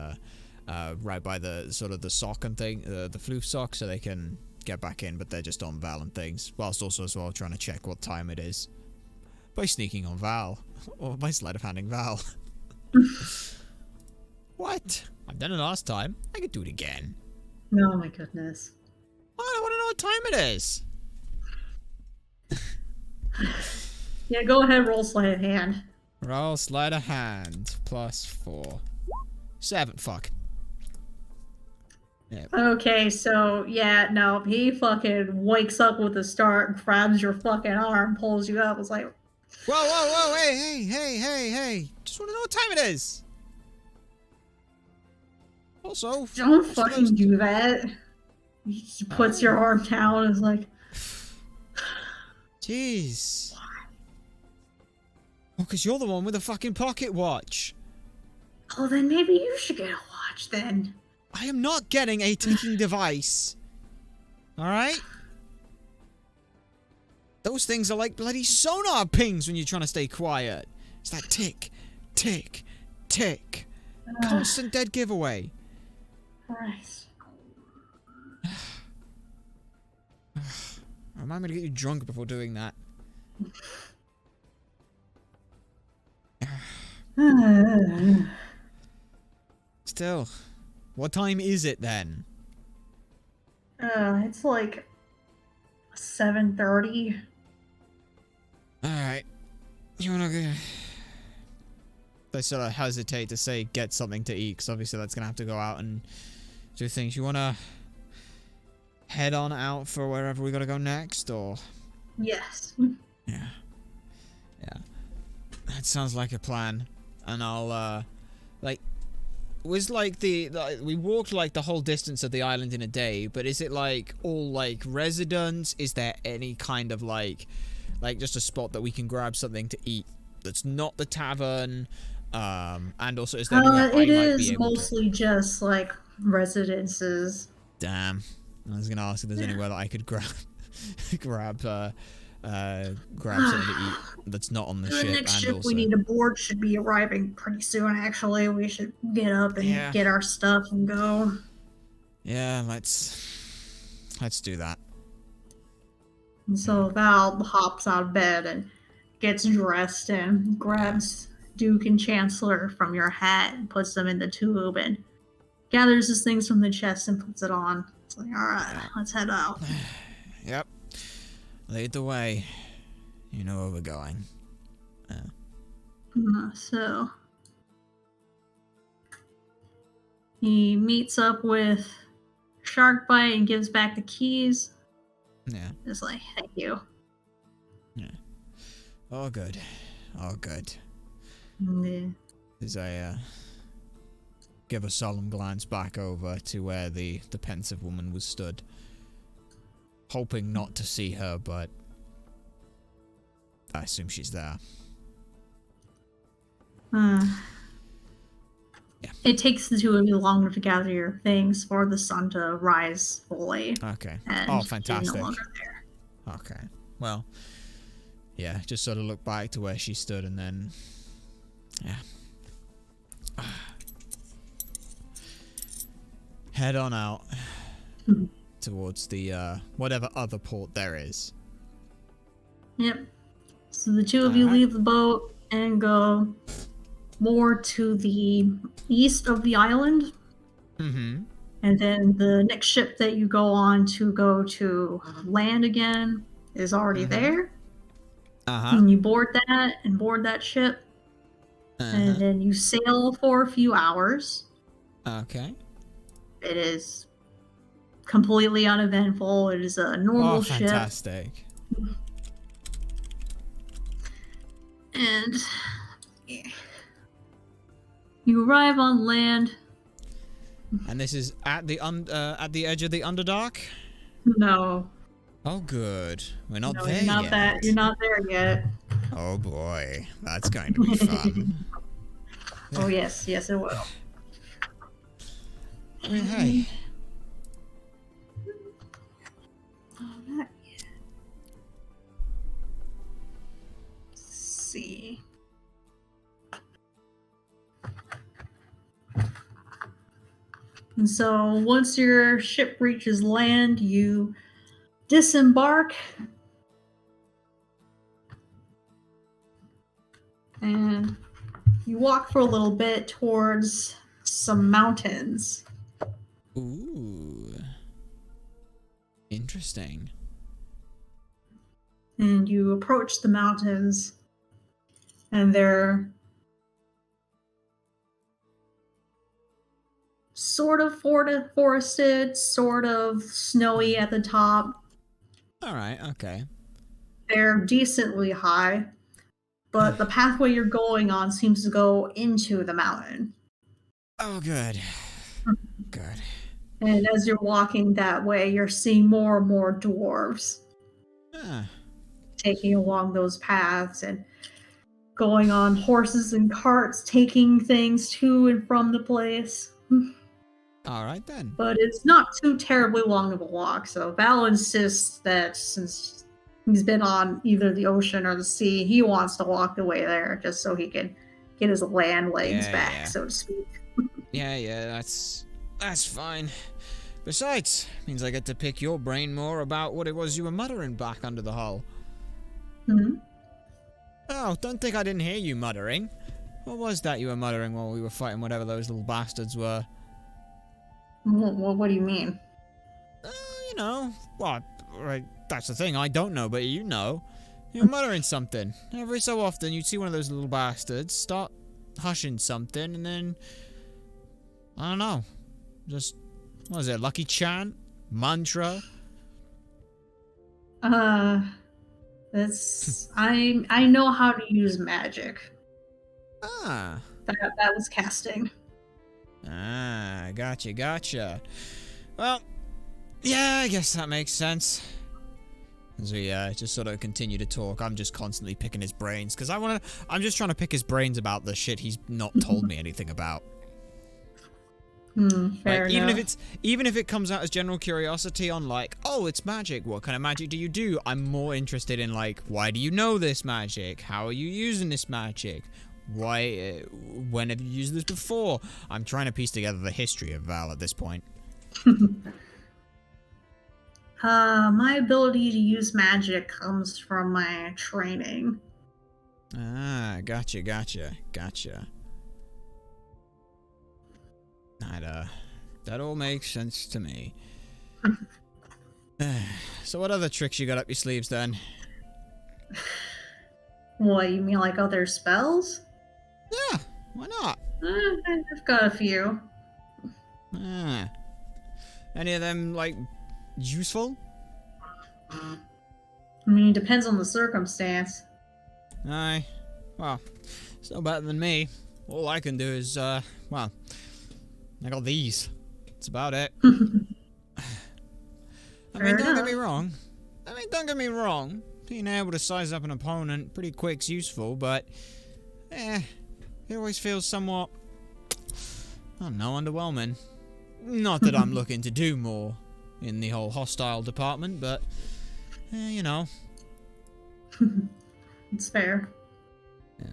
right by the, sort of the sock and thing, the floof sock, so they can get back in, but they're just on Val and things, whilst also as well trying to check what time it is. By sneaking on Val. Or by sleight of handing Val. What? I've done it last time. I could do it again. Oh my goodness. I want to know what time it is. Yeah, go ahead, roll sleight of hand. Roll sleight of hand. +4. 7. Fuck. Yeah. Okay, so yeah, no, he fucking wakes up with a start, grabs your fucking arm, pulls you up. It's like, Whoa, hey. Just want to know what time it is. Also, don't fucking do that. He just puts your arm down and is like, jeez. Well, because you're the one with the fucking pocket watch. oh, then maybe you should get a watch then. I am not getting a ticking device. Alright? Those things are like bloody sonar pings when you're trying to stay quiet. It's that tick, tick, tick. Constant dead giveaway. Christ. Remind me to get you drunk before doing that. Still, what time is it then? It's like 7:30. Alright. You wanna go... They sort of hesitate to say get something to eat, because obviously that's gonna have to go out and do things. You wanna head on out for wherever we gotta go next, or... Yes. Yeah. That sounds like a plan. And I'll, like... Was like we walked like the whole distance of the island in a day, but is it like all like residents? Is there any kind of like just a spot that we can grab something to eat that's not the tavern? And also is there anywhere I It might be is able mostly just like residences. Damn. I was gonna ask if there's anywhere that I could grab grab something to eat that's not on the ship. Next and ship also we need aboard should be arriving pretty soon, actually. We should get up and get our stuff and go. Yeah, let's do that. And so Val hops out of bed and gets dressed and grabs Duke and Chancellor from your hat and puts them in the tube and gathers his things from the chest and puts it on. It's like, alright, let's head out. Yep. Lead the way. You know where we're going. So he meets up with Sharkbite and gives back the keys. Yeah. It's like, thank you. Yeah. All good. All good. Yeah. As I give a solemn glance back over to where the pensive woman was stood. Hoping not to see her, but I assume she's there. Yeah. It takes the two of you longer to gather your things for the sun to rise fully. Okay. And Oh, fantastic. she's no longer there. Okay. Well, yeah, just sort of look back to where she stood and then, yeah. Head on out towards the, whatever other port there is. Yep. So the two of you leave the boat and go more to the east of the island. Mm-hmm. And then the next ship that you go on to go to land again is already there. And you board that ship. And then you sail for a few hours. Okay. It is completely uneventful. It is a normal ship. Fantastic. And you arrive on land. And this is at the edge of the Underdark? No. Oh, good. We're not No, there yet. You're not there yet. Oh boy, that's going to be fun. Oh yes, it will. I mean, hey. Not yet. Let's see. And so once your ship reaches land, you disembark and you walk for a little bit towards some mountains. Ooh. Interesting. And you approach the mountains, and they're sort of forested, sort of snowy at the top. Alright, okay. They're decently high, but the pathway you're going on seems to go into the mountain. Oh, good. Good. And as you're walking that way, you're seeing more and more dwarves taking along those paths and going on horses and carts, taking things to and from the place. Alright then. But it's not too terribly long of a walk, so Val insists that since he's been on either the ocean or the sea, he wants to walk the way there just so he can get his land legs back, so to speak. Yeah, that's fine. Besides, means I get to pick your brain more about what it was you were muttering back under the hull. Oh, don't think I didn't hear you muttering. What was that you were muttering while we were fighting whatever those little bastards were? What do you mean? You know, what? Right, that's the thing, I don't know, but you know. You're muttering something. Every so often you'd see one of those little bastards start hushing something and then... I don't know. Just, what is it, lucky chant? Mantra? That's... I know how to use magic. Ah. That was casting. Ah, gotcha. Well, yeah, I guess that makes sense. As we just sort of continue to talk, I'm just constantly picking his brains, because I'm just trying to pick his brains about the shit he's not told me anything about. Fair enough. Even if it comes out as general curiosity on like, oh, it's magic, what kind of magic do you do? I'm more interested in like, why do you know this magic? How are you using this magic? Why, when have you used this before? I'm trying to piece together the history of Val at this point. My ability to use magic comes from my training. Ah, gotcha. That all makes sense to me. So what other tricks you got up your sleeves then? What, you mean like other spells? Yeah, why not? I've got a few. Ah. Any of them, like, useful? I mean, it depends on the circumstance. Aye. Well, it's no better than me. All I can do is, well, I got these. That's about it. I mean, don't get me wrong. Being able to size up an opponent pretty quick's useful, but, it always feels somewhat, I don't know, underwhelming. Not that I'm looking to do more in the whole hostile department, but, you know. It's fair. Yeah.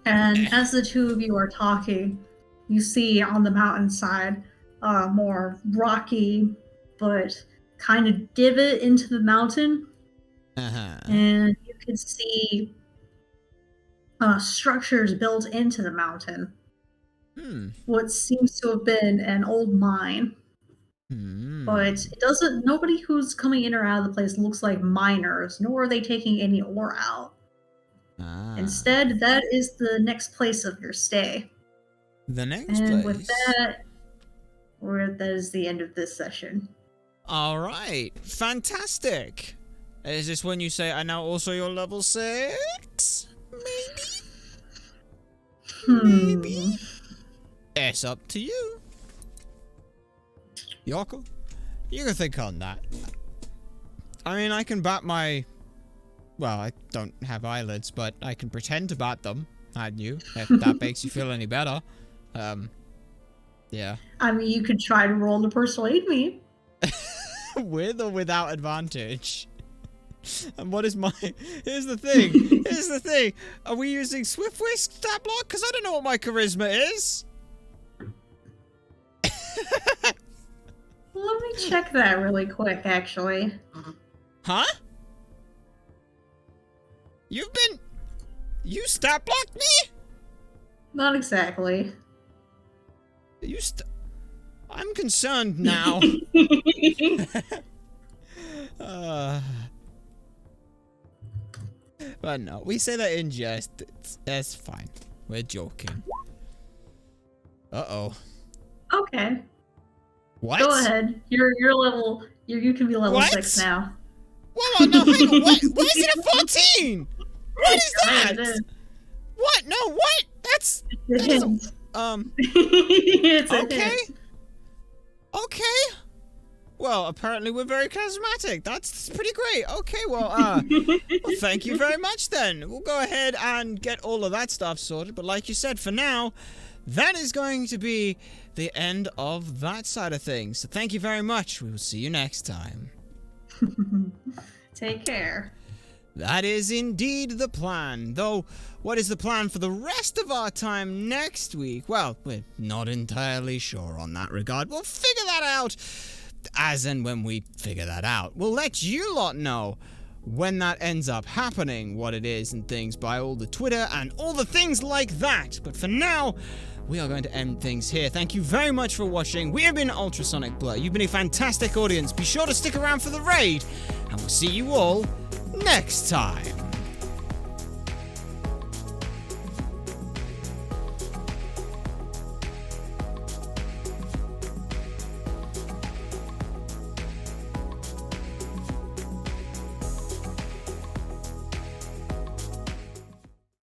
And as the two of you are talking, you see on the mountainside a more rocky but kind of divot into the mountain. Uh-huh. And you can see structures built into the mountain. What seems to have been an old mine. But it doesn't, nobody who's coming in or out of the place looks like miners, nor are they taking any ore out. Instead, that is the next place of your stay. The next place? And with that, that is the end of this session. Alright, fantastic. Is this when you say, I now also you're level 6? Maybe? Maybe? It's up to you. Yoko, you can think on that. I mean, I can bat my... Well, I don't have eyelids, but I can pretend to bat them at you, if that makes you feel any better. Yeah. I mean, you could try to roll to persuade me. With or without advantage? And what is my... Here's the thing. Are we using Swift Whisk stat block? Because I don't know what my charisma is. Let me check that really quick, actually. Huh? You stat blocked me? Not exactly. I'm concerned now. But no, we say that in jest. That's fine. We're joking. Uh-oh. Okay. What? Go ahead. You're level. You can be level 6 now. Whoa, no, hang on. What? Why is it a 14? What is that? What? No, what? That's it's okay. Okay. Well, apparently we're very charismatic. That's pretty great. Okay, well, thank you very much then. We'll go ahead and get all of that stuff sorted. But like you said, for now, that is going to be the end of that side of things. So thank you very much. We will see you next time. Take care. That is indeed the plan. Though, what is the plan for the rest of our time next week? Well, we're not entirely sure on that regard. We'll figure that out as and when we figure that out. We'll let you lot know when that ends up happening, what it is and things, by all the Twitter and all the things like that. But for now, we are going to end things here. Thank you very much for watching. We have been Ultrasonic Blur. You've been a fantastic audience. Be sure to stick around for the raid, and we'll see you all next time.